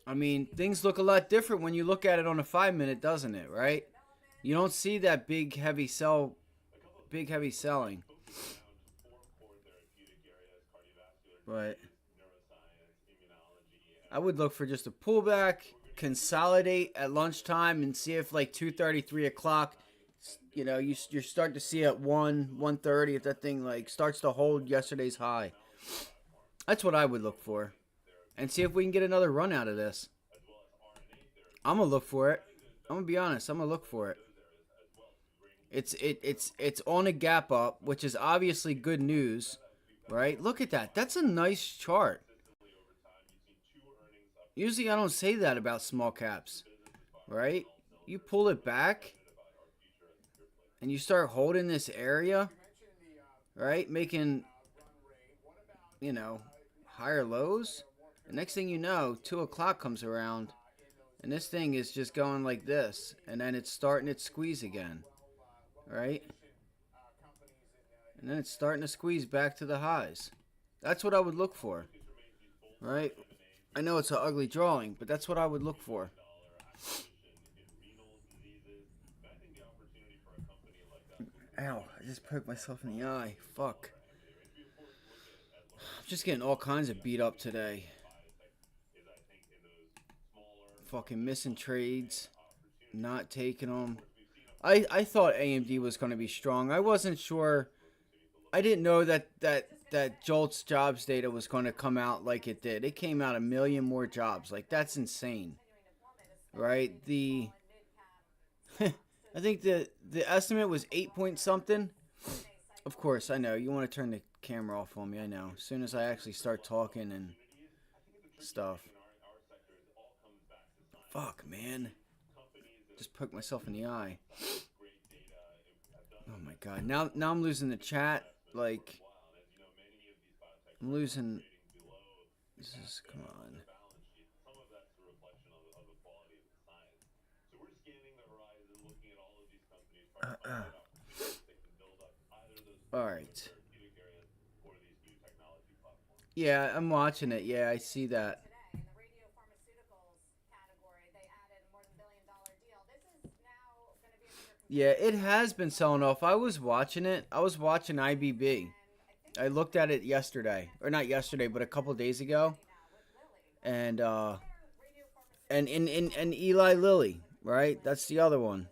I mean, things look a lot different when you look at it on a 5 minute, doesn't it, right? You don't see that big heavy selling. But neuroscience, immunology, I would look for just a pullback, consolidate at lunchtime, and see if like 2:30, 3 o'clock, you know, you're starting to see at 1:30 if that thing like starts to hold yesterday's high. That's what I would look for, and see if we can get another run out of this. I'm gonna look for it. I'm gonna be honest. I'm gonna look for it. It's on a gap up, which is obviously good news, right? Look at that. That's a nice chart. Usually I don't say that about small caps, right? You pull it back and you start holding this area, right? Making, you know, higher lows. The next thing you know, 2 o'clock comes around and this thing is just going like this. And then it's starting its squeeze again, right? And then it's starting to squeeze back to the highs. That's what I would look for, right? I know it's an ugly drawing, but that's what I would look for. Ow, I just poked myself in the eye. Fuck. I'm just getting all kinds of beat up today. Fucking missing trades. Not taking them. I thought AMD was going to be strong. I wasn't sure. I didn't know that JOLTs jobs data was going to come out like it did. It came out 1 million more jobs. Like, that's insane. Right? I think the estimate was 8 point something. Of course, I know. You want to turn the camera off on me. I know. As soon as I actually start talking and stuff. Fuck, man. Just poked myself in the eye. Oh my god. Now I'm losing the chat. Like, I'm losing. This is, come on. Alright. Yeah, I'm watching it. Yeah, I see that. Yeah, it has been selling off. I was watching it. I was watching IBB. I looked at it yesterday. Or not yesterday, but a couple days ago. And Eli Lilly, right? That's the other one.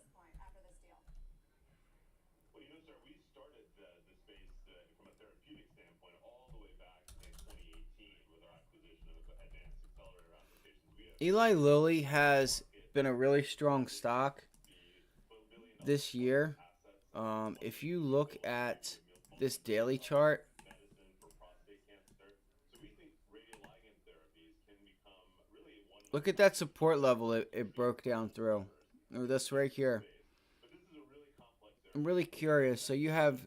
Eli Lilly has been a really strong stock this year. If you look at this daily chart, look at that support level it broke down through. Or this right here. I'm really curious. So you have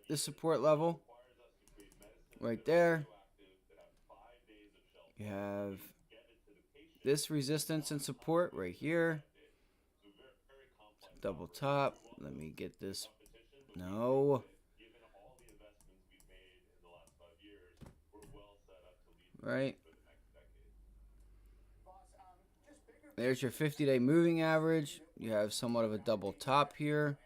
the support level right there. You have this resistance and support right here. Double top. Let me get this. No. Right. There's your 50-day moving average. You have somewhat of a double top here.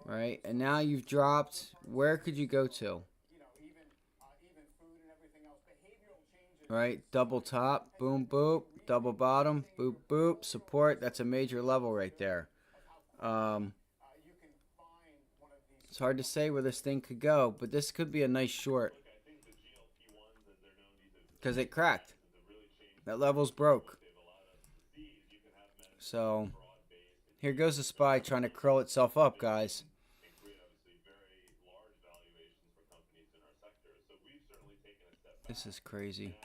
Right. And now you've dropped. Where could you go to? Right. Double top. Boom, boop. Double bottom. Boop, boop. Support. That's a major level right there. It's hard to say where this thing could go, but this could be a nice short. Because it cracked. That level's broke. So, here goes the SPY trying to curl itself up, guys. This is crazy.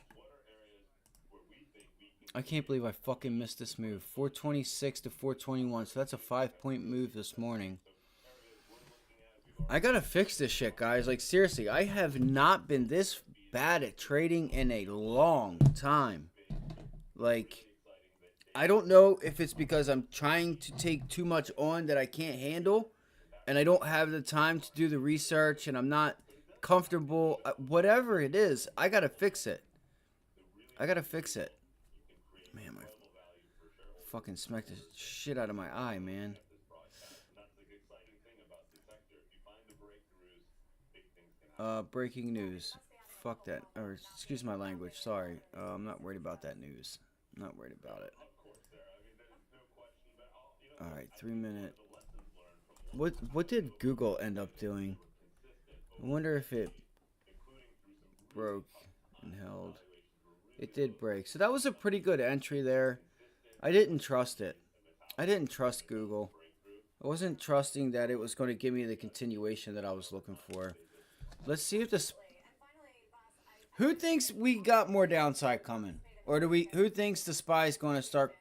I can't believe I fucking missed this move. 426 to 421, so that's a 5-point move this morning. I gotta fix this shit, guys. Like, seriously, I have not been this bad at trading in a long time. Like, I don't know if it's because I'm trying to take too much on that I can't handle, and I don't have the time to do the research, and I'm not comfortable. Whatever it is, I gotta fix it. I gotta fix it. Man, my fucking smacked the shit out of my eye, man. Breaking news. Fuck that. Or excuse my language. Sorry. I'm not worried about that news. I'm not worried about it. All right, 3 minute. What did Google end up doing? I wonder if it broke and held. It did break. So that was a pretty good entry there. I didn't trust it. I didn't trust Google. I wasn't trusting that it was going to give me the continuation that I was looking for. Let's see if this. Who thinks we got more downside coming, or do we? Who thinks the SPY is going to start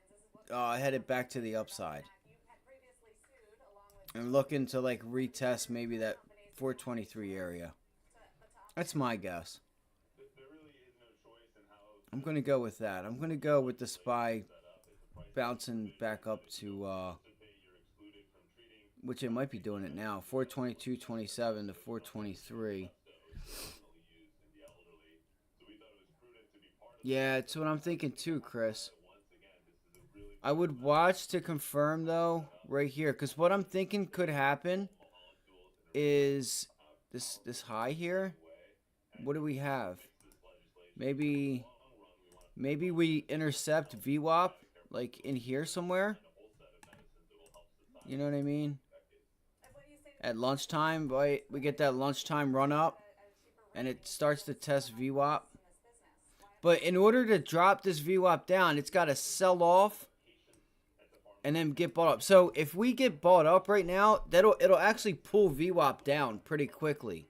headed back to the upside and looking to like retest maybe that 423 area? That's my guess. I'm going to go with that. I'm going to go with the SPY bouncing back up to, which it might be doing it now, 422.27 to 423. Yeah, it's what I'm thinking too, Chris. I would watch to confirm though right here, because what I'm thinking could happen is this high here. What do we have? Maybe we intercept VWAP like in here somewhere. You know what I mean? At lunchtime, right? We get that lunchtime run up, and it starts to test VWAP. But in order to drop this VWAP down, it's got to sell off and then get bought up. So if we get bought up right now, it'll actually pull VWAP down pretty quickly.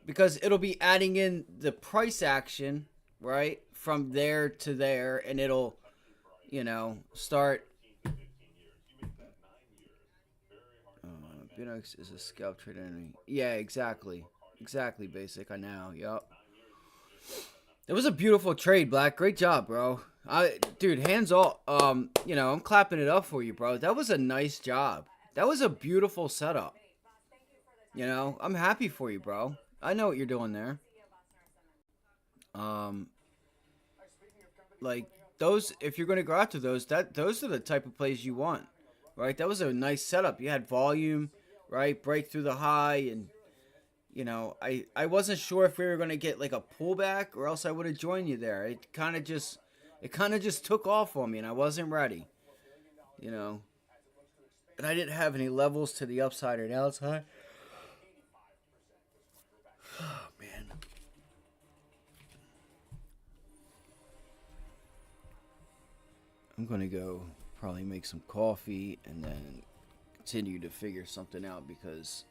Because it'll be adding in the price action, right, from there to there, and it'll, start. Binux is a scalp trade enemy. Yeah, exactly. Exactly, basic. I know. Yup. It was a beautiful trade, Black. Great job, bro. Dude, hands off. I'm clapping it up for you, bro. That was a nice job. That was a beautiful setup. I'm happy for you, bro. I know what you're doing there. Like those, if you're going to go after those, those are the type of plays you want, right? That was a nice setup. You had volume, right? Break through the high, and I wasn't sure if we were going to get like a pullback, or else I would have joined you there. It kind of just took off on me, and I wasn't ready, and I didn't have any levels to the upside or downside. Oh man. I'm gonna go probably make some coffee and then continue to figure something out, because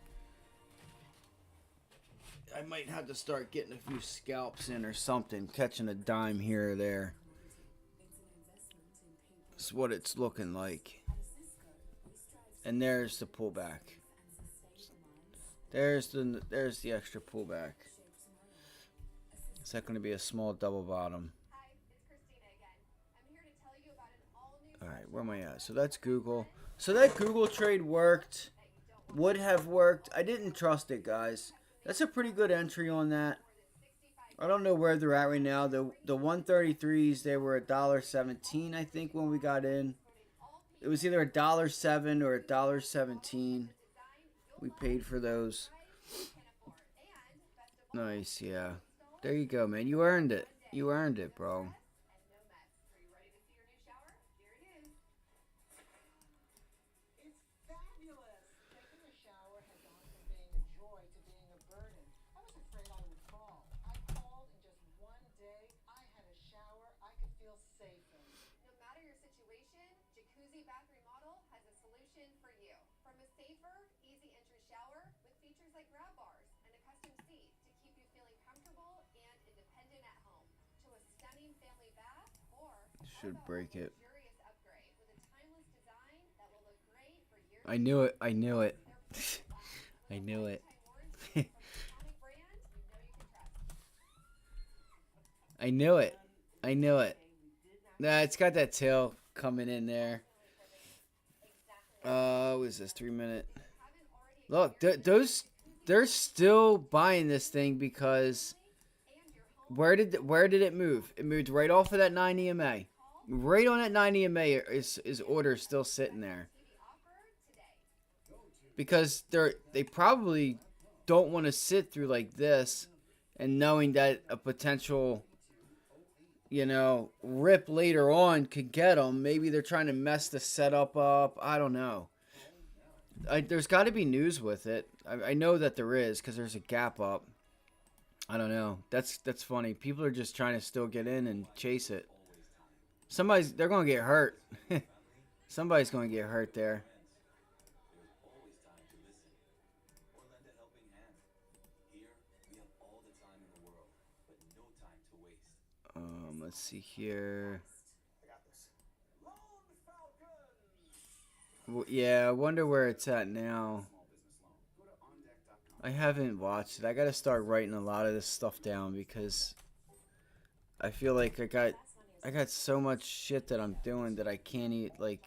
I might have to start getting a few scalps in or something, catching a dime here or there. That's what it's looking like. And there's the pullback. There's the extra pullback. Is that going to be a small double bottom? Alright, where am I at? So that's Google. So that Google trade worked. Would have worked. I didn't trust it, guys. That's a pretty good entry on that. I don't know where they're at right now. The 133s, they were $1.17, I think, when we got in. It was either $1.07 or $1.17. We paid for those. Nice, yeah. There you go, man. You earned it. You earned it, bro. Should break it. I knew it. I knew it. I knew it. I knew it. I knew it. Nah, it's got that tail coming in there. What is this? 3 minute. Look, they're still buying this thing because where did it move? It moved right off of that 9 EMA. Right on that 9 EMA is order still sitting there. because they probably don't want to sit through like this and knowing that a potential, rip later on could get them. Maybe they're trying to mess the setup up. I don't know. There's got to be news with it. I know that there is because there's a gap up. I don't know. That's funny. People are just trying to still get in and chase it. They're going to get hurt. Somebody's going to get hurt there. Let's see here. Well, yeah, I wonder where it's at now. I haven't watched it. I got to start writing a lot of this stuff down because I feel like I got so much shit that I'm doing that I can't eat. Like,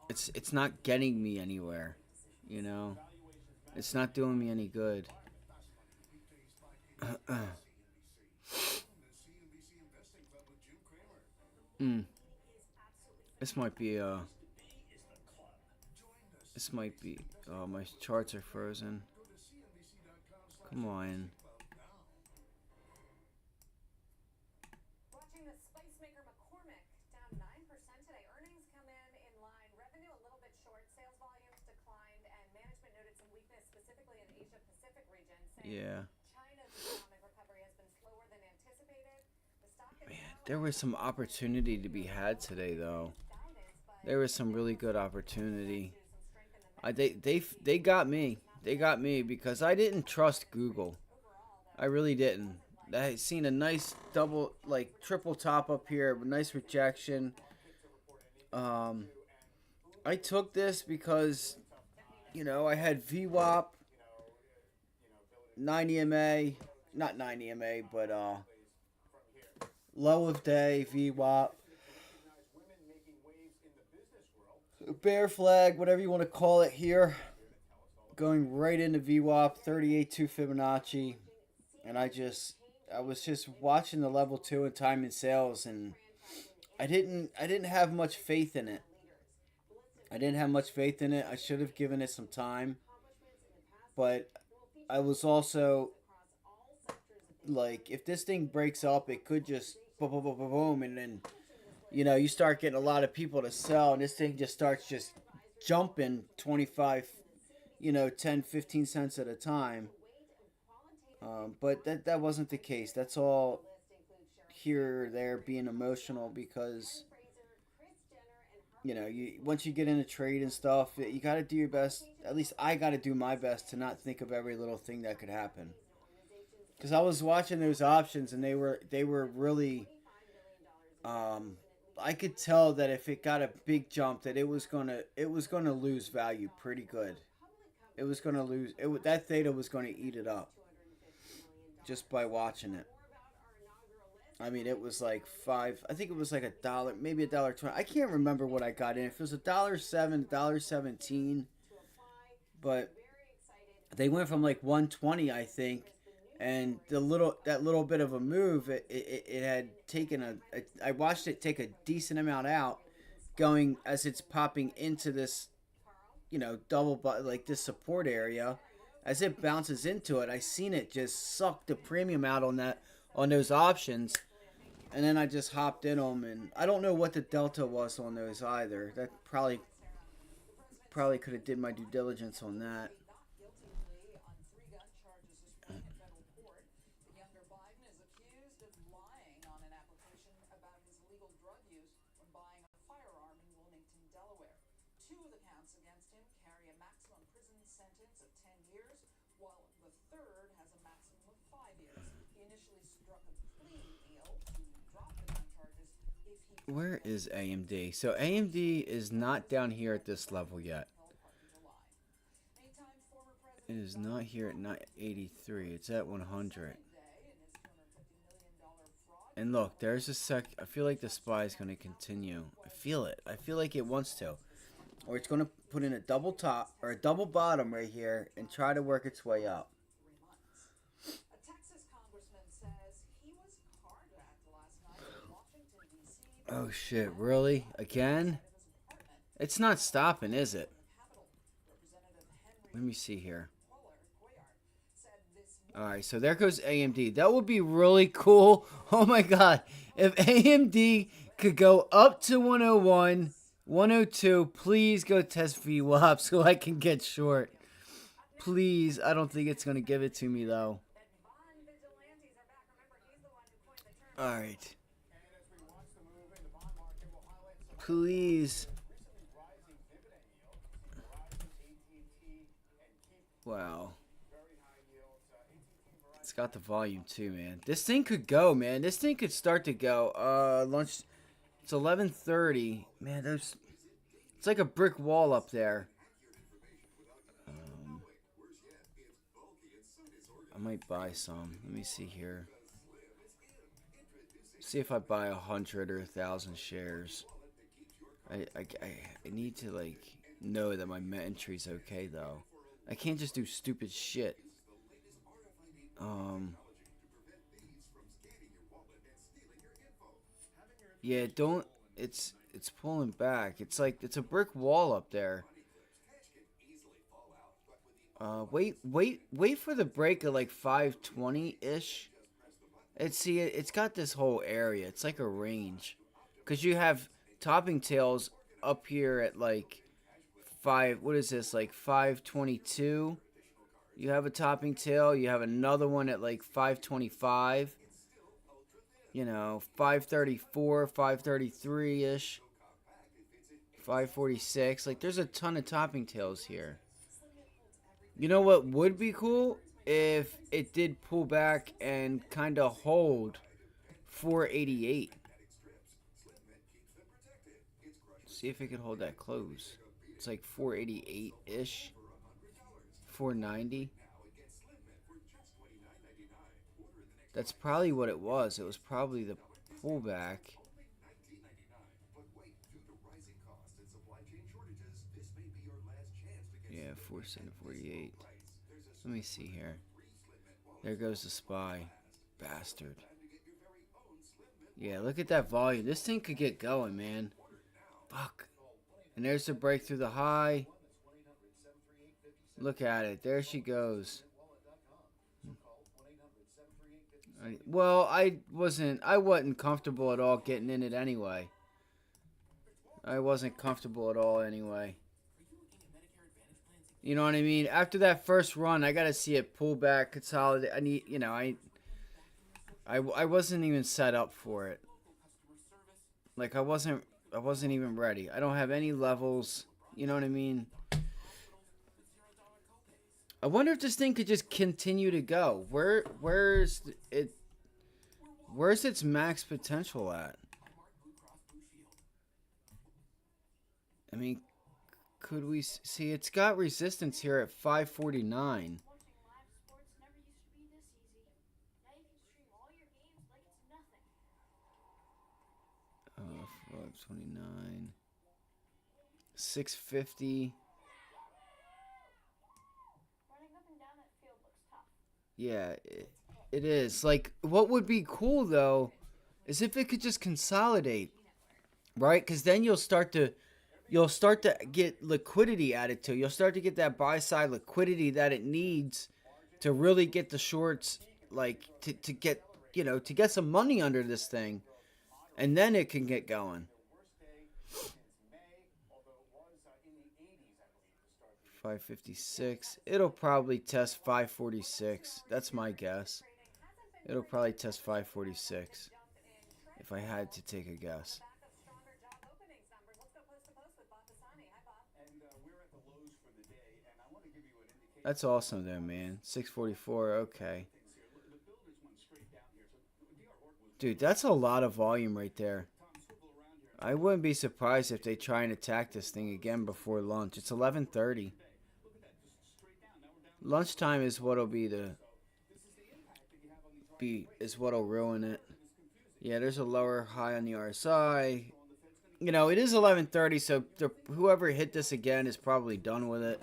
it's not getting me anywhere, It's not doing me any good. This might be oh, my charts are frozen. Come on. Watching the spice maker McCormick down 9% today. Earnings come in line. Revenue a little bit short. Sales volumes declined, and management noted some weakness specifically in the Asia Pacific region, saying China's economic recovery has been slower than anticipated. The stock is There was some opportunity to be had today, though. There was some really good opportunity. They got me. They got me because I didn't trust Google. I really didn't. I seen a nice triple top up here, nice rejection. I took this because, I had VWAP, 9 EMA, not 9 EMA, but low of day, VWAP. Bear flag, whatever you want to call it here. Going right into VWAP, 38.2 Fibonacci. And I was just watching the level 2 and time and sales, and I didn't have much faith in it. I should have given it some time. But I was also like, if this thing breaks up, it could just boom, boom, boom, boom, boom, and then you start getting a lot of people to sell, and this thing just starts just jumping 25, 10, 15 cents at a time. But that wasn't the case. That's all here or there being emotional because, once you get in a trade and stuff, you got to do your best. At least I got to do my best to not think of every little thing that could happen. Because I was watching those options and they were really, I could tell that if it got a big jump that it was gonna lose value pretty good. It was gonna lose. That theta was gonna eat it up. Just by watching it. I mean, it was like $5. I think it was like $1, maybe $1.20. I can't remember what I got in. If it was $1.07, $1.17, but they went from like 120, I think, and that little bit of a move, it had taken I watched it take a decent amount out, going as it's popping into this, double like this support area. As it bounces into it, I seen it just suck the premium out on those options, and then I just hopped in them, and I don't know what the delta was on those either. That probably could have did my due diligence on that. Where is AMD? So AMD is not down here at this level yet. It is not here at 983. It's at 100. And look, there's a I feel like the SPY is going to continue. I feel it. I feel like it wants to. Or it's going to put in a double top or a double bottom right here and try to work its way up. Oh shit, really? Again? It's not stopping, is it? Let me see here. Alright, so there goes AMD. That would be really cool. Oh my god. If AMD could go up to 101, 102, please go test VWAP so I can get short. Please. I don't think it's going to give it to me though. Alright. Please. Wow. It's got the volume too, man. This thing could go, man. This thing could start to go. Lunch. It's 11:30. Man, there's. It's like a brick wall up there. I might buy some. Let me see here. See if I buy 100 or 1,000 shares. I need to like know that my entry's okay though. I can't just do stupid shit. Yeah, don't. It's pulling back. It's like it's a brick wall up there. Wait for the break of like 520 ish. It's got this whole area. It's like a range, cause you have topping tails up here at like five. What is this, like 522? You have a topping tail. You have another one at like 525. 534, 533 ish, 546. Like there's a ton of topping tails here. You know what would be cool? If it did pull back and kind of hold 488. See if it can hold that close. It's like 488-ish. 490. That's probably what it was. It was probably the pullback. Yeah, 4748. Let me see here. There goes the SPY. Bastard. Yeah, look at that volume. This thing could get going, man. Fuck. And there's the break through the high. Look at it. There she goes. Well, I wasn't comfortable at all getting in it anyway. I wasn't comfortable at all anyway. You know what I mean? After that first run, I gotta see it pull back, consolidate. I need, I wasn't even set up for it. Like I wasn't even ready. I don't have any levels. You know what I mean? I wonder if this thing could just continue to go. Where's its max potential at? I mean, could we see it's got resistance here at 549. 529. 650. Yeah, it is. Like, what would be cool though is if it could just consolidate, right? Because then you'll start to get liquidity added to. You'll start to get that buy side liquidity that it needs to really get the shorts, like to get to get some money under this thing, and then it can get going. 556. It'll probably test 546. That's my guess. It'll probably test 546 if I had to take a guess. That's awesome there, man. 644. Okay. Dude, that's a lot of volume right there. I wouldn't be surprised if they try and attack this thing again before lunch. It's 11:30. Lunchtime is what'll what'll ruin it. Yeah, there's a lower high on the RSI. It is 11:30, so whoever hit this again is probably done with it.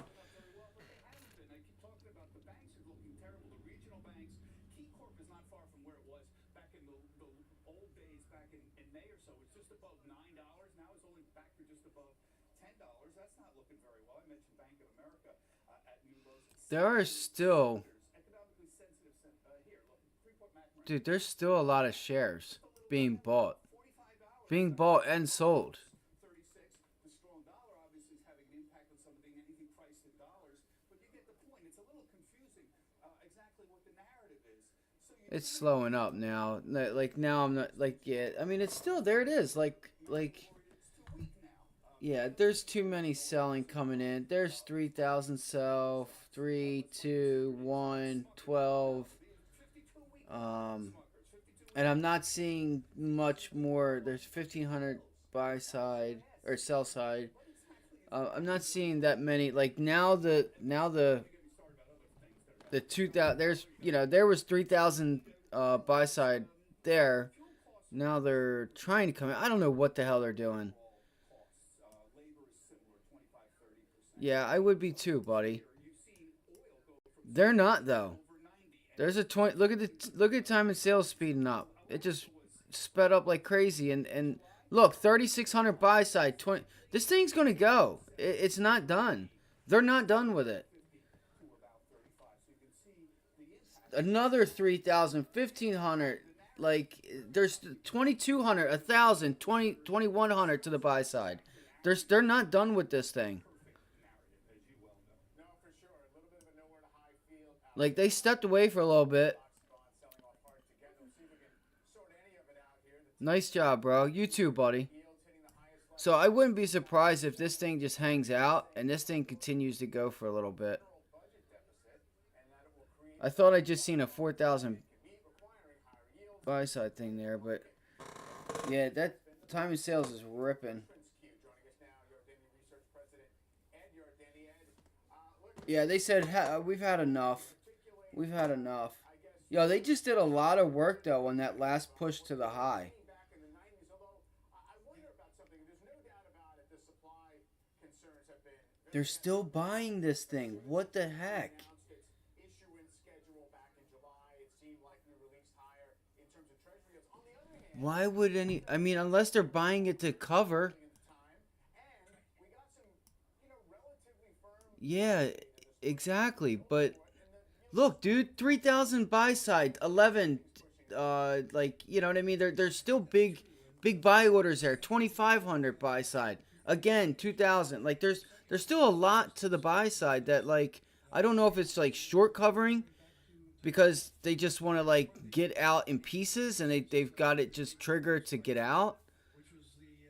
there are still, economically sensitive here. Look, Freeport McMoran. dude, there's still a lot of shares being bought, 45 hours. being bought and sold. 36. The strong dollar obviously is having an impact on anything priced in dollars, but you get the point. It's a little confusing exactly what the narrative is. So you It's slowing up now. Like now I'm not like yeah. I mean it's still there. It is like yeah. There's too many selling coming in. There's 3,000 sell. 3, 2, 1, 12. And I'm not seeing much more. There's 1,500 buy side or sell side. I'm not seeing that many. Like the 2,000. There's there was 3,000 buy side there. Now they're trying to come in. I don't know what the hell they're doing. Yeah, I would be too, buddy. They're not though. There's a 20. Look at time and sales speeding up. It just sped up like crazy. And look, 3,600 buy side. 20. This thing's gonna go. It's not done. They're not done with it. Another 3,000, 1,500. Like there's 2,200, 1,000, 2,100 to the buy side. They're not done with this thing. Like they stepped away for a little bit. Nice job, bro. You too, buddy. So I wouldn't be surprised if this thing just hangs out and this thing continues to go for a little bit. I thought I just seen a 4,000 buy side thing there, but yeah, that time and sales is ripping. Yeah, they said we've had enough. We've had enough. Yo, they just did a lot of work though on that last push to the high. They're still buying this thing. What the heck? Why would any... I mean, unless they're buying it to cover. Yeah, exactly. But look, dude, 3,000 buy side, 11. Like, you know what I mean? There's still big buy orders there. 2,500 buy side. Again, 2,000. Like, there's still a lot to the buy side that, like, I don't know if it's like short covering because they just want to like get out in pieces and they've got it just triggered to get out.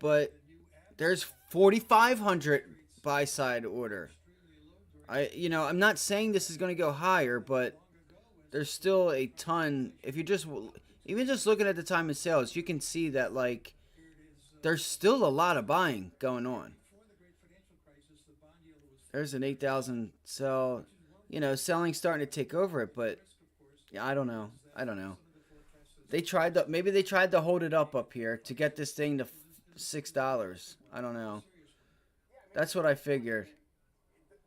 But there's 4,500 buy side order. I'm not saying this is going to go higher, but there's still a ton. If you even just looking at the time of sales, you can see that like there's still a lot of buying going on. There's an 8,000 sell, selling starting to take over it, but yeah, I don't know. Maybe they tried to hold it up here to get this thing to $6. I don't know. That's what I figured.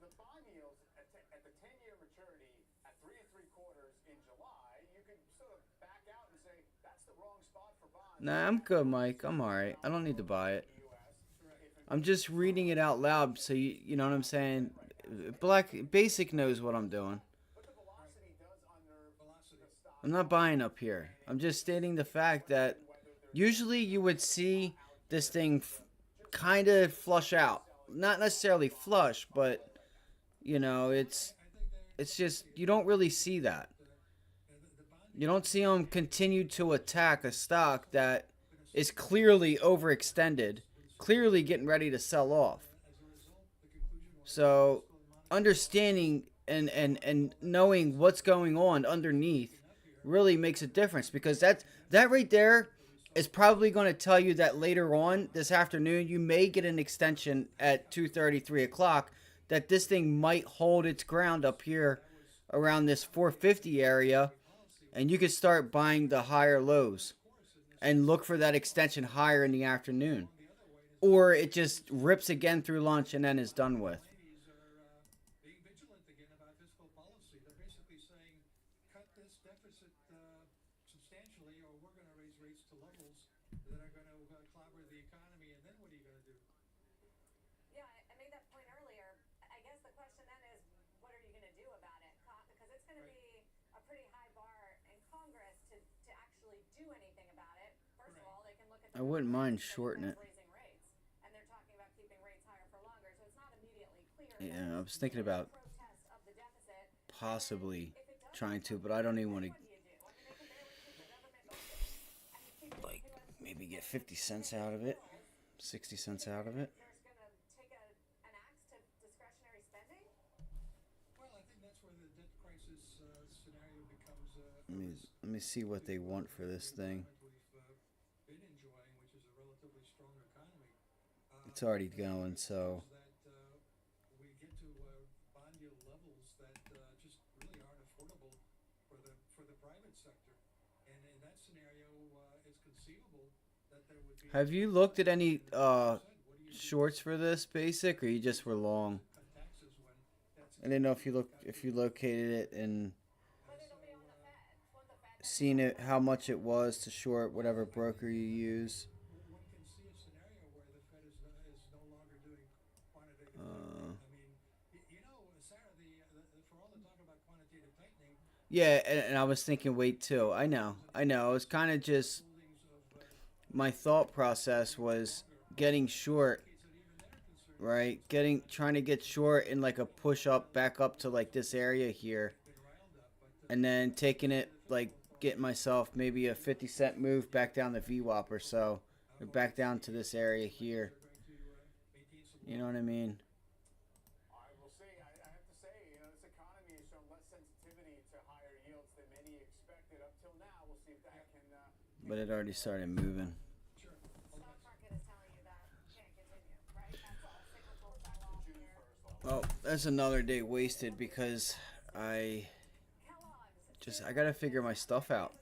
The bond yields at the 10-year maturity at 3 3/4 in July, you could sort of back out and say that's the wrong spot for bonds. Nah, I'm good, Mike. I'm all right. I don't need to buy it. I'm just reading it out loud, so you know what I'm saying. Basic knows what I'm doing. I'm not buying up here. I'm just stating the fact that usually you would see this thing kind of flush out. Not necessarily flush, but it's just you don't really see that. You don't see them continue to attack a stock that is clearly overextended, clearly getting ready to sell off. So understanding and knowing what's going on underneath really makes a difference, because that right there is probably going to tell you that later on this afternoon you may get an extension at 2:30, 3 o'clock, that this thing might hold its ground up here around this 450 area, and you could start buying the higher lows and look for that extension higher in the afternoon. Or it just rips again through lunch and then is done with. Yeah, I made that point earlier. I guess the question then is, what are you going to do about it? pretty high bar in Congress to actually do anything about it. First of all, they can look at I the wouldn't numbers mind and say the shorting Fed's it. raising rates, and they're talking about keeping rates higher for longer. So it's not immediately clear. Yeah, I was thinking about Protest of the deficit. possibly If it does trying to, but I don't even want to, what do you do? I mean, they can barely keep the government open and keep the like, U.S. maybe get 50 cents out of it, 60 cents out of it. They're just going to take an axe to discretionary spending? Well, I think that's where the debt crisis scenario becomes Let me see what they want for this thing. we've been enjoying, which is a relatively strong economy. It's already going, so That we get to bond yield levels that just really aren't affordable for the private sector, and in that scenario, it's conceivable that there would be. have you looked at any shorts for this basic, or you just were long? I didn't know if you located it and seen it, how much it was to short whatever broker you use. One can see a scenario where the Fed is no longer doing quantitative tightening. I mean, Sarah, for all the talk about quantitative tightening. Yeah, and I was thinking weight too. I know. It was kind of just my thought process was getting short, right? Trying to get short in like a push up back up to like this area here, and then taking it like getting myself maybe a 50-cent move back down the VWAP or so, or back down to this area here. You know what I mean? I will say, I have to say, this economy has shown less sensitivity to higher yields than many expected up till now. We'll see if that can. But it already started moving. Stock market is telling you that can't continue, right? That's all cyclical sell-off here. Well, that's another day wasted because I gotta figure my stuff out.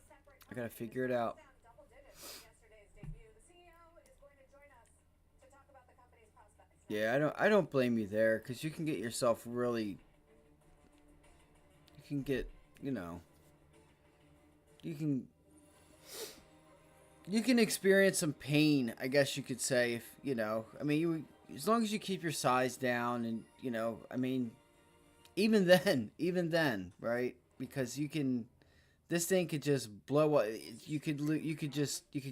I gotta figure it out. Double digits in yesterday's debut. The CEO is going to join us to talk about the company's prospects. Yeah, I don't blame you there, because you can get yourself really, you can get, you can experience some pain, I guess you could say, if, I mean, as long as you keep your size down and, I mean, even then, right? Because this thing could just blow up. You could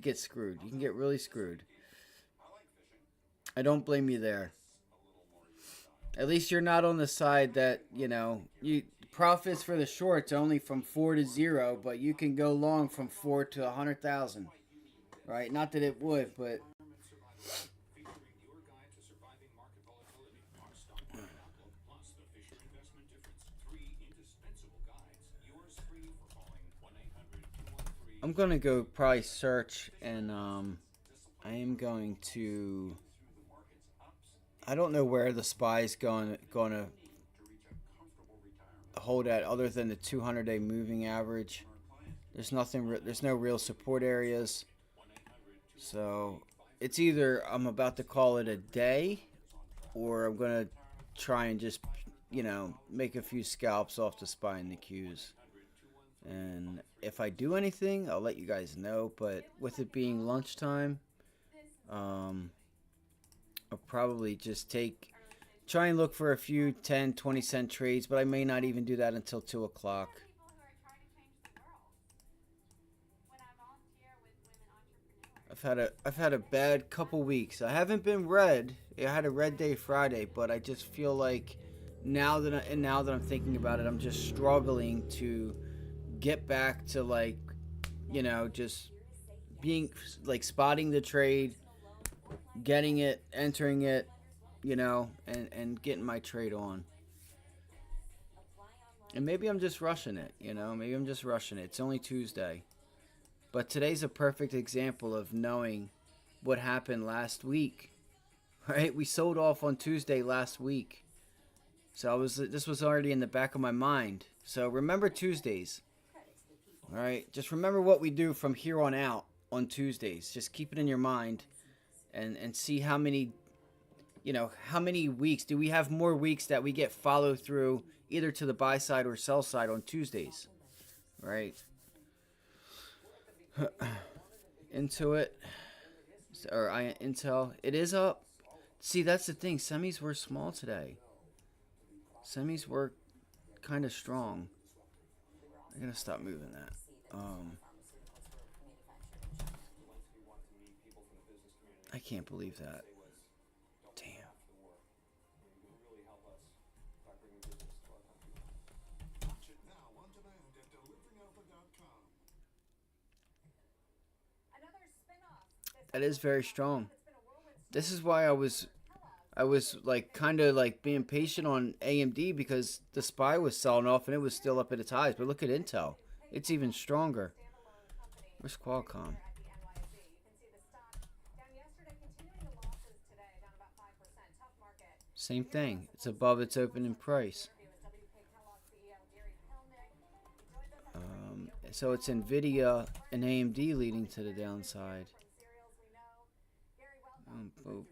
get screwed. You can get really screwed. I don't blame you there. At least you're not on the side that, you profits for the shorts only from 4 to 0, but you can go long from 4 to 100,000. Right? Not that it would, but I'm gonna go probably search, and I am going to. I don't know where the SPY's gonna hold at other than the 200-day moving average. There's nothing. There's no real support areas. So it's either I'm about to call it a day, or I'm gonna try and just make a few scalps off the SPY and the Qs. And if I do anything, I'll let you guys know. But with it being lunchtime, I'll probably just try and look for a few 10, 20-cent trades, but I may not even do that until 2 o'clock. I've had a bad couple weeks. I haven't been red. I had a red day Friday, but I just feel like now that I'm thinking about it, I'm just struggling to get back to just being spotting the trade, getting it, entering it, and getting my trade on. And maybe I'm just rushing it, maybe I'm just rushing it. It's only Tuesday. But today's a perfect example of knowing what happened last week, right? We sold off on Tuesday last week. So this was already in the back of my mind. So remember Tuesdays. All right, just remember what we do from here on out on Tuesdays. Just keep it in your mind, and see how many weeks do we have more weeks that we get follow through either to the buy side or sell side on Tuesdays, right? Intuit or Intel, it is up. See, that's the thing. Semis were small today. Semis were kind of strong. I'm gonna stop moving that. Pharmaceuticals were manufactured in China. Zelensky wanted to meet people from the business community. I can't believe What he that. would say was, don't wait Damn. after the war. You can really help us by bringing business to our country. Watch it now on demand at deliveryalpha.com. Another spin-off. That is very strong. This is why I was like kind of like being patient on AMD because the SPY was selling off and it was still up at its highs. But look at Intel. It's even stronger. Where's Qualcomm? At the NYSE. You can see the stock down yesterday, continuing the losses today, down about 5%. Tough market. Same thing. It's above its opening price. So it's Nvidia and AMD leading to the downside. Boop.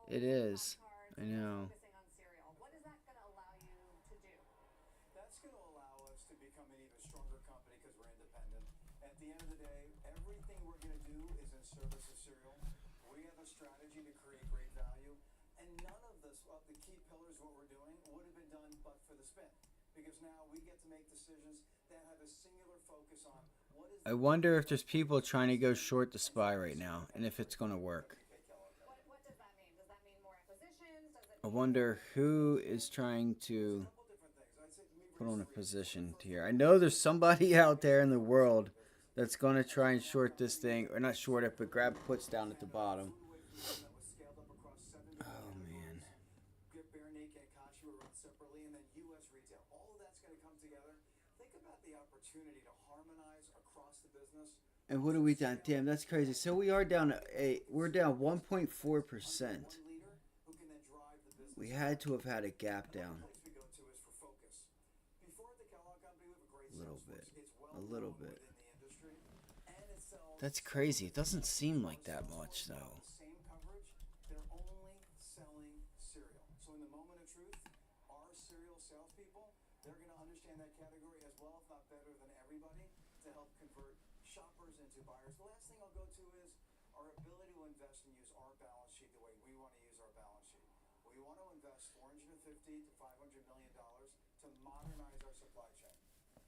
It is. I know. What is that going to allow you to do? That's going to allow us to become an even stronger company because we're independent. At the end of the day, everything we're going to do is in service of cereal. We have a strategy to create great value, and none of this, of the key pillars of what we're doing, would have been done but for the spin. Because now we get to make decisions that have a singular focus on what is. I wonder if there's people trying to go short the SPY right now, and if it's going to work. What does that mean? Does that mean more acquisitions? Does it I wonder who is trying to put on a position here. I know there's somebody out there in the world that's going to try and short this thing, or not short it, but grab puts down at the bottom. Oh man. Bare Naked and Kashi were run separately, and then U.S. retail. All of that's going to come together. Think about the opportunity to harmonize across the business. And what are we down? Damn, that's crazy. So we are down we're down 1.4%. We had to have had a gap down. A little bit. That's crazy. It doesn't seem like that much though. Same coverage, they're only selling cereal. So in the moment of truth, our cereal salespeople, they're going to understand that category as well, if not better than everybody, to help convert shoppers into buyers. The last thing I'll go to is our ability to invest and use our balance sheet the way we want to use our balance sheet. We want to invest $450 to $500 million to modernize our supply chain.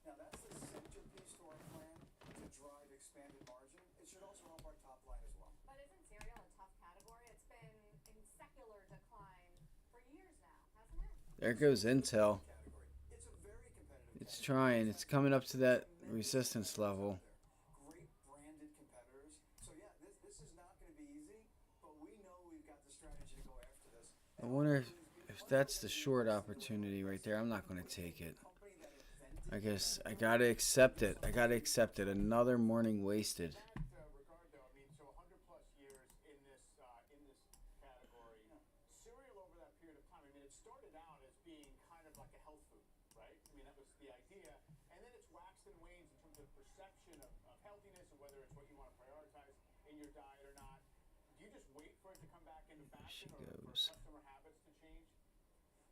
Now that's the centerpiece to our plan to drive expanded margin. It should also help our top line as well. But isn't cereal a tough category? It's been in secular decline for years now, hasn't it? There goes Intel. It's trying. It's coming up to that resistance level. Great branded competitors. So yeah, this is not going to be easy, but we know we've got the strategy to go after this. I wonder if that's the short opportunity right there. I'm not going to take it. I guess I got to accept it. Another morning wasted. Ricardo, I mean, so 100 plus years in this category. Cereal over that period of time, I mean, it started out as being kind of like a health food, right? I mean, that was the idea. And then it's waxed and waned in terms of perception of healthiness and whether it's what you want to prioritize in your diet or not. Do you just wait for it to come back into fashion or for customer habits to change?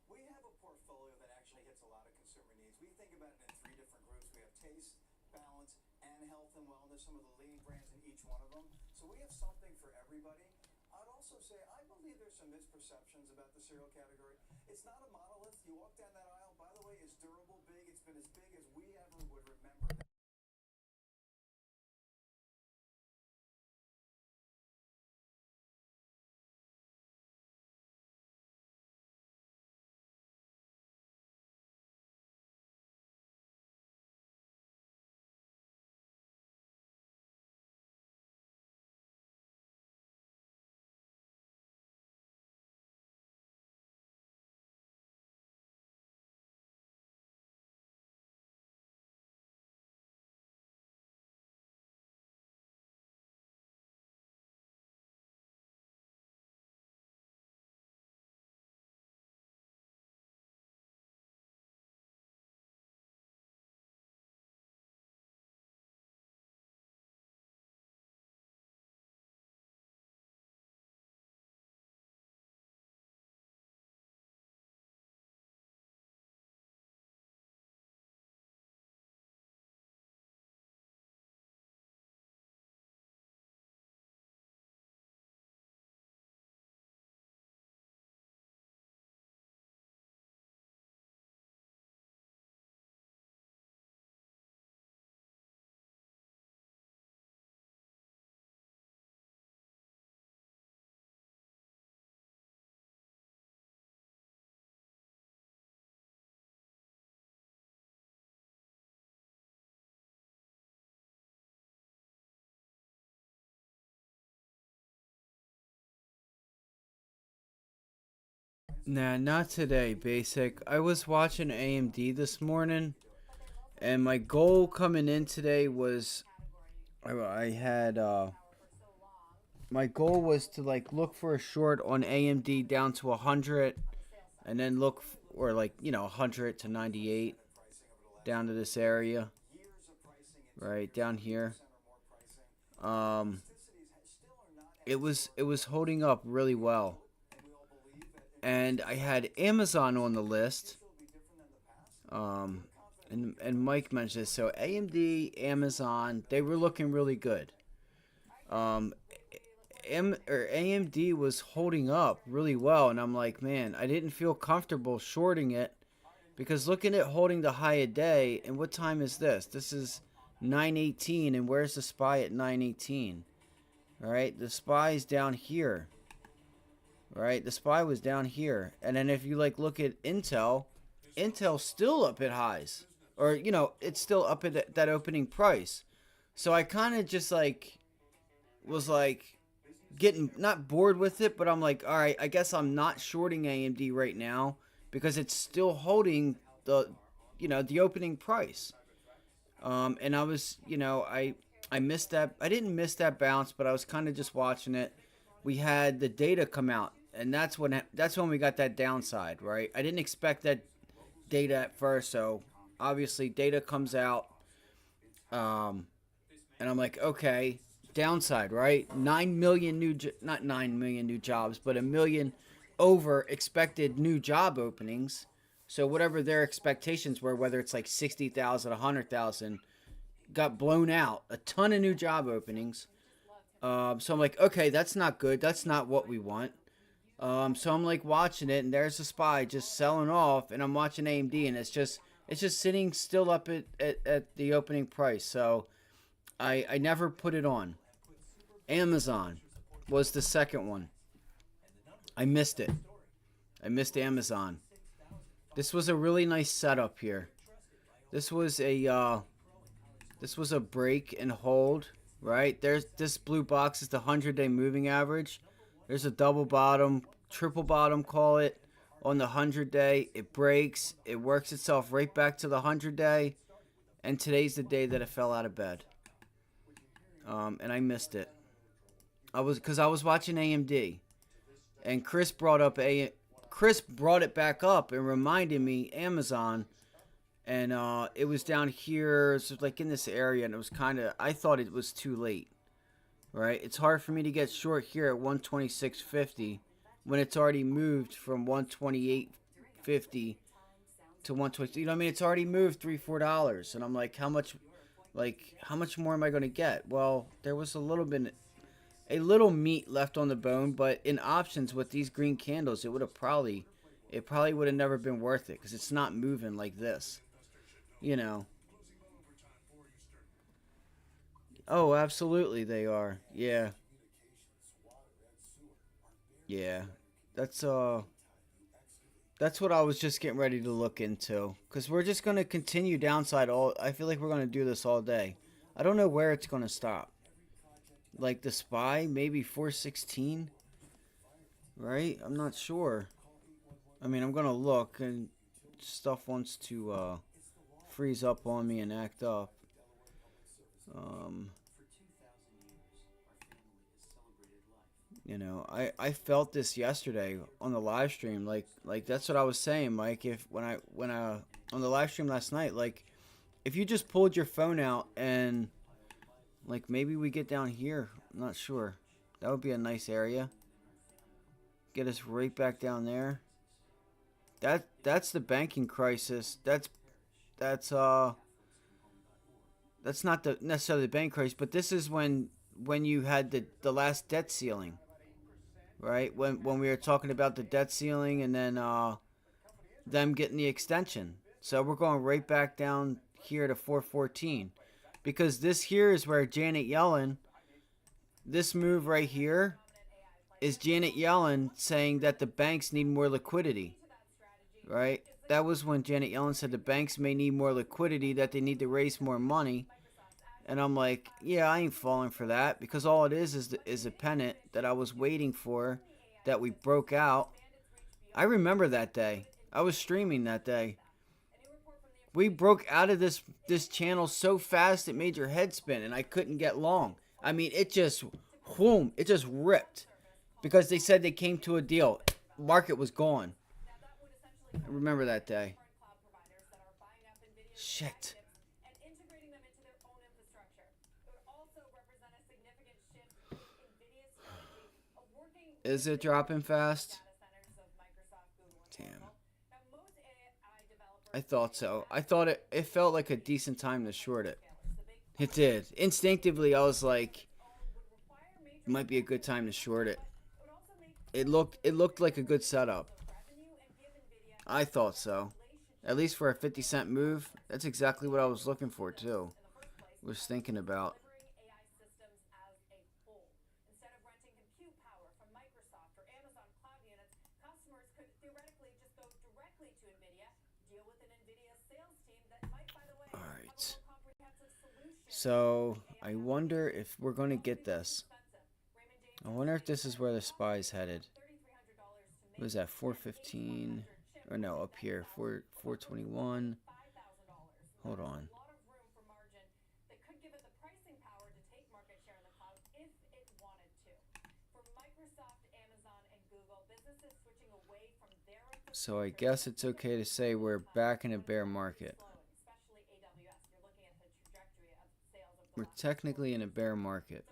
We have a portfolio that actually hits a lot of consumer needs. We think about it in three different groups. We have taste, balance, and health and wellness, some of the leading brands in each one of them. So we have something for everybody. I'd also say I believe there's some misperceptions about the cereal category. It's not a monolith. You walk down that aisle, by the way, it's durable, big. It's been as big as we ever would remember. Nah, not today, basic. I was watching AMD this morning, and my goal coming in today was I had my goal was to like look for a short on AMD down to 100, and then look or like 100 to 98 down to this area, right down here. Um, it was holding up really well, and I had Amazon on the list. Um, and Mike mentioned this. So AMD, Amazon, they were looking really good. Um, AMD was holding up really well, and I'm like, man, I didn't feel comfortable shorting it because looking at holding the high a day, and what time is this? This is 9:18, and where's the SPY at 9:18? All right, the SPY's down here. All right, the SPY was down here, and then if you like look at Intel's still up at highs, or it's still up at that opening price. So I kind of just like was like getting not bored with it, but I'm like, all right, I guess I'm not shorting AMD right now because it's still holding the opening price. And I was, I missed that. I didn't miss that bounce, but I was kind of just watching it. We had the data come out, and that's when we got that downside, right? I didn't expect that data at first, so obviously data comes out, um, and I'm like, okay, downside, right? 9 million not 9 million new jobs, but a million over expected new job openings. So whatever their expectations were, whether it's like 60,000, 100,000, got blown out. A ton of new job openings. So I'm like, okay, that's not good. That's not what we want. So I'm like watching it, and there's the SPY just selling off, and I'm watching AMD, and it's just sitting still up at the opening price. So I never put it on. Amazon was the second one. I missed it. I missed Amazon. This was a really nice setup here. This was a break and hold, right? There's this blue box is the 100-day moving average. There's a double bottom, triple bottom, call it, on the 100-day. It breaks. It works itself right back to the 100-day. And today's the day that it fell out of bed. And I missed it. Because I was watching AMD, and Chris brought it back up and reminded me Amazon, and it was down here, so like in this area, and it was I thought it was too late, right? It's hard for me to get short here at 126.50 when it's already moved from 128.50 to 120. You know what I mean? It's already moved $3-4, and I'm like, how much more am I going to get? Well, there was a little meat left on the bone, but in options with these green candles, it probably would have never been worth it because it's not moving like this, you know. Oh, absolutely they are. Yeah. Yeah. That's what I was just getting ready to look into, because we're just going to continue downside I feel like we're going to do this all day. I don't know where it's going to stop. Like the SPY, maybe 416, right? I'm not sure. I mean, I'm going to look, and stuff wants to freeze up on me and act up. I felt this yesterday on the live stream. Like that's what I was saying, Mike. If when I on the live stream last night, like if you just pulled your phone out and like maybe we get down here, I'm not sure. That would be a nice area. Get us right back down there. That's the banking crisis. That's not necessarily the bank crisis, but this is when you had the last debt ceiling. Right? When we were talking about the debt ceiling, and then them getting the extension. So we're going right back down here to 414. Because this here is where Janet Yellen, this move right here, is Janet Yellen saying that the banks need more liquidity. Right? That was when Janet Yellen said the banks may need more liquidity, that they need to raise more money. And I'm like, yeah, I ain't falling for that, because all it is a pennant that I was waiting for, that we broke out. I remember that day. I was streaming that day. We broke out of this channel so fast it made your head spin, and I couldn't get long. I mean, it just, whoom, it just ripped because they said they came to a deal. Market was gone. I remember that day. Shit. Is it dropping fast? Damn. I thought so. I thought it felt like a decent time to short it. It did. Instinctively, I was like, it might be a good time to short it. It looked like a good setup. I thought so. At least for a 50-cent move. That's exactly what I was looking for, too. Was thinking about. Alright. So, I wonder if we're going to get this. I wonder if this is where the SPY's headed. What is that, 415? Or no, up here, 421. Hold on. So I guess it's okay to say we're back in a bear market. We're technically in a bear market.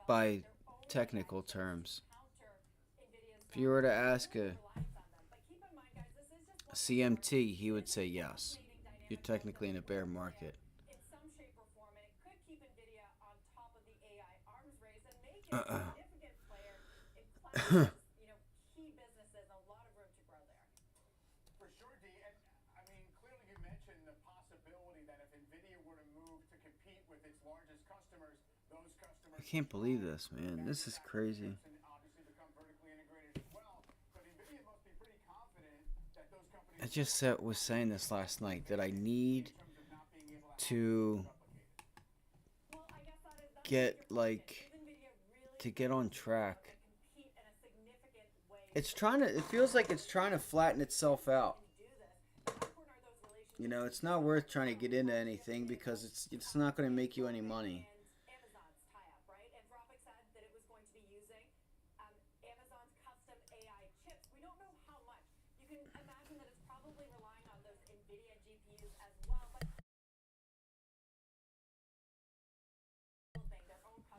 By technical terms. If you were to ask a CMT, he would say yes. You're technically in a bear market. For sure, D. And I mean, clearly you mentioned the possibility that if Nvidia were to move to compete with its largest customers, those customers I can't believe this, man. This is crazy. and obviously become vertically integrated as well. But Nvidia must be pretty confident that those companies I just was saying this last night that I need to get to get on track. It feels like it's trying to flatten itself out. You know, it's not worth trying to get into anything because it's not going to make you any money.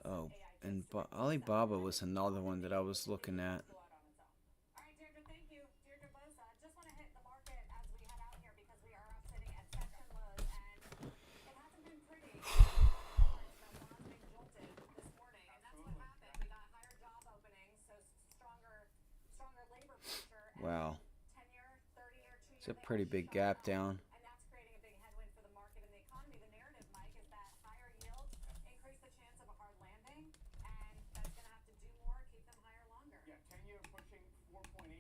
Oh, and Alibaba was another one that I was looking at. Wow. It's a pretty big gap down. Yeah, 10-year pushing 4.8%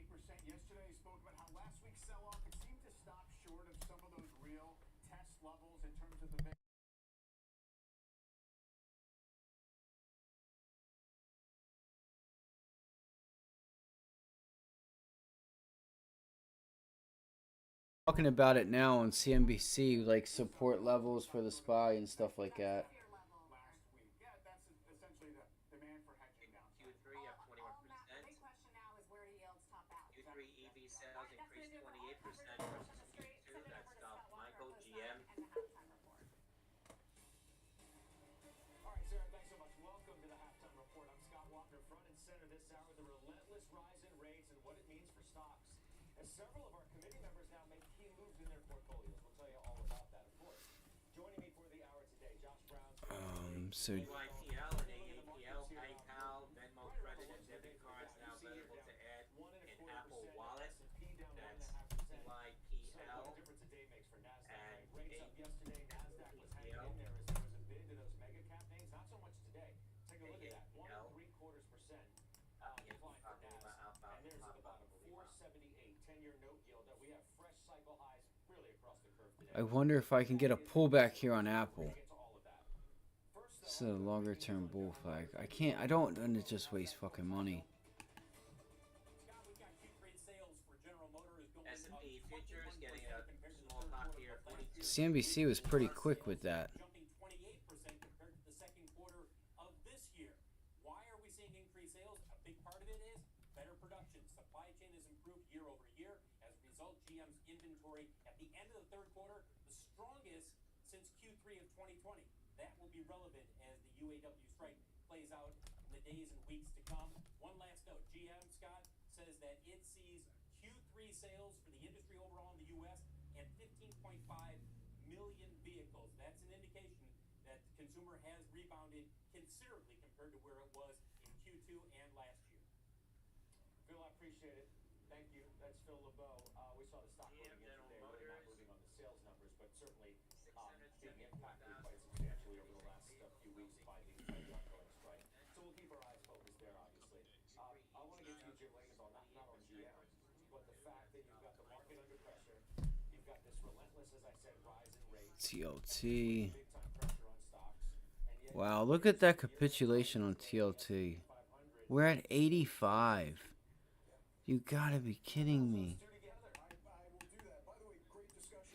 yesterday. Spoke about how last week's sell-off, it seemed to stop short of some of those real test levels in terms of the big. Talking about it now on CNBC, like support levels for the SPY and stuff like that. Last week. Yeah, that's essentially the demand for hedging downside. Q3 up 21%. Q3 EV sales increased 28% versus Q2. That's Michael, GM. All right, Sarah, thanks so much. Welcome to the Halftime Report. I'm Scott Walker, front and center this hour, the relentless rise in rates and what it means for stocks. As several of our committee members now make key moves in their portfolios. We'll tell you all about that, of course. Joining me for the hour today, Josh Brown. So EYPL and AAPL, PayPal, Venmo credit and debit cards now available to add in Apple Wallet. That's EYPL and AAPL. I wonder if I can get a pullback here on Apple. This is a longer term bull flag. I don't want to just waste fucking money. CNBC was pretty quick with that. Jumping 28% compared to the second quarter of this year. Why are we seeing increased sales? A big part of it is better production. Supply chain has improved year over year. As a result, GM's inventory at the end of the third quarter, the strongest since Q3 of 2020. That will be relevant as the UAW strike plays out in the days and weeks to come. One last note, GM, Scott, says that it sees Q3 sales for the industry overall in the U.S. at 15.5 million vehicles. That's an indication that the consumer has rebounded considerably compared to where it was in Q2 and last year. Phil, I appreciate it. Thank you. That's Phil LeBeau. We saw the stock moving yesterday, really not moving on the sales numbers, but certainly being impacted quite substantially over the last few weeks by the ongoing strike. So we'll keep our eyes focused there, obviously. I want to get to you, Jim Legenthal, not on GM, but the fact that you've got the market under pressure, you've got this relentless, as I said, rise in rates, TLT. big time pressure on stocks, and yet Wow, look at that capitulation on TLT. We're at 85. You gotta be kidding me.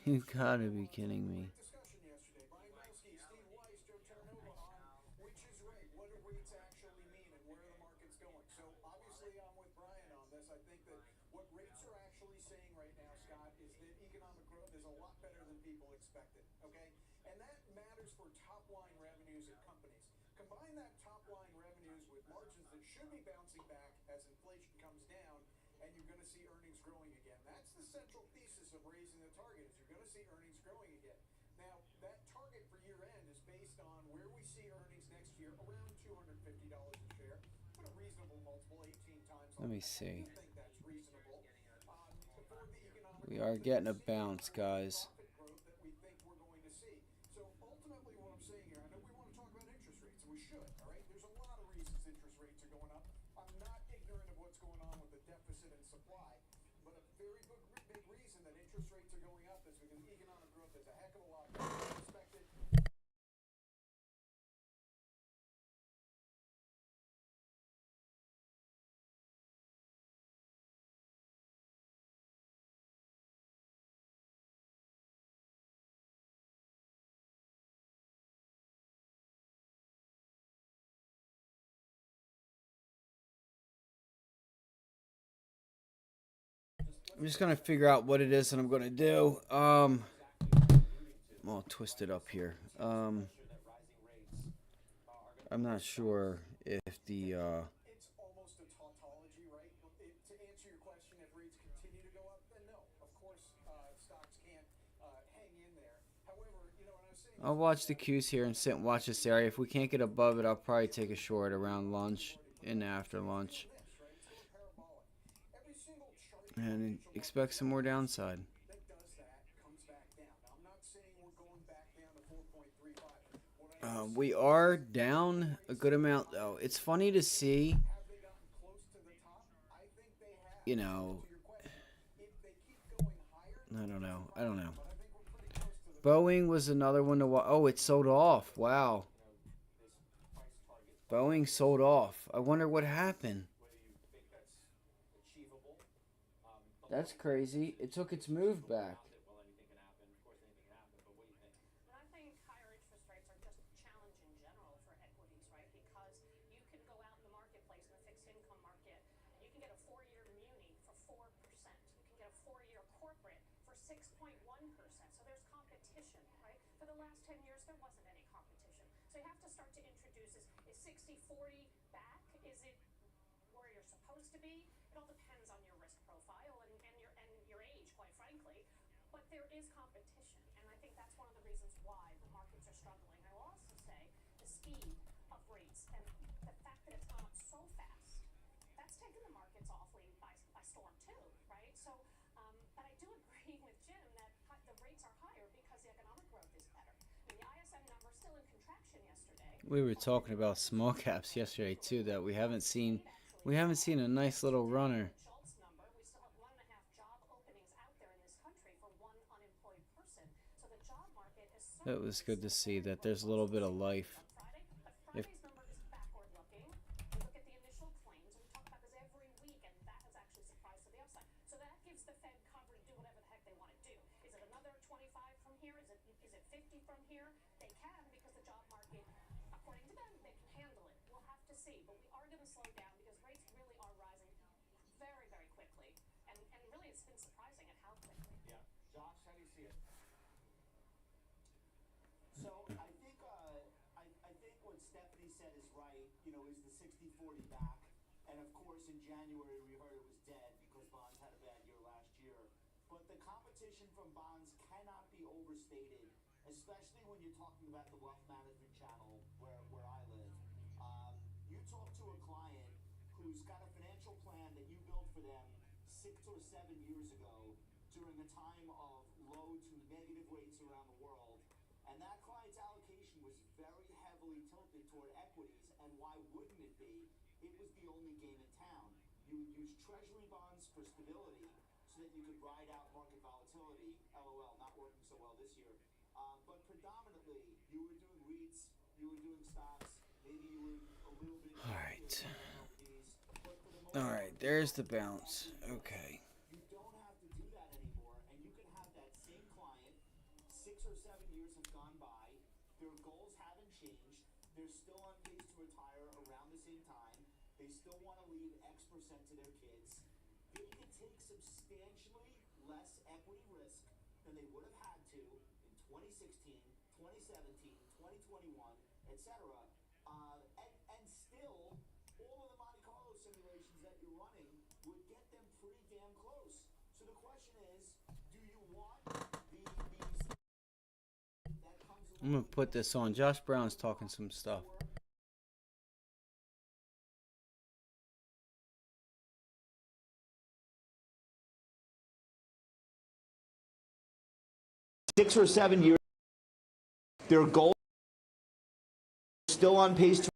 You gotta be kidding me. discussion yesterday. Brian Belsky, Steve Weiss, Joe Terranova on which is right. What do rates actually mean and where the market's going? So obviously I'm with Brian on this. I think that what rates are actually saying right now, Scott, is that economic growth is a lot better than people expected. Okay? And that matters for top line revenues at companies. Combine that top line revenues with margins that should be bouncing back as inflation comes down, and you're going to see earnings growing again. That's the central thesis of raising the target, is you're going to see earnings growing again. Now, that target for year end is based on where we see earnings next year, around $250 a share. Put a reasonable multiple, 18 times. Let me see. I do think that's reasonable. For the economic We are getting a bounce, guys. profit growth that we think we're going to see. So ultimately what I'm saying here, I know we want to talk about interest rates, and we should, all right? There's a lot of reasons interest rates are going up. I'm not ignorant of what's going on with the deficit and supply, but a very big reason that interest rates are going up is because economic growth is a heck of a lot better than expected. I'm just gonna figure out what it is that I'm gonna do. I'm all twisted up here. I'm not sure if the It's almost a tautology, right? To answer your question, if rates continue to go up, then no, of course, stocks can't hang in there. However, you know, when I was sitting, I'll watch the cues here and sit and watch this area. If we can't get above it, I'll probably take a short around lunch and after lunch. this, right? It's called parabolic. Every single chart And expect some more downside. that does that comes back down. Now, I'm not saying we're going back down to 4.35. What I am We are down a good amount, though. It's funny to see, have they gotten close to the top? I think they have. you know, To your question, if they keep going higher, I don't know. I don't know. but I think we're pretty close to the Boeing was another one to watch. Oh, it sold off. Wow. this price target. Boeing sold off. I wonder what happened. Whether you think that's achievable, That's crazy. It took its move back. well, anything can happen. Of course, anything can happen. But what do you think? And I think higher interest rates are just a challenge in general for equities, right? Because you can go out in the marketplace, in the fixed income market, and you can get a 4-year muni for 4%. You can get a 4-year corporate for 6.1%. So there's competition, right? For the last 10 years, there wasn't any competition. So you have to start to introduce, is 60-40 back? Is it where you're supposed to be? It all depends on your risk profile and your age, quite frankly. But there is competition, and I think that's one of the reasons why the markets are struggling. I will also say the speed of rates and the fact that it's gone up so fast, that's taken the markets awfully by storm too, right? So, but I do agree with Jim that the rates are higher because the economic growth is better. I mean, the ISM number still in contraction yesterday. We were talking about small caps yesterday too that we haven't seen. We haven't seen a nice little runner. JOLTs number, we still have 1.5 job openings out there in this country for one unemployed person. So the job market is so It was good to see that there's a little bit of life. Friday, but If Friday's number is backward looking. We look at the initial claims, and we talk about this every week, and that has actually surprised to the upside. So that gives the Fed cover to do whatever the heck they want to do. Is it another 25 from here? Is it from here? They can, because the job market, according to them, they can handle it. We'll have to see. But we are going to slow down because rates really are rising very, very quickly. And really, it's been surprising at how quickly. Yeah. Josh, how do you see it? So I think what Stephanie said is right, you know, is the 60-40 back. And of course, in January, we heard it was dead because bonds had a bad year last year. But the competition from bonds cannot be overstated, especially when you're talking about the wealth management channel where I live. You talk to a client who's got a financial plan that you built for them 6 or 7 years ago during a time of low to negative rates around the world, and that client's allocation was very heavily tilted toward equities, and why wouldn't it be? It was the only game in town. You would use treasury bonds for stability so that you could ride out market volatility. LOL, not working so well this year. But predominantly, you were doing REITs, you were doing stocks, maybe you were a little bit... All right. All right, there's the bounce. Okay. You don't have to do that anymore, and you can have that same client, 6 or 7 years have gone by, their goals haven't changed, they're still on pace to retire around the same time, they still want to leave X% to their kids. They can take substantially less equity risk than they would have had to in 2016, 2017, 2021, etc. And still, all of the Monte Carlo simulations that you're running would get them pretty damn close. So the question is, do you want that comes along? I'm going to put this on. Josh Brown's talking some stuff. Six or 7 years, their goal still on pace to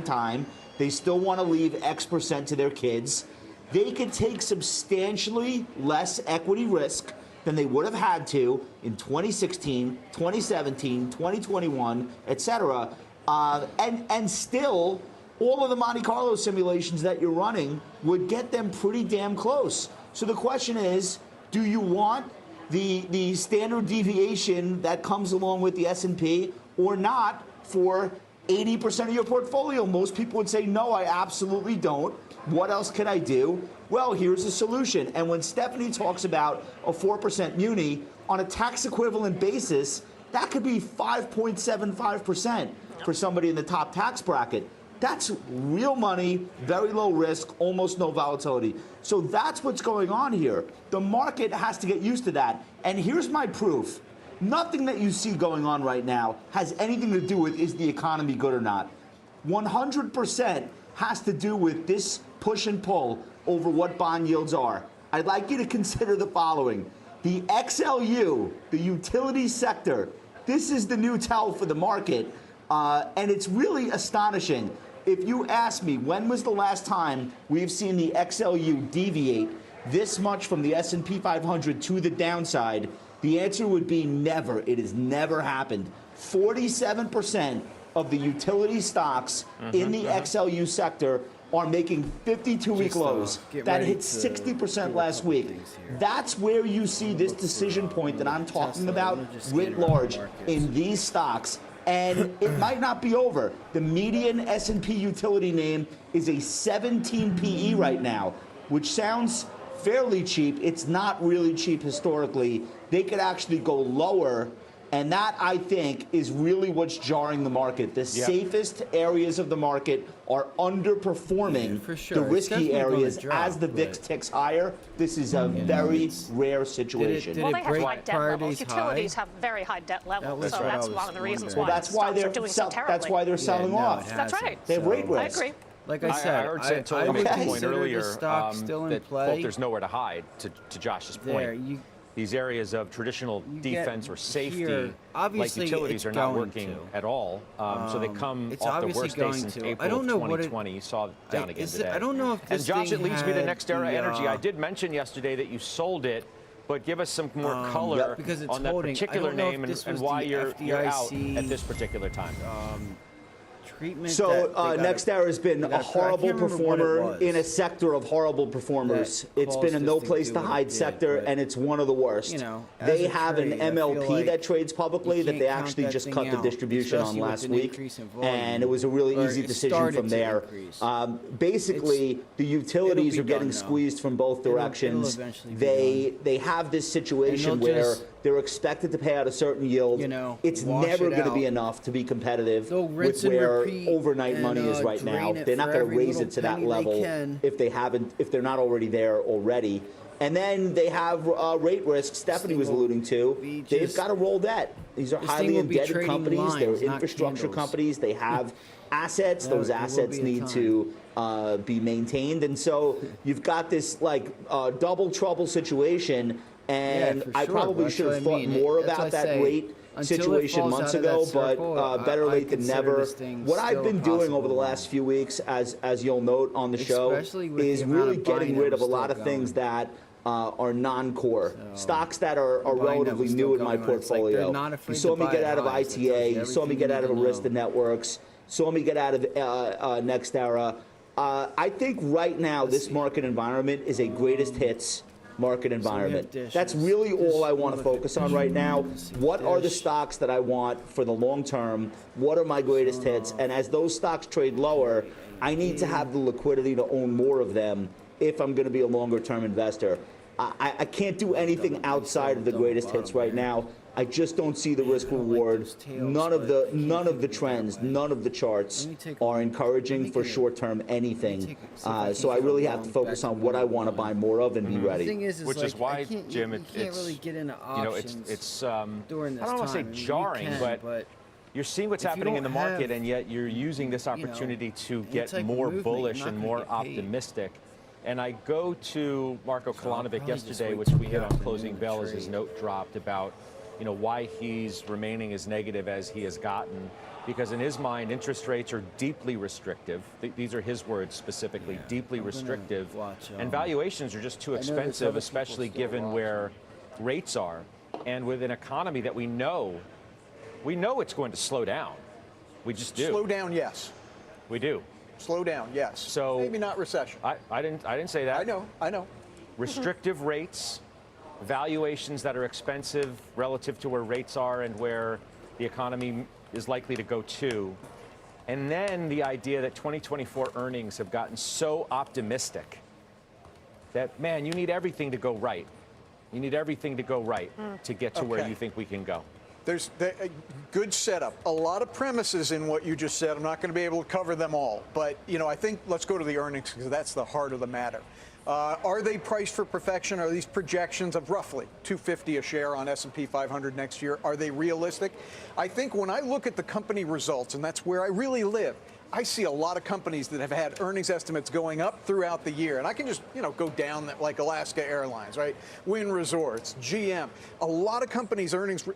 time. They still want to leave X% to their kids. They could take substantially less equity risk than they would have had to in 2016, 2017, 2021, etc. And still, all of the Monte Carlo simulations that you're running would get them pretty damn close. So the question is, do you want the standard deviation that comes along with the S&P or not for 80% of your portfolio? Most people would say, no, I absolutely don't. What else can I do? Well, here's a solution. And when Stephanie talks about a 4% muni, on a tax equivalent basis, that could be 5.75% for somebody in the top tax bracket. That's real money, very low risk, almost no volatility. So that's what's going on here. The market has to get used to that. And here's my proof. Nothing that you see going on right now has anything to do with is the economy good or not. 100% has to do with this push and pull over what bond yields are. I'd like you to consider the following. The XLU, the utility sector, this is the new tell for the market, and it's really astonishing. If you ask me, when was the last time we've seen the XLU deviate this much from the S&P 500 to the downside, the answer would be never. It has never happened. 47% of the utility stocks in the XLU sector are making 52-week lows. That hit 60% last week. That's where you see this decision point that I'm talking about writ large in these stocks. And it might not be over. The median S&P utility name is a 17 PE right now, which sounds fairly cheap. It's not really cheap historically. They could actually go lower, and that, I think, is really what's jarring the market. The safest areas of the market are underperforming the risky areas as the VIX ticks higher. This is a very rare situation. Well, they have high debt levels. Utilities have very high debt levels, so that's one of the reasons why that's why they're doing so terribly. That's why they're selling off. That's right. They have rate risk. I agree. Like I said, I heard Santola make a point earlier still in that play. there's nowhere to hide, to Josh's point. These areas of traditional defense or safety, like utilities, are not working at all. So they come off the worst day since April of 2020. You saw it down again today. I don't know if this And Josh, it leads me to Next Era Energy. I the, did mention yesterday that you sold it, but give us some more color on that particular name and why you're out at this particular time. treatment. So NextEra has been a horrible performer in a sector of horrible performers. It's been a no place to hide sector, and it's one of the worst. You know, they have an MLP that trades publicly that they actually just cut the distribution on last week, and it was a really easy decision from there. Basically, the utilities are getting squeezed from both directions. They have this situation where they're expected to pay out a certain yield. It's never going to be enough to be competitive with where overnight money is right now. They're not going to raise it to that level if they're not already there already. And then they have rate risk Stephanie was alluding to. They've got to roll debt. These are highly indebted companies. They're infrastructure companies. They have assets. Those assets need to be maintained. And so you've got this double trouble situation. And I probably should have thought more about that rate situation months ago, but better late than never. What I've been doing over the last few weeks, as you'll note on the show, is really getting rid of a lot of things that are non-core. Stocks that are relatively new in my portfolio. You saw me get out of ITA, you saw me get out of Arista Networks, saw me get out of NextEra. I think right now this market environment is a greatest hits market environment. That's really all I want to focus on right now. What are the stocks that I want for the long term? What are my greatest hits? And as those stocks trade lower, I need to have the liquidity to own more of them if I'm going to be a longer term investor. I can't do anything outside of the greatest hits right now. I just don't see the risk reward. None of the trends, none of the charts are encouraging for short term anything. So I really have to focus on what I want to buy more of and be ready. Which is why, Jim, you can't really get into options it's during this I don't want to say jarring, but you're seeing what's happening in the market, and yet you're using this opportunity to get more bullish and more optimistic. And I go to Marko Kolanovic yesterday, which we hit on closing bell as his note dropped about why he's remaining as negative as he has gotten, because in his mind, interest rates are deeply restrictive. These are his words specifically, deeply restrictive, and valuations are just too expensive, especially given where rates are, and with an economy that we know it's going to slow down. We just do. Slow down, yes. We do. Slow down, yes. So maybe not recession. I didn't say that. I know. Restrictive rates. Valuations that are expensive relative to where rates are and where the economy is likely to go to. And then the idea that 2024 earnings have gotten so optimistic that, man, you need everything to go right. You need everything to go right to get to where you think we can go. There's a good setup. A lot of premises in what you just said. I'm not going to be able to cover them all. But, I think let's go to the earnings because that's the heart of the matter. Are they priced for perfection? Are these projections of roughly $250 a share on S&P 500 next year, are they realistic? I think when I look at the company results, and that's where I really live, I see a lot of companies that have had earnings estimates going up throughout the year. And I can just, go down like Alaska Airlines, right? Wynn Resorts, GM. A lot of companies' earnings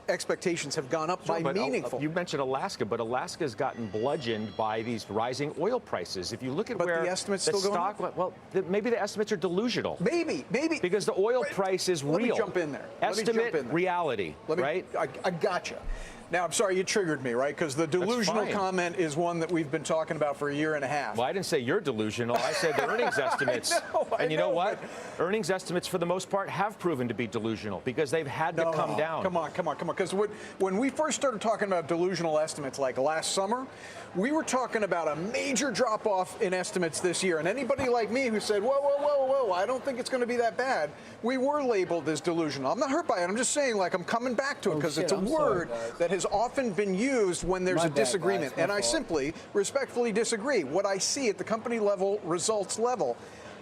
expectations have gone up by meaningful. You mentioned Alaska, but Alaska has gotten bludgeoned by these rising oil prices. If you look at where the estimates still going up? Well, maybe the estimates are delusional. Maybe. Because the oil price is real. Let me jump in there. Estimate, reality, right? I gotcha. Now, I'm sorry, you triggered me, right? Because the delusional comment is one that we've been talking about for a year and a half. Well, I didn't say you're delusional. I said the earnings estimates. And you know what? Earnings estimates, for the most part, have proven to be delusional because they've had to come down. Come on. Because when we first started talking about delusional estimates, like last summer, we were talking about a major drop-off in estimates this year. And anybody like me who said, whoa, I don't think it's going to be that bad, we were labeled as delusional. I'm not hurt by it. I'm just saying, I'm coming back to it because it's a word that has often been used when there's a disagreement. And I simply, respectfully disagree. What I see at the company level, results level,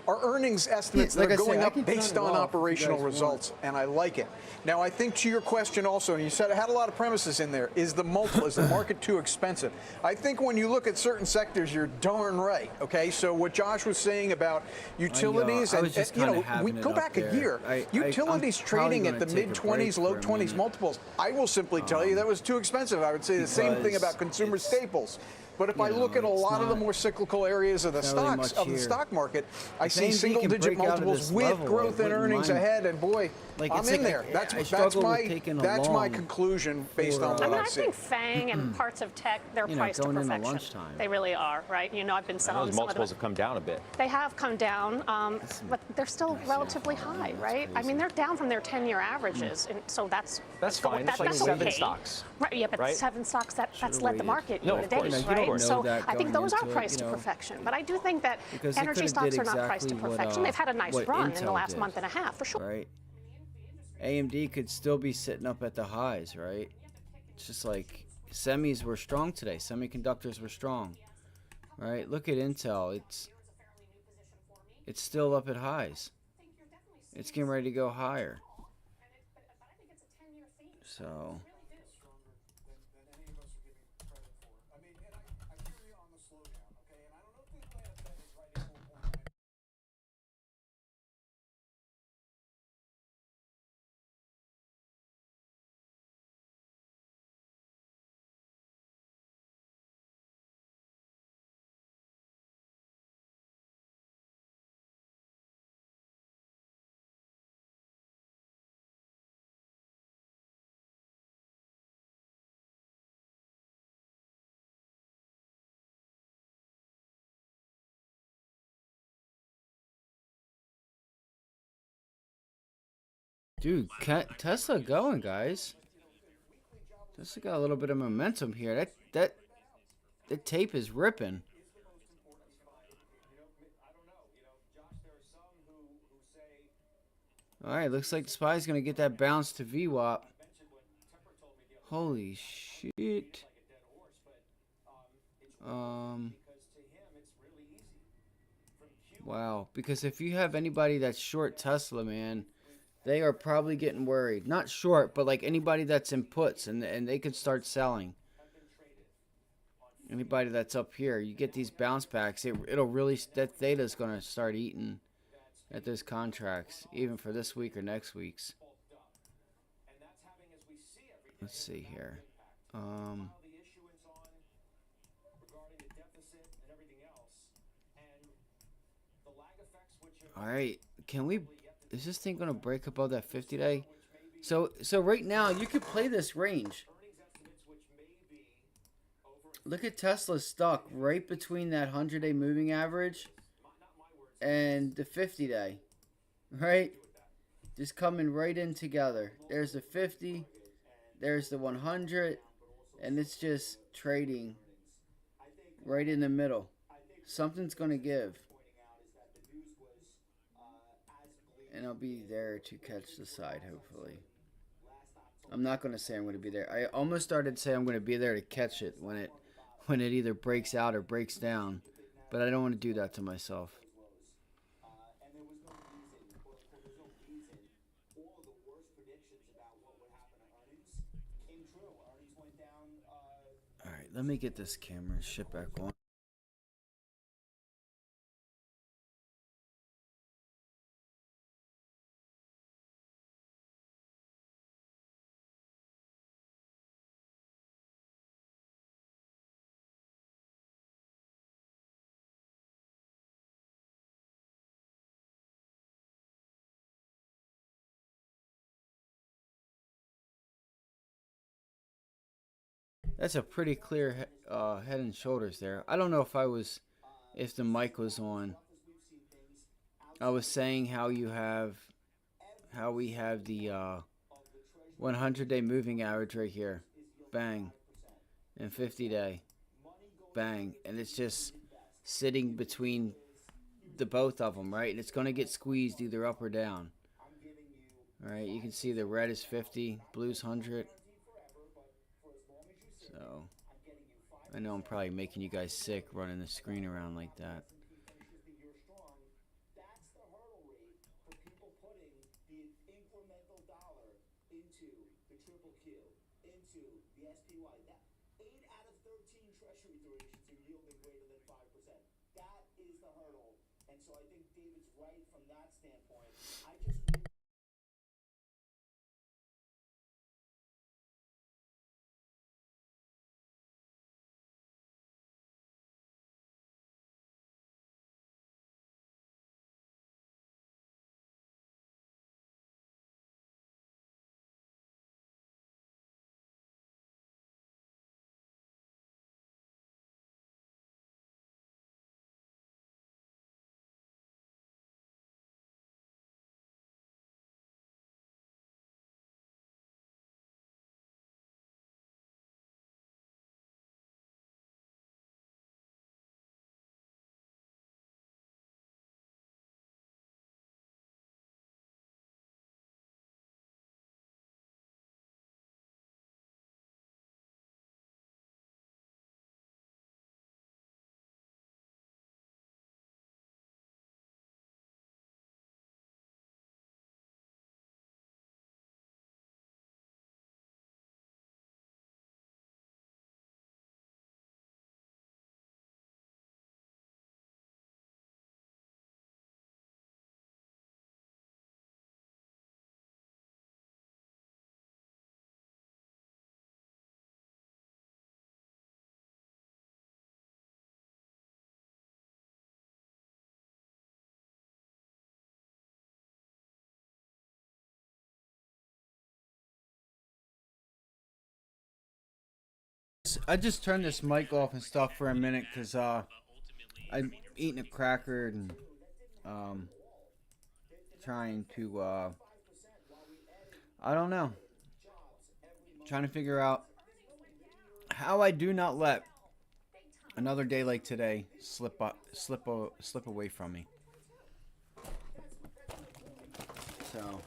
are earnings estimates that are going up based on operational results, and I like it. Now, I think to your question also, and you said it had a lot of premises in there, is the multiple, is the market too expensive? I think when you look at certain sectors, you're darn right, okay? So what Josh was saying about utilities, we go back a year. Utilities trading at the mid-20s, low 20s multiples, I will simply tell you that was too expensive. I would say the same thing about consumer staples. But if I look at a lot of the more cyclical areas of the stocks of the stock market, I see single-digit multiples with growth in earnings ahead, and boy, I'm in there. That's my conclusion based on what I see. I think FANG and parts of tech, they're priced to perfection. They really are, right? You know, I've been selling. Those multiples have come down a bit. They have come down, but they're still relatively high, right? I mean, they're down from their 10-year averages, and so that's fine. That's like 7 stocks. Right, yeah, but 7 stocks that's led the market year to date, right? So I think those are priced to perfection. But I do think that energy stocks are not priced to perfection. They've had a nice run in the last month and a half, for sure. Right. AMD could still be sitting up at the highs, right? It's just like semis were strong today. Semiconductors were strong, right? Look at Intel. It's still up at highs. It's getting ready to go higher. So. Dude, Tesla going, guys. Tesla got a little bit of momentum here. That tape is ripping. All right, looks like the SPY's gonna get that bounce to VWAP. Holy shit. Wow, because if you have anybody that's short Tesla, man, they are probably getting worried. Not short, but like anybody that's in puts, and they could start selling. Anybody that's up here, you get these bounce backs, it'll really, that theta's going to start eating at those contracts, even for this week or next week's. Let's see here. All right, is this thing going to break above that 50-day? So right now, you could play this range. Look at Tesla stuck right between that 100-day moving average and the 50-day, right? Just coming right in together. There's the 50, there's the 100, and it's just trading right in the middle. Something's going to give. And I'll be there to catch the side, hopefully. I'm not going to say I'm going to be there. I almost started to say I'm going to be there to catch it when it either breaks out or breaks down. But I don't want to do that to myself. Alright, let me get this camera and shit back on. That's a pretty clear head and shoulders there. I don't know if the mic was on. I was saying how we have the 100-day moving average right here, bang, and 50-day, bang, and it's just sitting between the both of them, right? And it's gonna get squeezed either up or down. All right, you can see the red is 50, blue's 100. So, I know I'm probably making you guys sick running the screen around like that. That's the hurdle rate for people putting the incremental dollar into the triple Q, into the SPY. That 8 out of 13 treasury durations are yielding greater than 5%. That is the hurdle. And so I think David's right from that standpoint. I just I just turned this mic off and stuff for a minute because I'm eating a cracker and trying to I don't know, trying to figure out how I do not let another day like today slip away from me. So.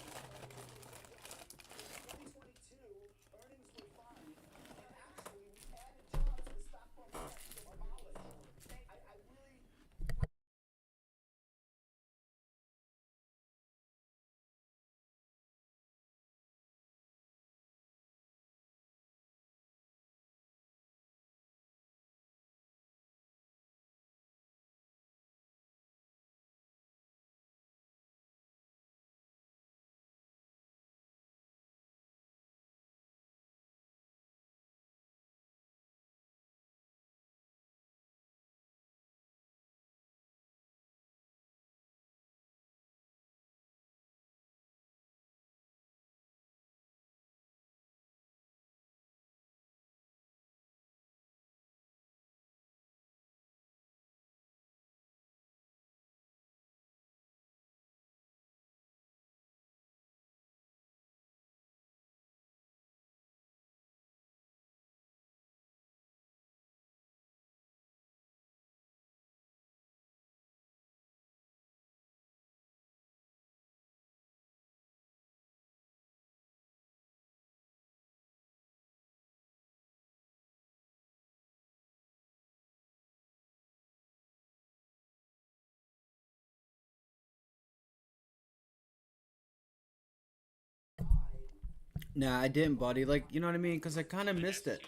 Nah, I didn't, buddy. Like, you know what I mean? Because I kind of missed it.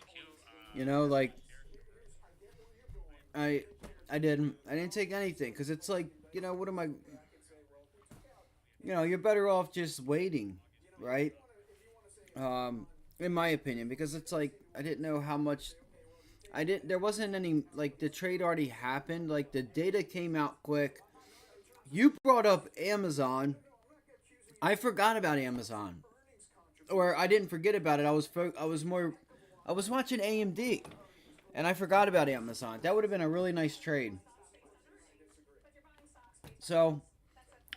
You know, like I, I didn't. I didn't take anything because it's like, you know, what am I? You know, you're better off just waiting, right? In my opinion, because it's like I didn't know how much. I didn't. There wasn't any like the trade already happened. Like the data came out quick. You brought up Amazon. I forgot about Amazon, or I didn't forget about it. I was watching AMD, and I forgot about Amazon. That would have been a really nice trade. So,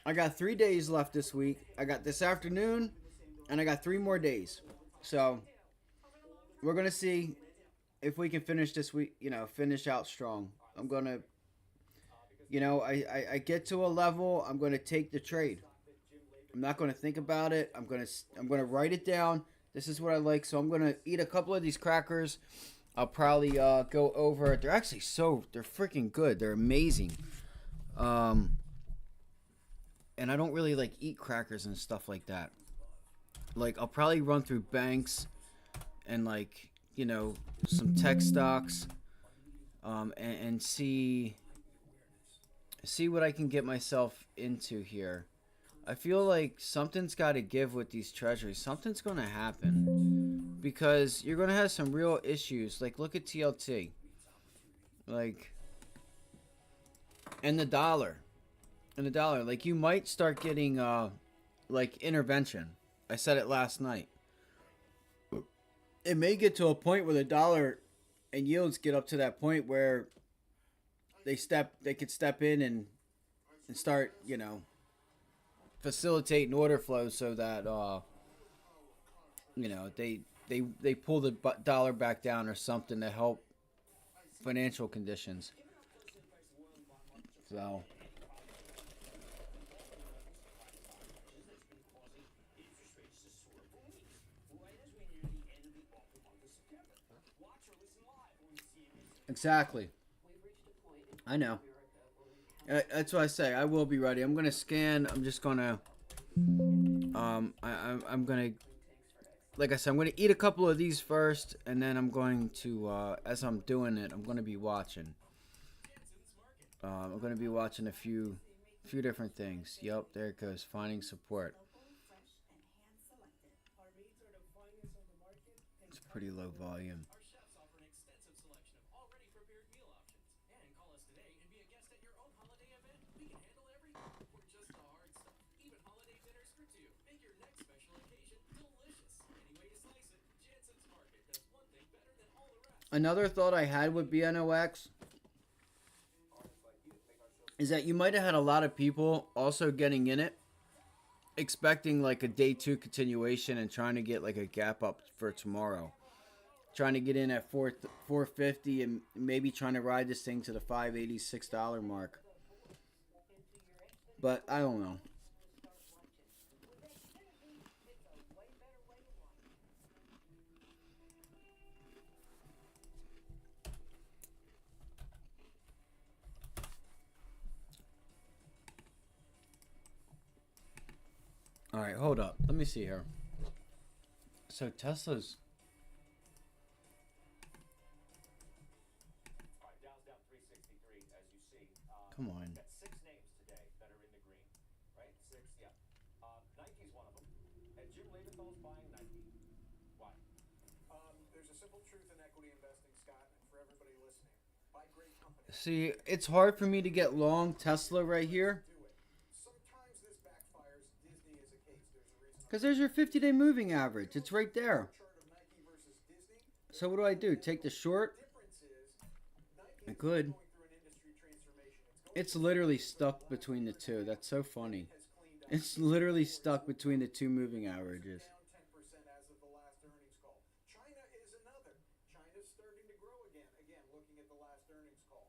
I got 3 days left this week. I got this afternoon, and I got 3 more days. So, we're gonna see if we can finish this week. You know, finish out strong. I'm gonna, you know, I get to a level. I'm gonna take the trade. I'm not gonna think about it. I'm gonna write it down. This is what I like. So I'm gonna eat a couple of these crackers. I'll probably go over it. They're actually they're freaking good. They're amazing. And I don't really like eat crackers and stuff like that. Like I'll probably run through banks and like, you know, some tech stocks, and see what I can get myself into here. I feel like something's got to give with these treasuries. Something's going to happen because you're going to have some real issues. Like look at TLT. Like, and the dollar. Like you might start getting like intervention. I said it last night. It may get to a point where the dollar and yields get up to that point where they could step in and start, you know, facilitating order flow so that you know, they pull the dollar back down or something to help financial conditions. So exactly. I know. That's what I say. I will be ready. I'm gonna scan. I'm just gonna. I'm gonna. Like I said, I'm gonna eat a couple of these first, and then I'm going to. As I'm doing it, I'm gonna be watching. I'm gonna be watching a few different things. Yep, there it goes. Finding support. It's pretty low volume. Another thought I had with BNOX is that you might have had a lot of people also getting in it, expecting like a day 2 continuation and trying to get like a gap up for tomorrow. Trying to get in at 450 and maybe trying to ride this thing to the $5.86 mark. But I don't know. All right, hold up. Let me see here. So Tesla's. All right, Dow's down 363, as you see. Come on. Got 6 names today that are in the green, right? 6, yeah. Nike's one of them, and Jim Lebenthal's buying Nike. Why? There's a simple truth in equity investing, Scott, and for everybody listening. Buy great companies. See, it's hard for me to get long Tesla right here. Sometimes this backfires. Disney is a case. There's a reason. Because there's your 50-day moving average. It's right there. So what do? Take the short? I could. It's literally stuck between the two. That's so funny. It's literally stuck between the two moving averages. As of the last earnings call. China is another. China's starting to grow again. Again, looking at the last earnings call.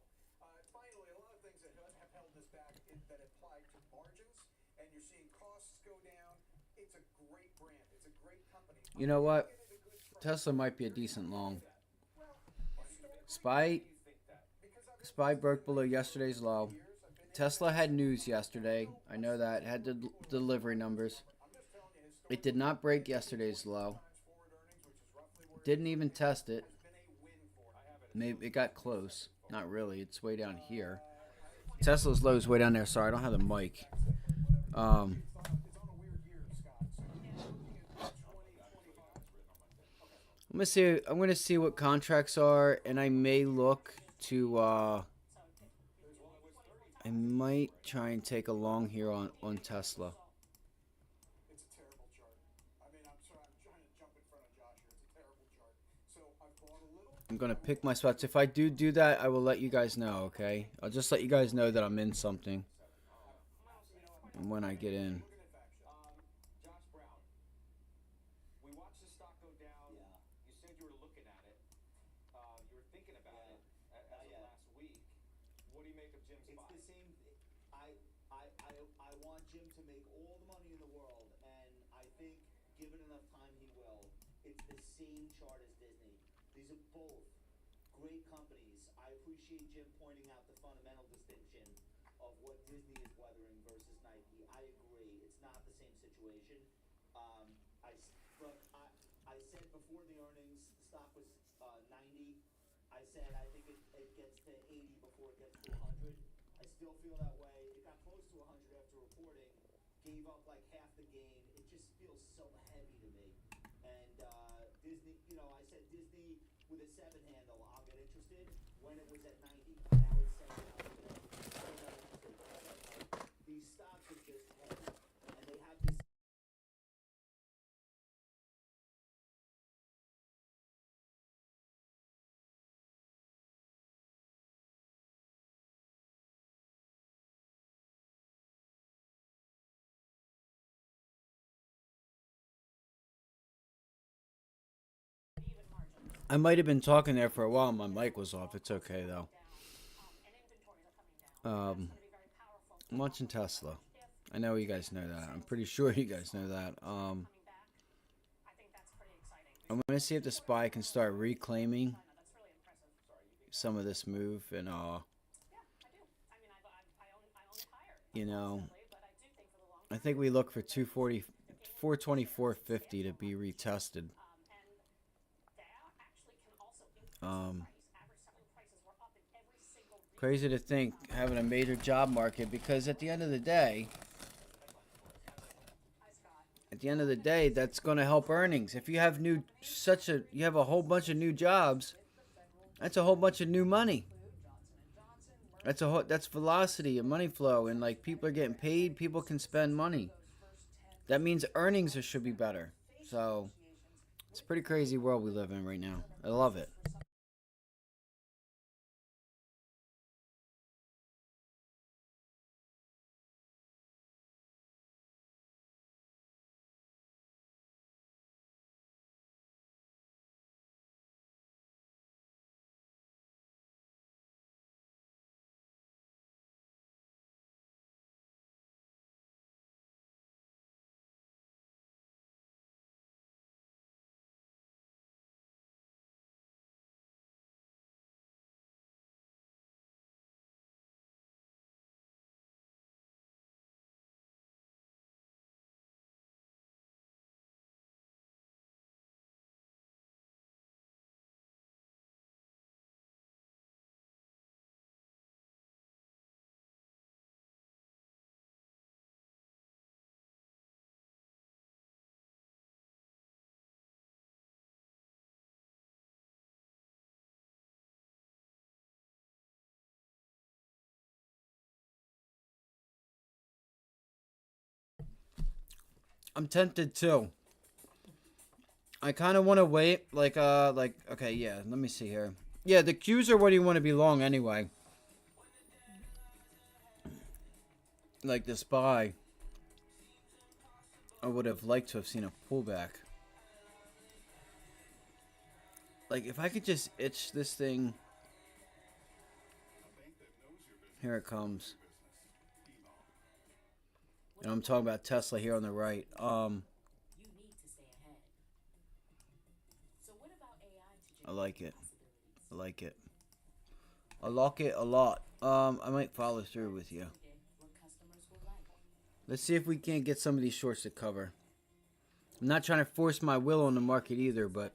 Finally, a lot of things that have held this back that apply to margins, and you're seeing costs go down. It's a great brand. It's a great company. You know what? Tesla might be a decent long. SPY broke below yesterday's low. Tesla had news yesterday. I know that. It had the delivery numbers. It did not break yesterday's low. Didn't even test it. Maybe it got close. Not really. It's way down here. Tesla's low is way down there. Sorry, I don't have the mic. I'm gonna see what contracts are, and I may look to. I might try and take a long here on Tesla. It's a terrible chart. I mean, I'm sorry, I'm trying to jump in front of Josh here. It's a terrible chart. So I've bought a little. I'm gonna pick my spots. If I do that, I will let you guys know. Okay, I'll just let you guys know that I'm in something, and when I get in. Josh Brown, we watched the stock go down. Yeah. You said you were looking at it. You were thinking about it as of last week. What do you make of Jim's buy? It's the same. I want Jim to make all the money in the world, and I think, given enough time, he will. It's the same chart as Disney. These are both great companies. I appreciate Jim pointing out the fundamental distinction of what Disney is weathering versus Nike. I agree. It's not the same situation. I said before the earnings, the stock was 90. I said I think it gets to 80 before it gets to 100. I still feel that way. It got close to 100 after reporting. Gave up like half the gain. It just feels so heavy to me. And Disney, I said Disney with a 7 handle, I'll get interested when it was at 90. Now it's 7 today. Still not interested. These stocks are just heavy, and they have this. I might have been talking there for a while. My mic was off. It's okay though. I'm watching Tesla. I know you guys know that. I'm pretty sure you guys know that. I'm gonna see if the SPY can start reclaiming some of this move, and I think we look for 240, 424.50 to be retested. Crazy to think having a major job market, because at the end of the day, that's going to help earnings. If you have you have a whole bunch of new jobs, that's a whole bunch of new money. That's velocity and money flow, and like people are getting paid, people can spend money. That means earnings should be better. So it's a pretty crazy world we live in right now. I love it. I'm tempted too. I kind of want to wait, okay, yeah, let me see here. Yeah, the Qs are what you want to be long anyway. Like this buy, I would have liked to have seen a pullback. Like, if I could just itch this thing. Here it comes. And I'm talking about Tesla here on the right. I like it. I like it. I like it a lot. I might follow through with you. Let's see if we can't get some of these shorts to cover. I'm not trying to force my will on the market either, but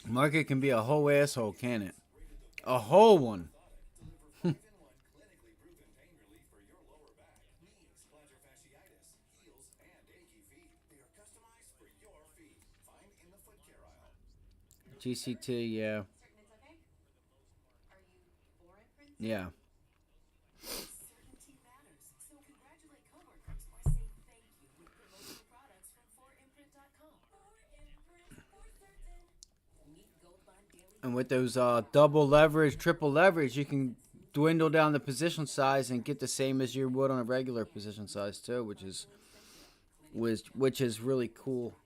market can be a whole asshole, can it? A whole one. GCT, yeah. Yeah. And with those double leverage, triple leverage, you can dwindle down the position size and get the same as you would on a regular position size too, which is really cool.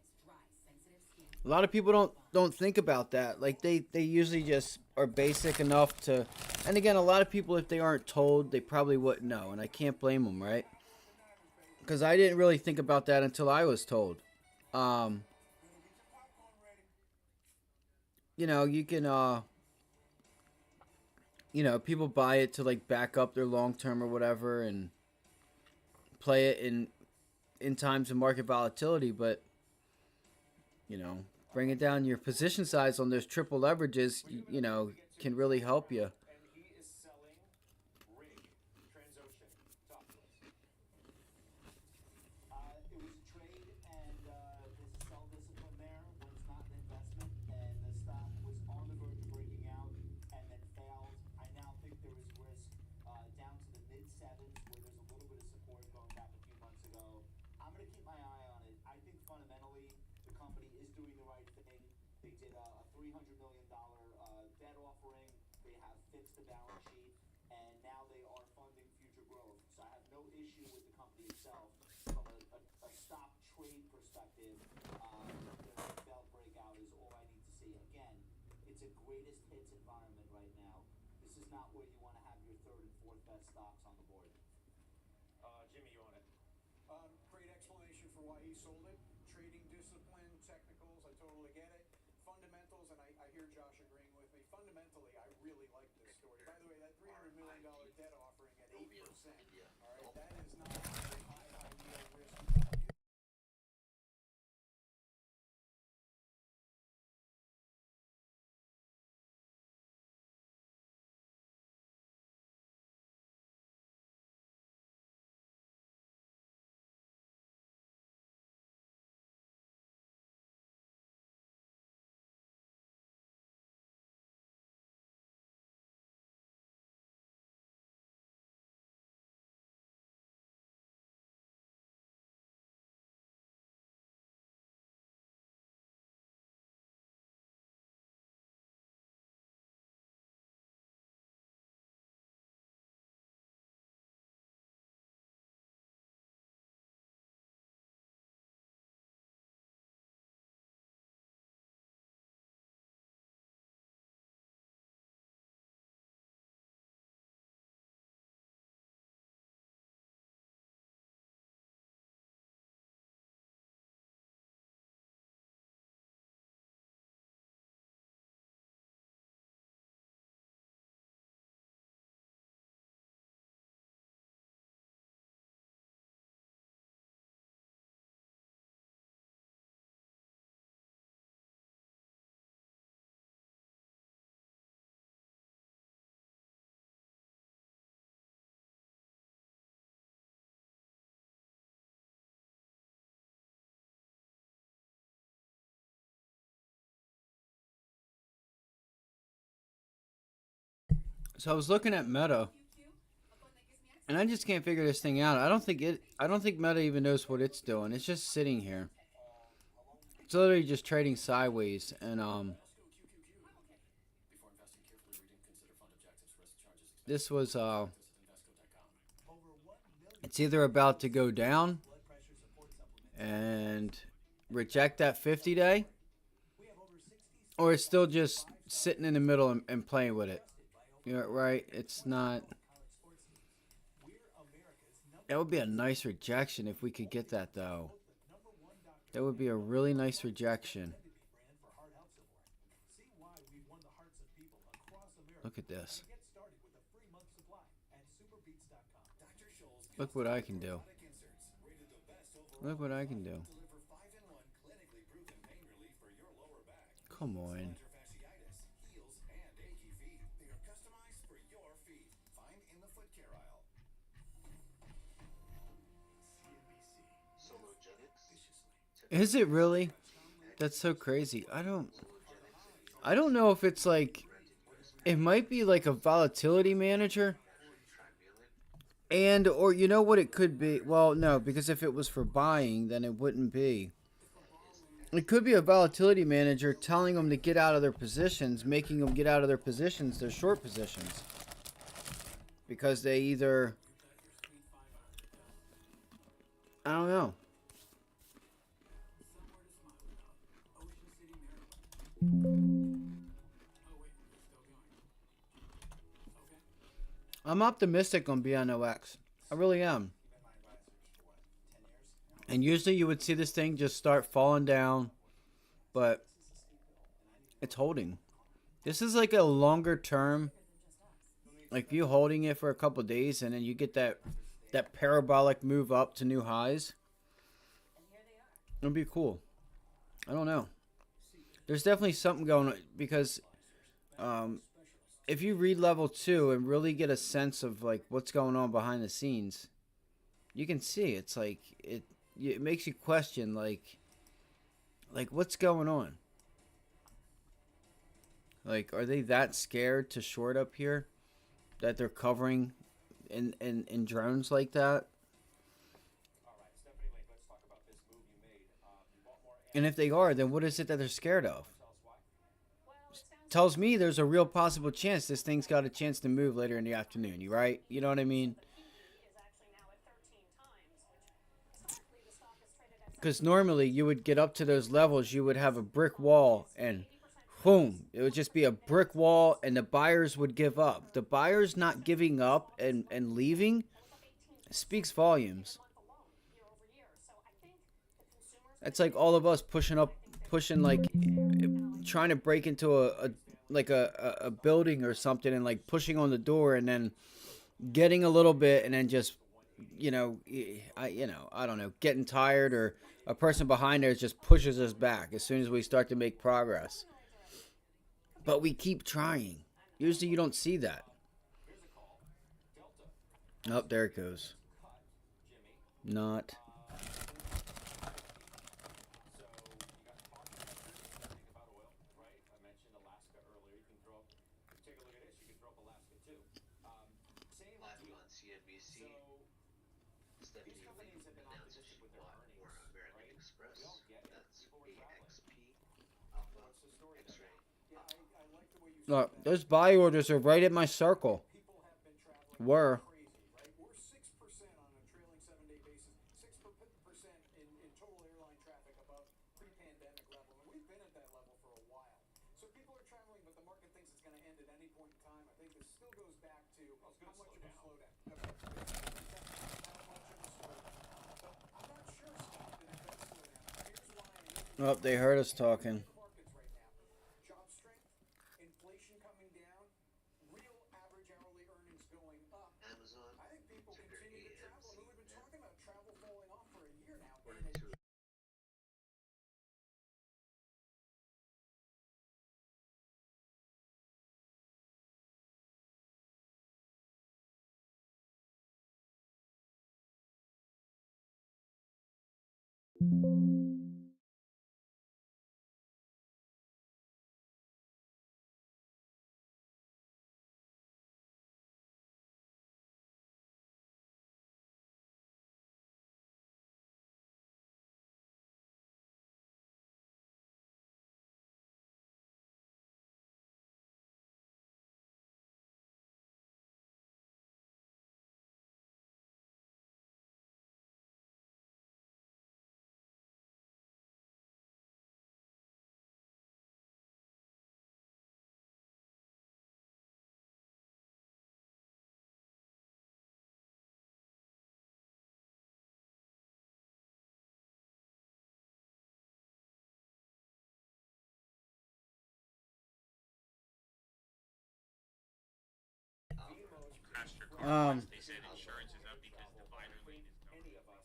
A lot of people don't think about that. Like they usually just are basic enough to. And again, a lot of people, if they aren't told, they probably wouldn't know, and I can't blame them, right? Because I didn't really think about that until I was told. You know, you can you know, people buy it to like back up their long term or whatever and play it in times of market volatility, but you know, bringing down your position size on those triple leverages, you know, can really help you. It was a trade, and there's a sell discipline there when it's not an investment, and the stock was on the verge of breaking out and then failed. I now think there is risk down to the mid sevens where there's a little bit of support going back a few months ago. I'm going to keep my eye on it. I think fundamentally the company is doing the right thing. They did a $300 million debt offering. They have fixed the balance sheet, and now they are funding future growth. So I have no issue with the company itself. From a stop trade perspective, the failed breakout is all I need to see. Again, it's a greatest hits environment right now. This is not where you want to have your third and fourth best stocks on the board. Jimmy, you own it. Great explanation for why he sold it. Trading discipline, technicals, I totally get it. Fundamentals, and I hear Josh agreeing with me. Fundamentally, I really like this story. By the way, that $300 million debt offering at 8%. All right, that is not high yield risk. So I was looking at Meta, and I just can't figure this thing out. I don't think Meta even knows what it's doing. It's just sitting here. It's literally just trading sideways, and this was it's either about to go down and reject that 50-day, or it's still just sitting in the middle and playing with it. You're right. It's not. That would be a nice rejection if we could get that, though. That would be a really nice rejection. Look at this. Look what I can do. Look what I can do. Come on. Is it really? That's so crazy. I don't know if it's like, it might be like a volatility manager. And, or you know what it could be? Well, no, because if it was for buying, then it wouldn't be. It could be a volatility manager telling them to get out of their positions, making them get out of their positions, their short positions. Because they either, I don't know. I'm optimistic on BNOX. I really am. And usually you would see this thing just start falling down, but it's holding. This is like a longer term, like you holding it for a couple of days and then you get that parabolic move up to new highs. It'll be cool. I don't know. There's definitely something going on because if you read level 2 and really get a sense of like what's going on behind the scenes, you can see it's like it makes you question like what's going on? Like, are they that scared to short up here that they're covering in drones like that? And if they are, then what is it that they're scared of? Tells me there's a real possible chance this thing's got a chance to move later in the afternoon. You right? You know what I mean? Because normally you would get up to those levels, you would have a brick wall, and boom, it would just be a brick wall, and the buyers would give up. The buyers not giving up and leaving speaks volumes. That's like all of us pushing like trying to break into a building or something and like pushing on the door and then getting a little bit and then just I don't know, getting tired, or a person behind us just pushes us back as soon as we start to make progress. But we keep trying. Usually you don't see that. Oh, there it goes. Not. Look, those buy orders are right at my circle. Were. We're 6% on a trailing 7-day basis, 6% in total airline traffic above pre-pandemic level. And we've been at that level for a while. So people are traveling, but the market thinks it's going to end at any point in time. I think this still goes back to how much of a slowdown. How much of a slowdown. But I'm not sure, Scott, that it does slow down. Here's why. Oh, they heard us talking. Job strength, inflation coming down, real average hourly earnings going up. I think people continue to travel. I mean, we've been talking about travel falling off for a year now. They said insurance is up because divider lane is going.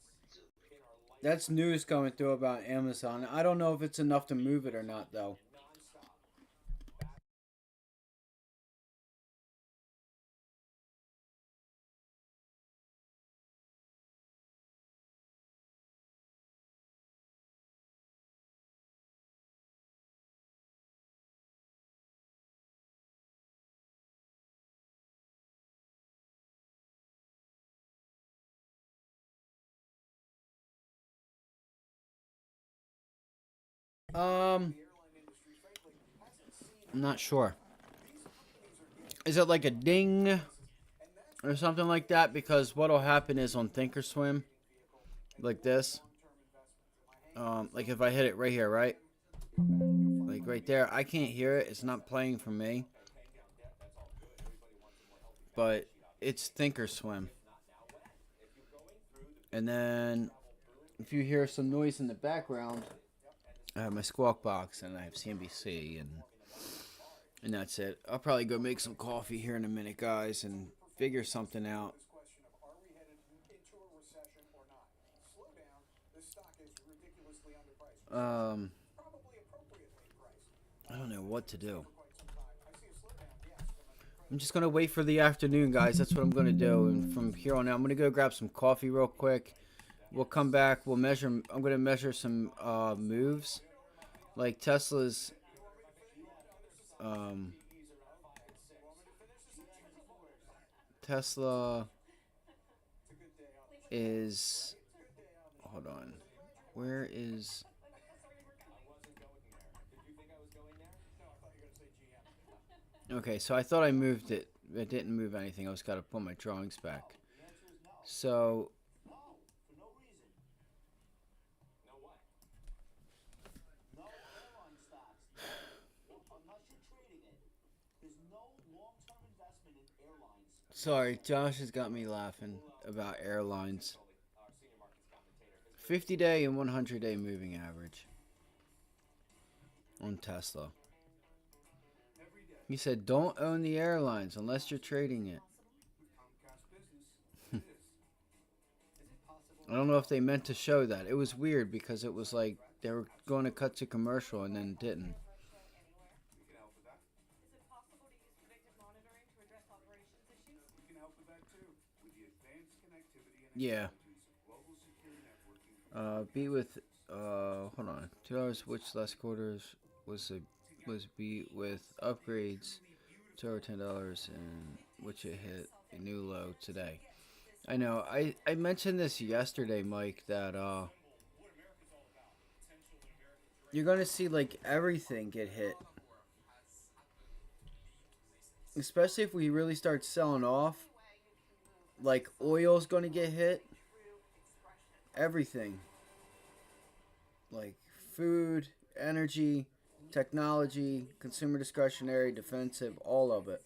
That's news coming through about Amazon. I don't know if it's enough to move it or not, though. I'm not sure. Is it like a ding or something like that? Because what'll happen is on Thinkorswim, like this, like if I hit it right here, right? Like right there, I can't hear it. It's not playing for me. But it's Thinkorswim. And then if you hear some noise in the background, I have my Squawk Box and I have CNBC and that's it. I'll probably go make some coffee here in a minute, guys, and figure something out. I don't know what to do. I'm just gonna wait for the afternoon, guys. That's what I'm gonna do. And from here on out, I'm gonna go grab some coffee real quick. We'll come back. We'll measure. I'm gonna measure some moves, like Tesla's. Tesla is. Hold on. Where is? Okay, so I thought I moved it. I didn't move anything. I just got to put my drawings back. So. Sorry, Josh has got me laughing about airlines. 50-day and 100-day moving average on Tesla. He said, don't own the airlines unless you're trading it. I don't know if they meant to show that. It was weird because it was like they were going to cut to commercial and then didn't. Yeah. Beat with hold on. 2 hours which last quarters was beat with upgrades to over $10 and which it hit a new low today. I know. I mentioned this yesterday, Mike, that you're gonna see like everything get hit. Especially if we really start selling off. Like oil's gonna get hit. Everything. Like food, energy, technology, consumer discretionary, defensive, all of it.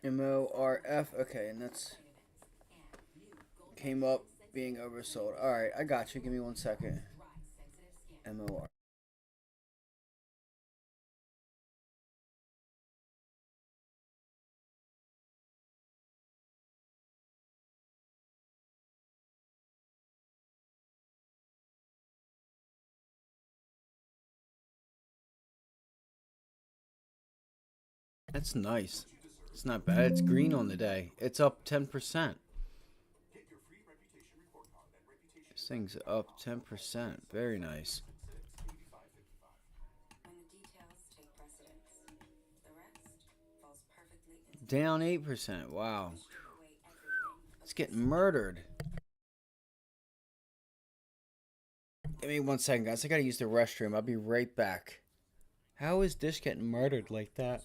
MORF, okay, and that's came up being oversold. Alright, I got you. Give me 1 second. MOR. That's nice. It's not bad. It's green on the day. It's up 10%. This thing's up 10%. Very nice. Down 8%. Wow. It's getting murdered. Give me 1 second, guys. I gotta use the restroom. I'll be right back. How is Dish getting murdered like that?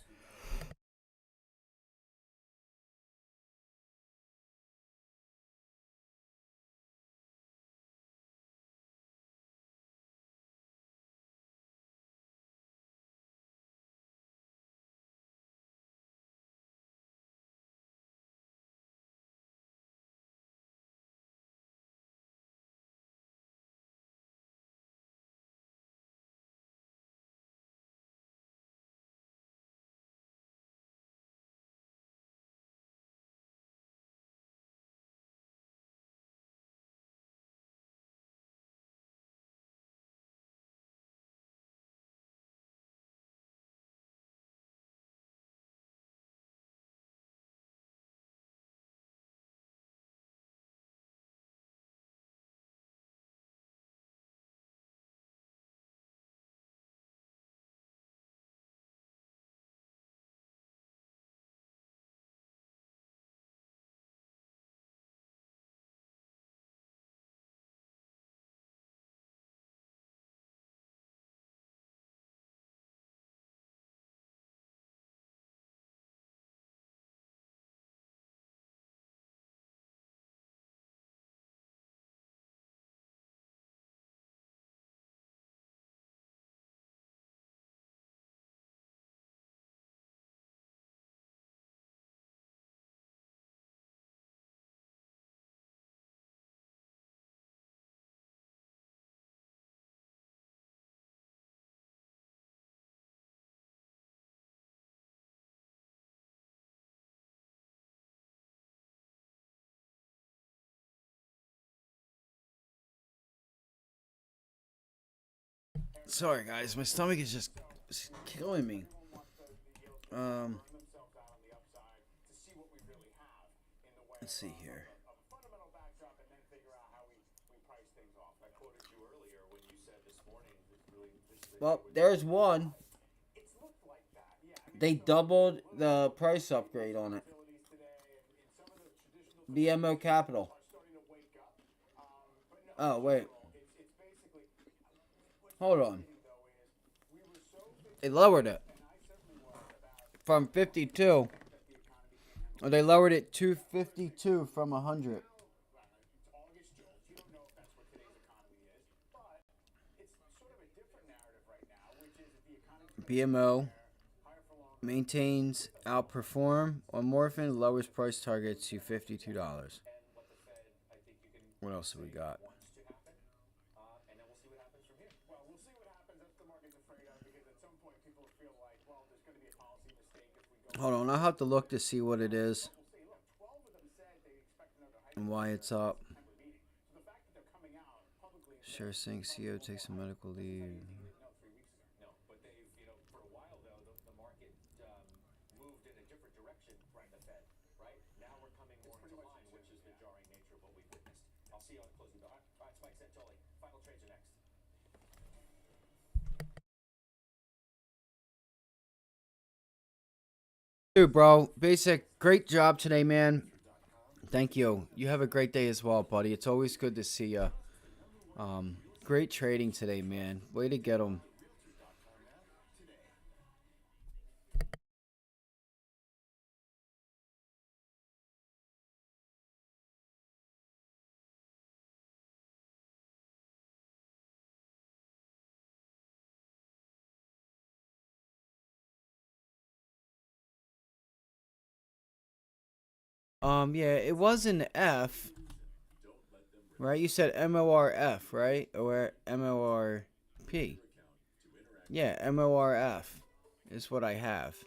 Sorry, guys. My stomach is just killing me. Let's see here. Well, there's one. They doubled the price upgrade on it. BMO Capital. Oh, wait. Hold on. They lowered it from 52. Or they lowered it to 52 from 100. BMO maintains outperform on morphine, lowers price target to $52. What else have we got? Hold on, I'll have to look to see what it is and why it's up. Sure, saying CEO takes a medical leave. Dude, bro, Basic, great job today, man. Thank you. You have a great day as well, buddy. It's always good to see you. Great trading today, man. Way to get them. Yeah, it was an F, right? You said MORF, right? Or MORP. Yeah, MORF is what I have.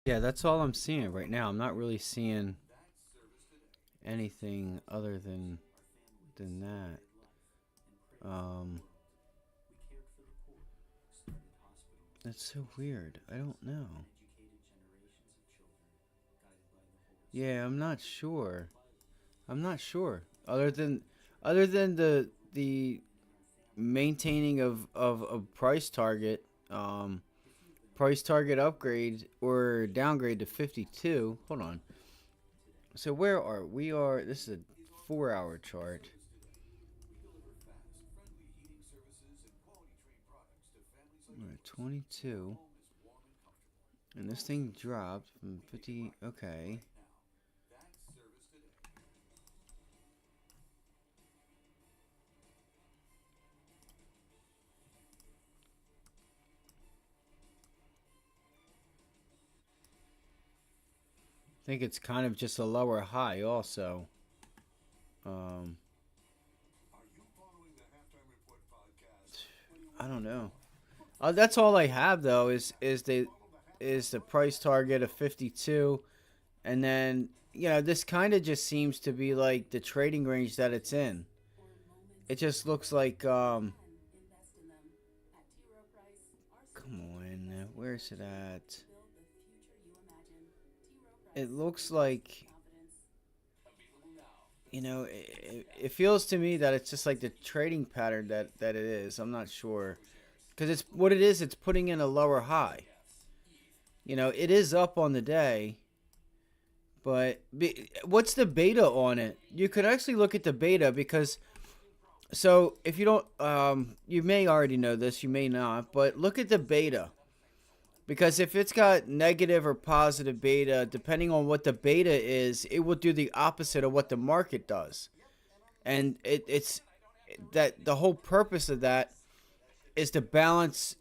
Yeah, that's all I'm seeing right now. I'm not really seeing anything other than that. That's so weird. I don't know. Yeah, I'm not sure. I'm not sure. Other than the maintaining of a price target, price target upgrade or downgrade to 52. Hold on. So where are we? Are this is a 4-hour chart. We're at 22. And this thing dropped from 50. Okay. I think it's kind of just a lower high also. I don't know. That's all I have though is the price target of 52, and then this kind of just seems to be like the trading range that it's in. It just looks like come on, where's it at? It looks like it feels to me that it's just like the trading pattern that it is. I'm not sure. Because it's what it is, it's putting in a lower high. You know, it is up on the day. But what's the beta on it? You could actually look at the beta because, so if you don't, you may already know this, you may not, but look at the beta. Because if it's got negative or positive beta, depending on what the beta is, it will do the opposite of what the market does. And it's that the whole purpose of that is to balance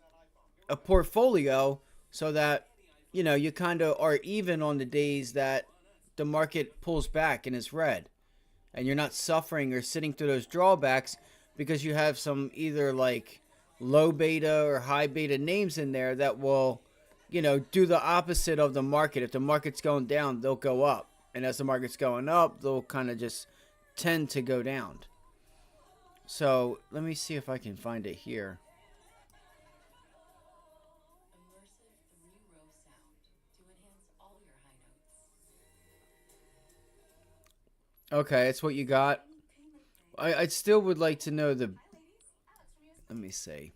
a portfolio so that, you know, you kind of are even on the days that the market pulls back and is red, and you're not suffering or sitting through those drawbacks because you have some either like low beta or high beta names in there that will, you know, do the opposite of the market. If the market's going down, they'll go up, and as the market's going up, they'll kind of just tend to go down. So let me see if I can find it here. Okay, that's what you got. I still would like to know the. Let me see.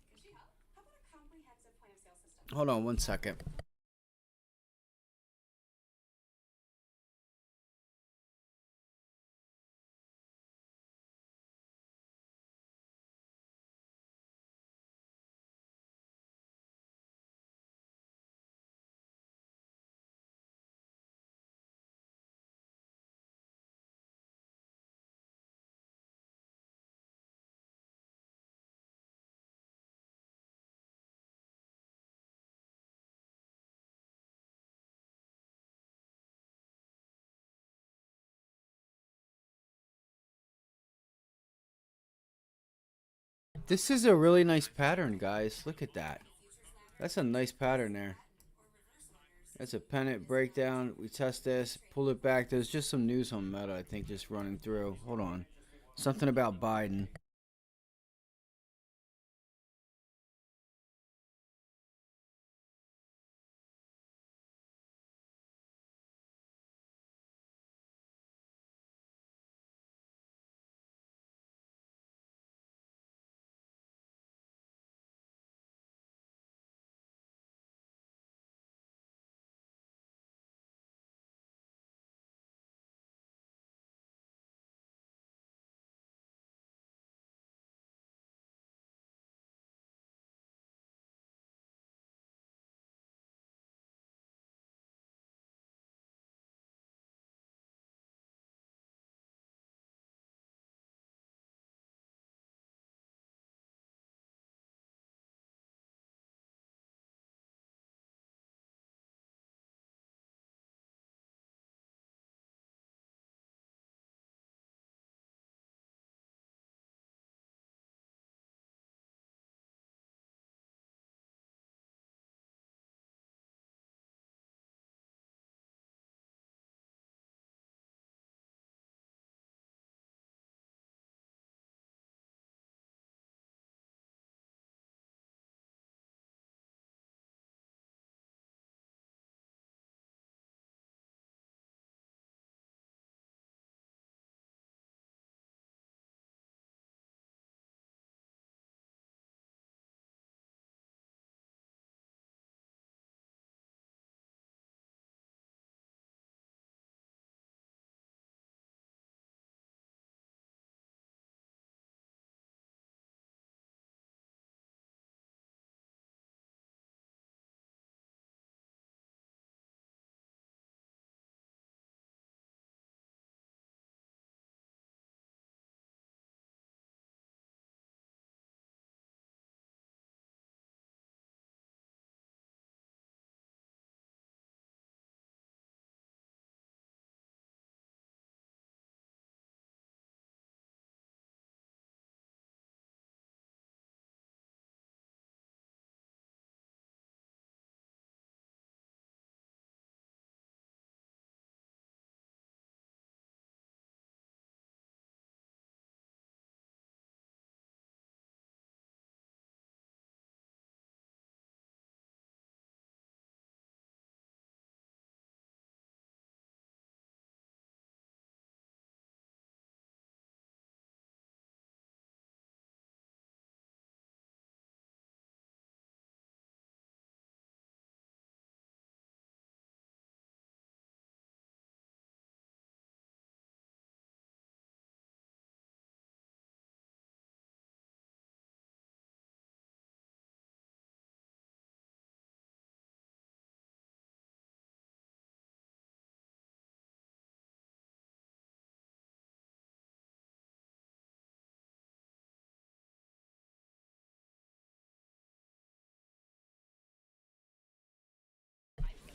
Hold on 1 second. This is a really nice pattern, guys. Look at that. That's a nice pattern there. That's a pennant breakdown. We test this, pull it back. There's just some news on Meta, I think, just running through. Hold on. Something about Biden.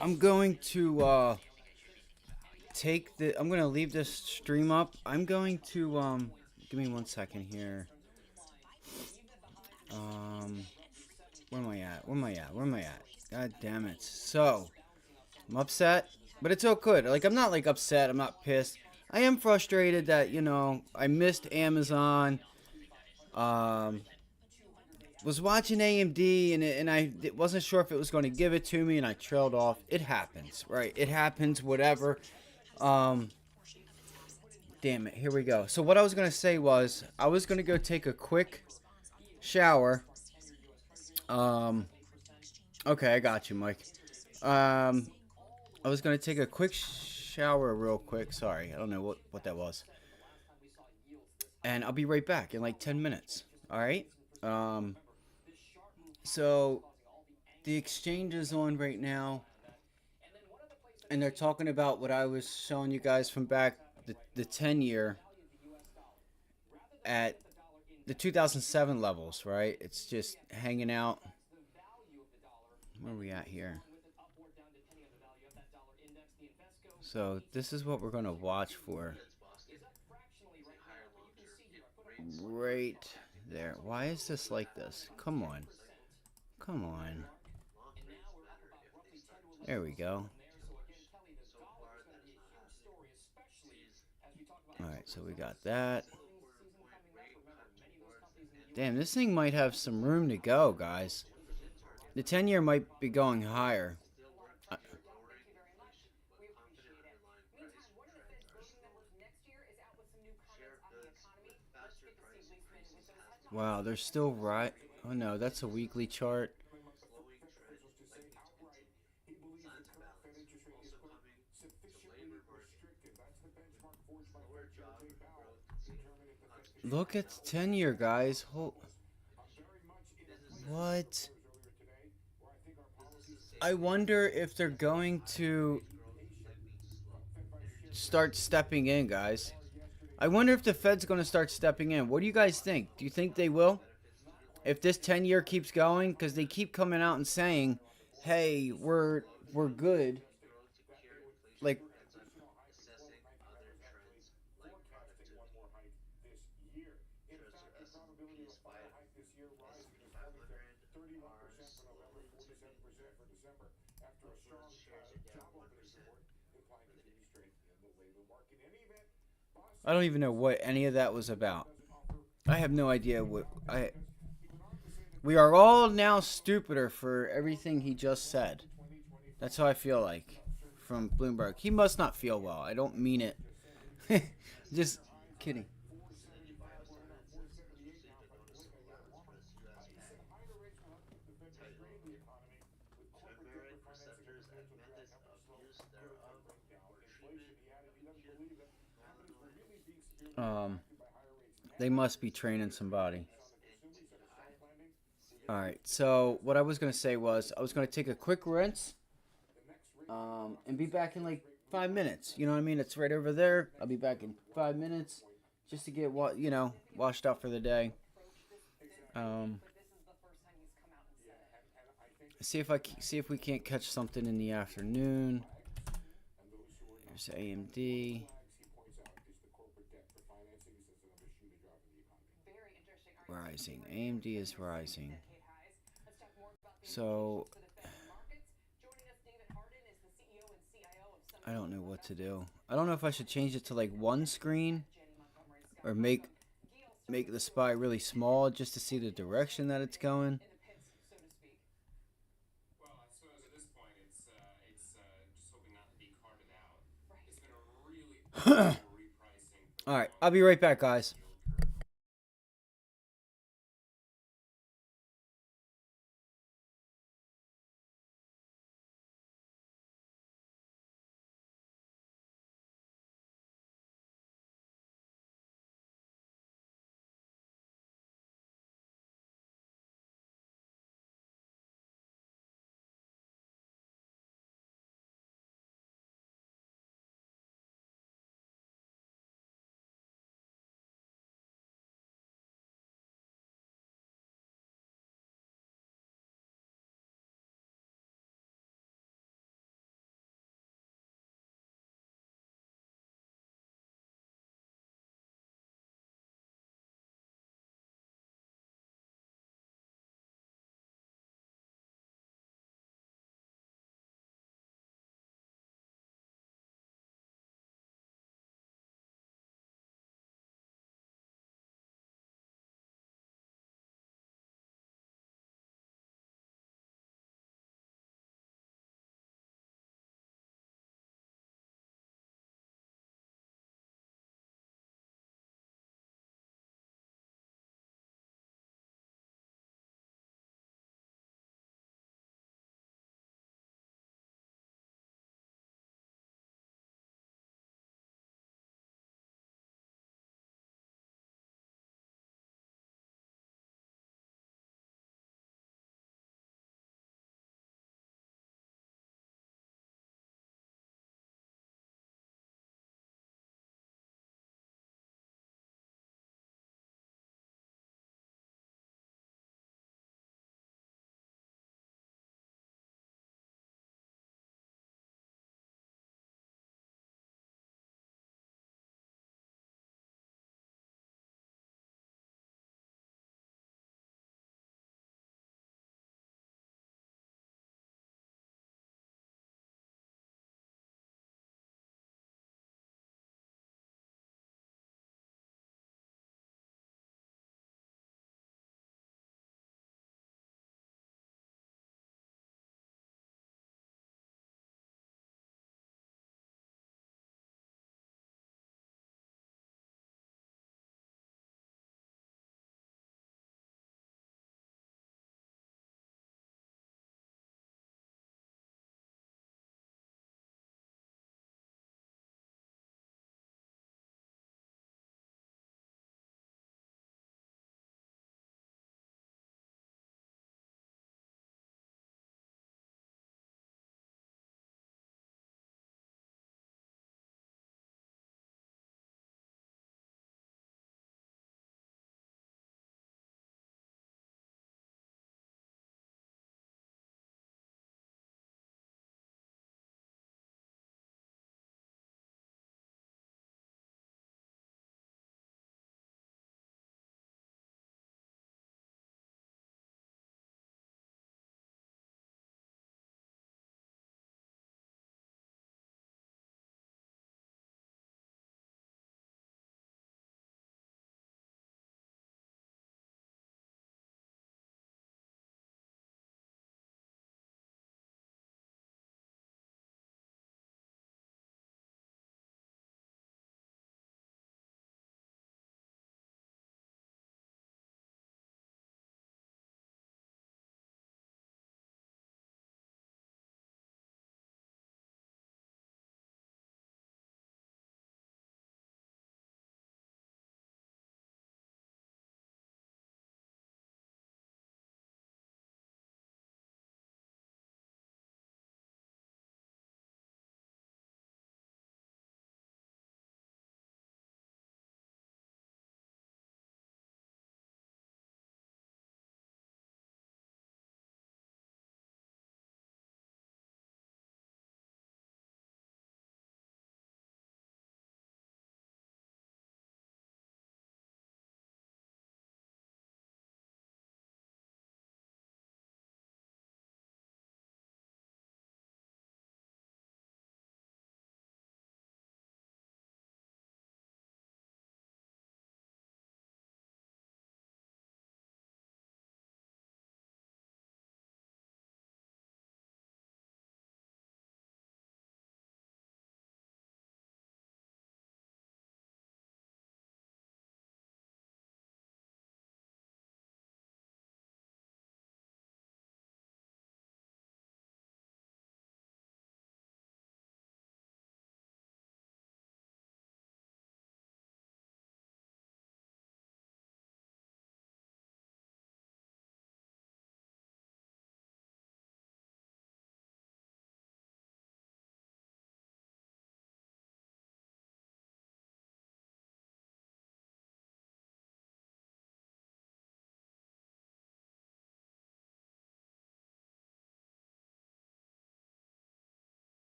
I'm going to I'm gonna leave this stream up. I'm going to give me 1 second here. Where am I at? Where am I at? Where am I at? God damn it. So, I'm upset, but it's all good. Like, I'm not like upset. I'm not pissed. I am frustrated that, you know, I missed Amazon. Was watching AMD and I wasn't sure if it was going to give it to me, and I trailed off. It happens, right? It happens, whatever. Damn it, here we go. So what I was going to say was, I was going to go take a quick shower. Okay, I got you, Mike. I was going to take a quick shower real quick. Sorry, I don't know what that was. And I'll be right back in like 10 minutes. All right? So the exchange is on right now, and they're talking about what I was showing you guys from back the 10-year at the 2007 levels, right? It's just hanging out. Where are we at here? So this is what we're going to watch for. Right there. Why is this like this? Come on. Come on. There we go. Alright, so we got that. Damn, this thing might have some room to go, guys. The 10-year might be going higher. Wow, they're still right. Oh no, that's a weekly chart. Look at the 10-year, guys. What? I wonder if they're going to start stepping in, guys. I wonder if the Fed's going to start stepping in. What do you guys think? Do you think they will? If this 10-year keeps going, because they keep coming out and saying, "Hey, we're good." Like, I don't even know what any of that was about. I have no idea what we are all now stupider for everything he just said. That's how I feel like from Bloomberg. He must not feel well. I don't mean it. Just kidding. They must be training somebody. Alright, so what I was going to say was I was going to take a quick rinse and be back in like 5 minutes. You know what I mean? It's right over there. I'll be back in 5 minutes just to get washed up for the day. See if we can't catch something in the afternoon. There's AMD. Rising. AMD is rising. So I don't know what to do. I don't know if I should change it to like one screen or make the SPY really small just to see the direction that it's going. Well, I suppose at this point it's just hoping not to be carted out. It's been a really repricing. All right, I'll be right back, guys.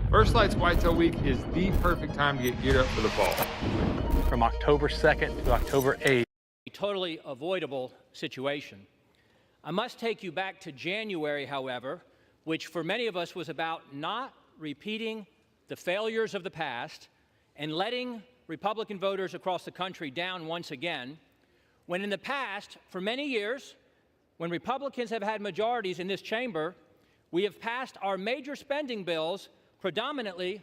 First Light's Whitetail Week is the perfect time to get geared up for the fall. From October 2nd to October 8th. A totally avoidable situation. I must take you back to January, however, which for many of us was about not repeating the failures of the past and letting Republican voters across the country down once again, when in the past, for many years, when Republicans have had majorities in this chamber, we have passed our major spending bills predominantly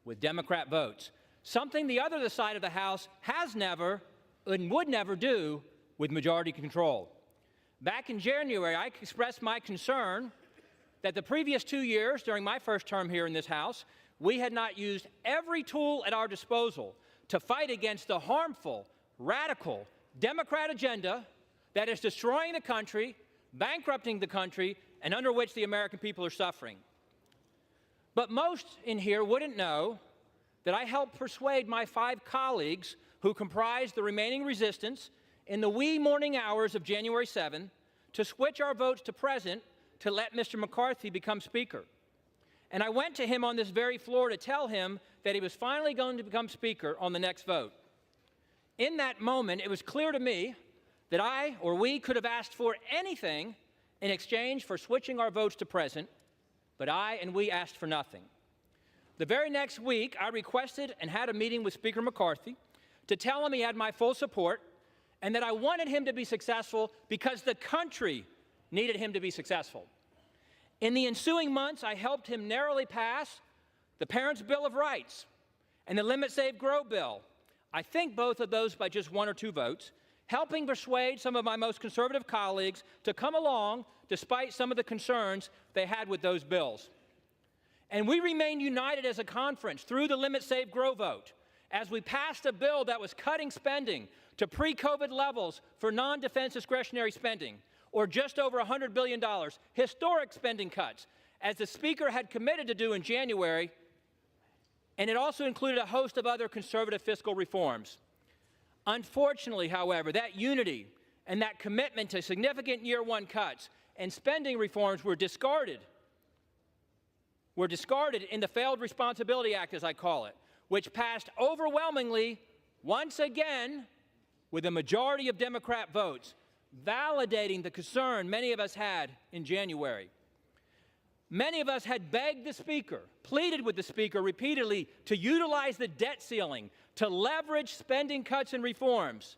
with Democrat votes, something the other side of the House has never and would never do with majority control. Back in January, I expressed my concern that the previous 2 years, during my first term here in this House, we had not used every tool at our disposal to fight against the harmful, radical Democrat agenda that is destroying the country, bankrupting the country, and under which the American people are suffering. But most in here wouldn't know that I helped persuade my 5 colleagues who comprised the remaining resistance in the wee morning hours of January 7 to switch our votes to present to let Mr. McCarthy become Speaker. And I went to him on this very floor to tell him that he was finally going to become Speaker on the next vote. In that moment, it was clear to me that I or we could have asked for anything in exchange for switching our votes to present, but I and we asked for nothing. The very next week, I requested and had a meeting with Speaker McCarthy to tell him he had my full support and that I wanted him to be successful because the country needed him to be successful. In the ensuing months, I helped him narrowly pass the Parents' Bill of Rights and the Limit, Save, Grow bill. I think both of those by just 1 or 2 votes, helping persuade some of my most conservative colleagues to come along despite some of the concerns they had with those bills. And we remained united as a conference through the Limit, Save, Grow vote as we passed a bill that was cutting spending to pre-COVID levels for non-defense discretionary spending, or just over $100 billion, historic spending cuts, as the Speaker had committed to do in January, and it also included a host of other conservative fiscal reforms. Unfortunately, however, that unity and that commitment to significant year 1 cuts and spending reforms were discarded in the Failed Responsibility Act, as I call it, which passed overwhelmingly, once again, with a majority of Democrat votes, validating the concern many of us had in January. Many of us had begged the Speaker, pleaded with the Speaker repeatedly to utilize the debt ceiling to leverage spending cuts and reforms.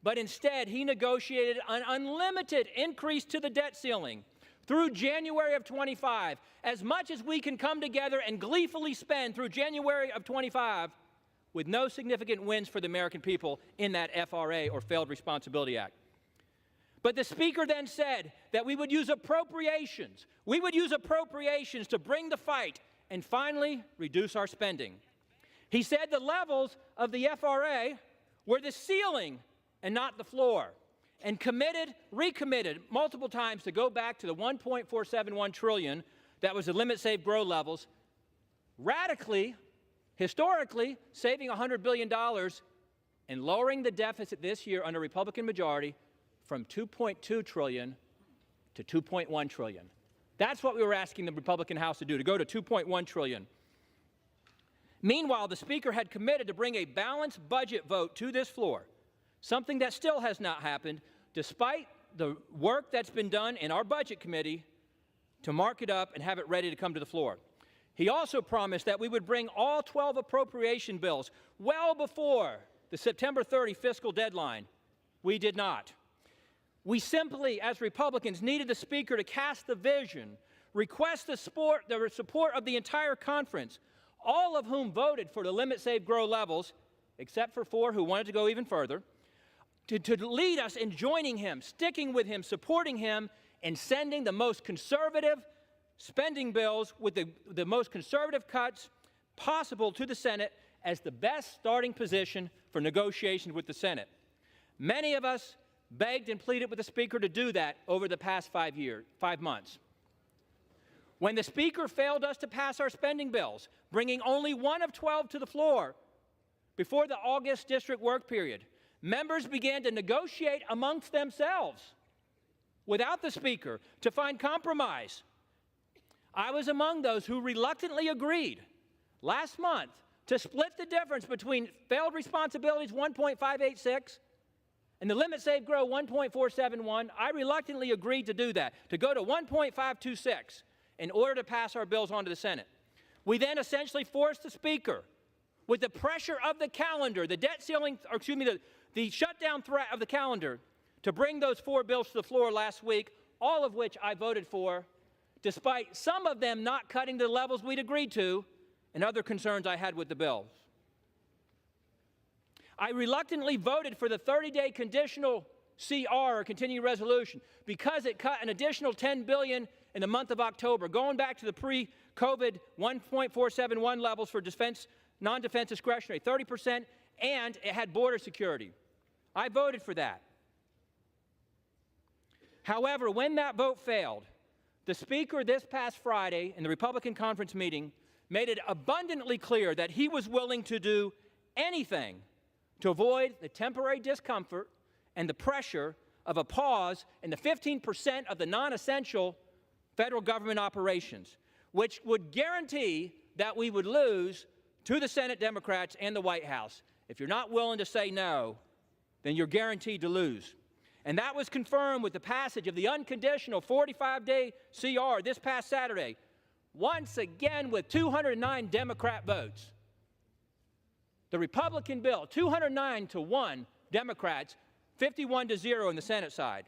But instead, he negotiated an unlimited increase to the debt ceiling through January of 25, as much as we can come together and gleefully spend through January of 25, with no significant wins for the American people in that FRA, or Failed Responsibility Act. But the Speaker then said that we would use appropriations. We would use appropriations to bring the fight and finally reduce our spending. He said the levels of the FRA were the ceiling and not the floor, and recommitted multiple times to go back to the $1.471 trillion that was the Limit, Save, Grow levels, radically, historically, saving $100 billion and lowering the deficit this year under Republican majority from $2.2 trillion to $2.1 trillion. That's what we were asking the Republican House to do, to go to $2.1 trillion. Meanwhile, the Speaker had committed to bring a balanced budget vote to this floor, something that still has not happened, despite the work that's been done in our Budget Committee to mark it up and have it ready to come to the floor. He also promised that we would bring all 12 appropriation bills well before the September 30 fiscal deadline. We did not. We simply, as Republicans, needed the Speaker to cast the vision, request the support of the entire conference, all of whom voted for the Limit, Save, Grow levels, except for 4 who wanted to go even further, to lead us in joining him, sticking with him, supporting him, and sending the most conservative spending bills with the most conservative cuts possible to the Senate as the best starting position for negotiations with the Senate. Many of us begged and pleaded with the Speaker to do that over the past 5 months. When the Speaker failed us to pass our spending bills, bringing only 1 of 12 to the floor before the August district work period, members began to negotiate amongst themselves without the Speaker to find compromise. I was among those who reluctantly agreed last month to split the difference between failed responsibilities 1.586 and the limit save grow 1.471, I reluctantly agreed to do that, to go to 1.526 in order to pass our bills on to the Senate. We then essentially forced the Speaker, with the pressure of the calendar, the debt ceiling, or excuse me, the shutdown threat of the calendar, to bring those 4 bills to the floor last week, all of which I voted for, despite some of them not cutting to the levels we'd agreed to and other concerns I had with the bills. I reluctantly voted for the 30-day conditional CR, or continuing resolution, because it cut an additional $10 billion in the month of October, going back to the pre-COVID 1.471 levels for defense, non-defense discretionary, 30%, and it had border security. I voted for that. However, when that vote failed, the Speaker this past Friday in the Republican conference meeting made it abundantly clear that he was willing to do anything to avoid the temporary discomfort and the pressure of a pause in the 15% of the non-essential federal government operations, which would guarantee that we would lose to the Senate Democrats and the White House. If you're not willing to say no, then you're guaranteed to lose. And that was confirmed with the passage of the unconditional 45-day CR this past Saturday, once again with 209 Democrat votes. The Republican bill, 209 to 1 Democrats, 51 to 0 in the Senate side.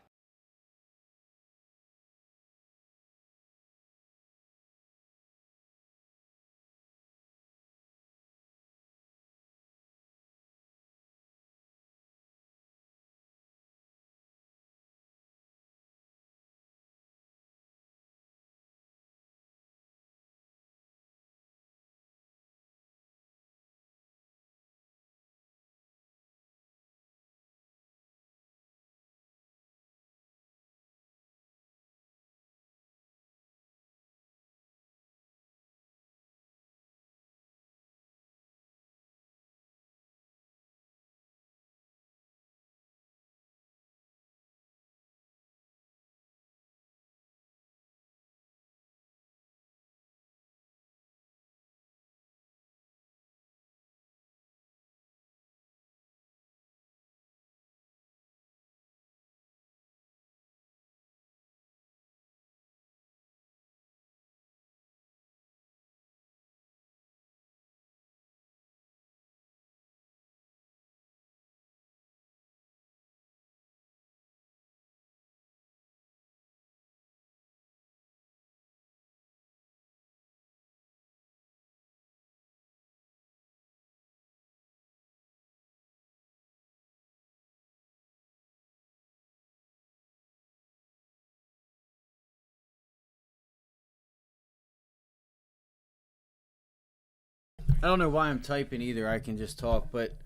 I don't know why I'm typing either. I can just talk, but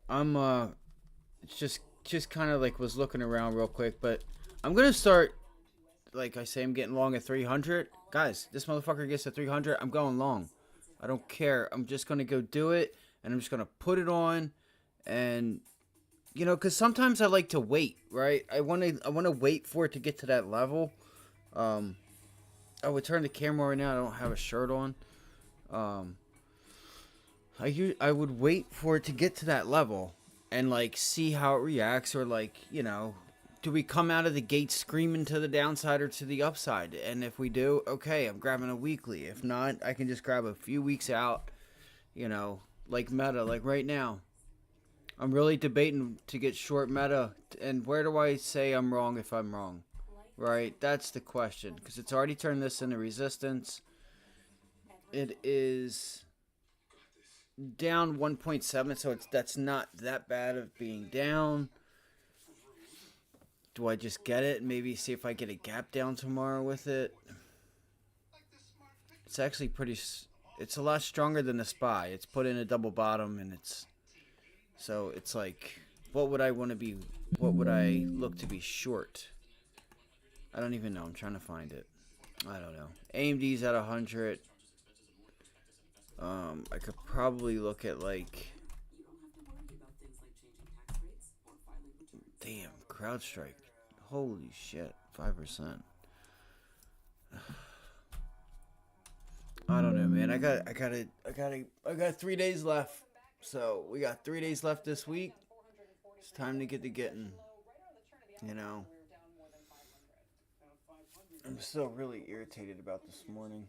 I'm it's just kind of like was looking around real quick, but I'm gonna start. Like I say, I'm getting long at 300. Guys, this motherfucker gets to 300. I'm going long. I don't care. I'm just gonna go do it, and I'm just gonna put it on, and you know, because sometimes I like to wait, right? I wanna wait for it to get to that level. I would turn the camera right now. I don't have a shirt on. I would wait for it to get to that level and like see how it reacts, or like, you know, do we come out of the gate screaming to the downside or to the upside? And if we do, okay, I'm grabbing a weekly. If not, I can just grab a few weeks out, you know, like Meta, like right now. I'm really debating to get short Meta, and where do I say I'm wrong if I'm wrong? Right? That's the question, because it's already turned this into resistance. It is down 1.7, so that's not that bad of being down. Do I just get it? Maybe see if I get a gap down tomorrow with it. It's actually it's a lot stronger than the SPY. It's put in a double bottom, and so it's like, what would I want to be, what would I look to be short? I don't even know. I'm trying to find it. I don't know. AMD's at 100. I could probably look at like, damn, CrowdStrike. Holy shit, 5%. I don't know, man. I got 3 days left. So we got 3 days left this week. It's time to get to getting. You know. I'm still really irritated about this morning.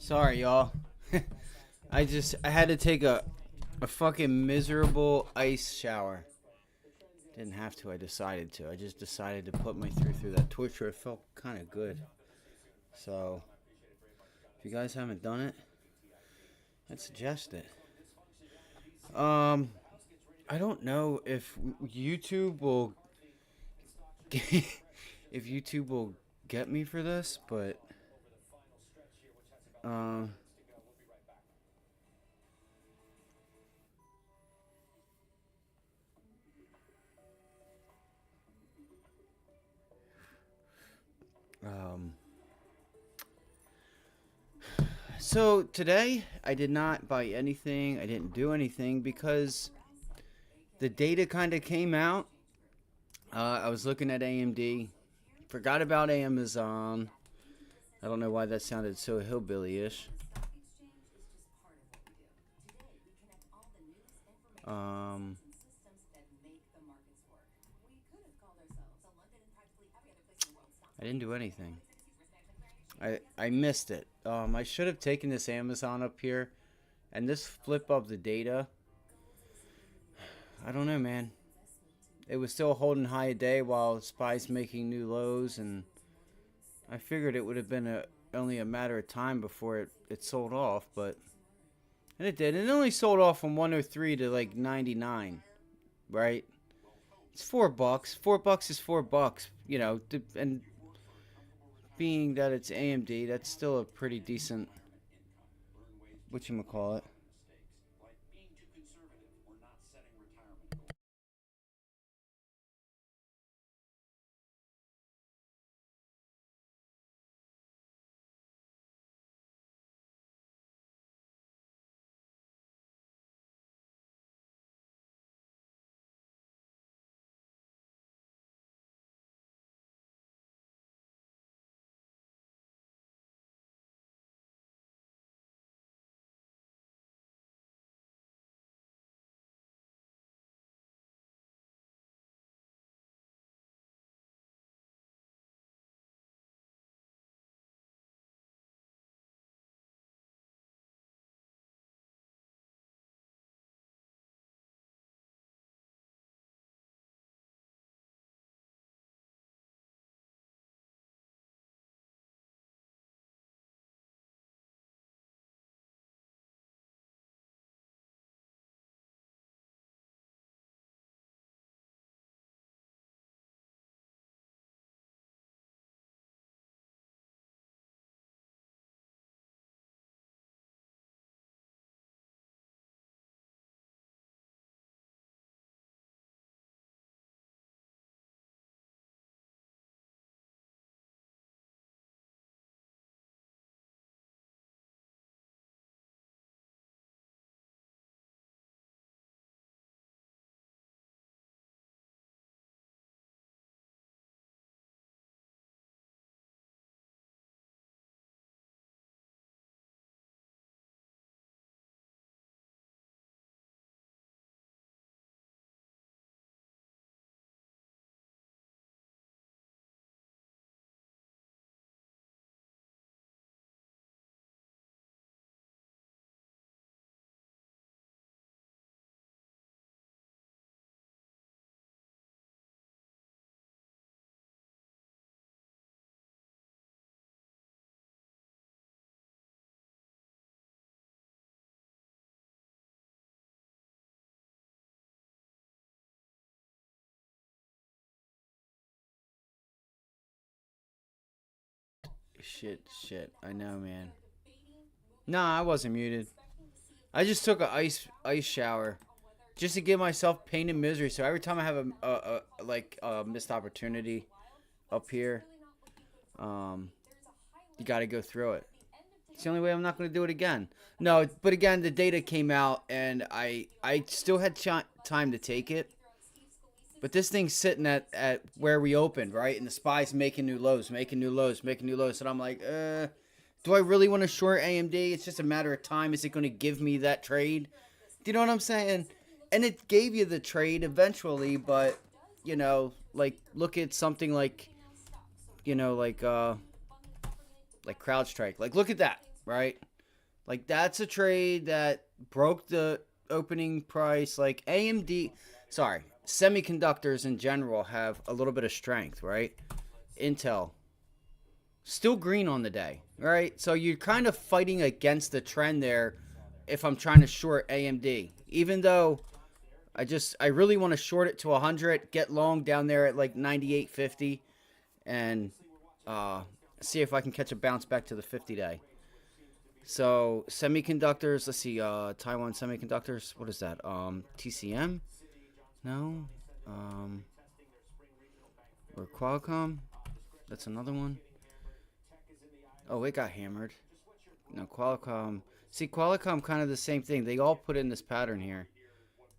Sorry, y'all. I had to take a fucking miserable ice shower. Didn't have to, I decided to. I just decided to put my through that torture. It felt kind of good. So, if you guys haven't done it, I'd suggest it. I don't know if YouTube will if YouTube will get me for this, but so today I did not buy anything. I didn't do anything because the data kind of came out. I was looking at AMD. Forgot about Amazon. I don't know why that sounded so hillbilly-ish. I didn't do anything. I missed it. I should have taken this Amazon up here, and this flip of the data. I don't know, man. It was still holding high a day while SPY's making new lows, and I figured it would have been only a matter of time before it sold off, and it did. And it only sold off from 103 to like 99, right? It's $4. $4 is $4, you know, and being that it's AMD, that's still a pretty decent, whatchamacallit. Shit. I know, man. Nah, I wasn't muted. I just took a ice shower just to give myself pain and misery. So every time I have a missed opportunity up here, you got to go through it. It's the only way I'm not going to do it again. No, but again, the data came out, and I still had time to take it. But this thing's sitting at where we opened, right? And the SPY's making new lows. And I'm like, do I really want to short AMD? It's just a matter of time. Is it going to give me that trade? Do you know what I'm saying? And it gave you the trade eventually, but, you know, like, look at something like, you know, like CrowdStrike. Like, look at that, right? Like, that's a trade that broke the opening price. Like, semiconductors in general have a little bit of strength, right? Intel, still green on the day, right? So you're kind of fighting against the trend there if I'm trying to short AMD. Even though I really want to short it to 100, get long down there at like 98.50, and see if I can catch a bounce back to the 50-day. So semiconductors, let's see, Taiwan Semiconductors, what is that? TCM? No. Or Qualcomm? That's another one. Oh, it got hammered. No, Qualcomm. See, Qualcomm kind of the same thing. They all put in this pattern here,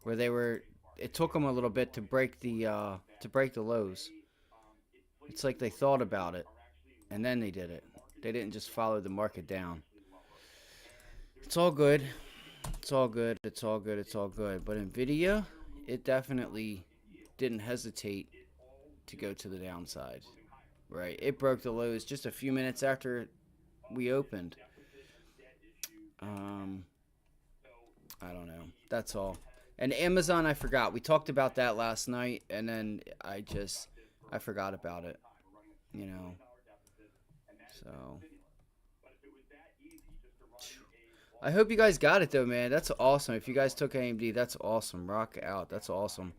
where it took them a little bit to break the lows. It's like they thought about it, and then they did it. They didn't just follow the market down. It's all good. It's all good. It's all good. It's all good. But Nvidia, it definitely didn't hesitate to go to the downside. Right? It broke the lows just a few minutes after we opened. I don't know. That's all. And Amazon, I forgot. We talked about that last night, and then I forgot about it. You know. So I hope you guys got it though, man. That's awesome. If you guys took AMD, that's awesome. Rock out. That's awesome.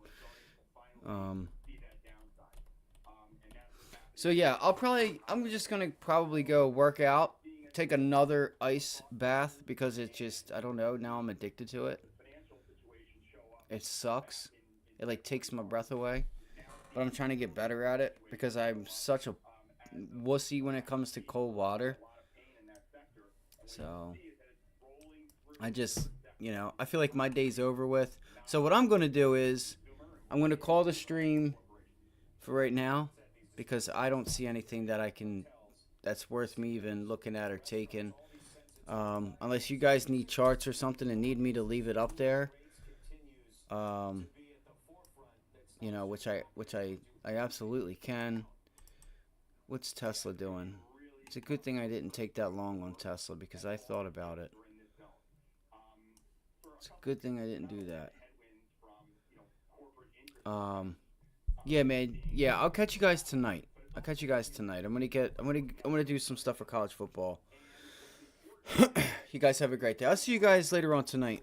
So yeah, I'm just gonna probably go work out, take another ice bath because it just, I don't know, now I'm addicted to it. It sucks. It like takes my breath away. But I'm trying to get better at it because I'm such a wussy when it comes to cold water. So I just, I feel like my day's over with. So what I'm going to do is I'm going to call the stream for right now because I don't see anything that's worth me even looking at or taking. Unless you guys need charts or something and need me to leave it up there. Which I absolutely can. What's Tesla doing? It's a good thing I didn't take that long on Tesla because I thought about it. It's a good thing I didn't do that. Yeah, man. Yeah, I'll catch you guys tonight. I'm gonna do some stuff for college football. You guys have a great day. I'll see you guys later on tonight.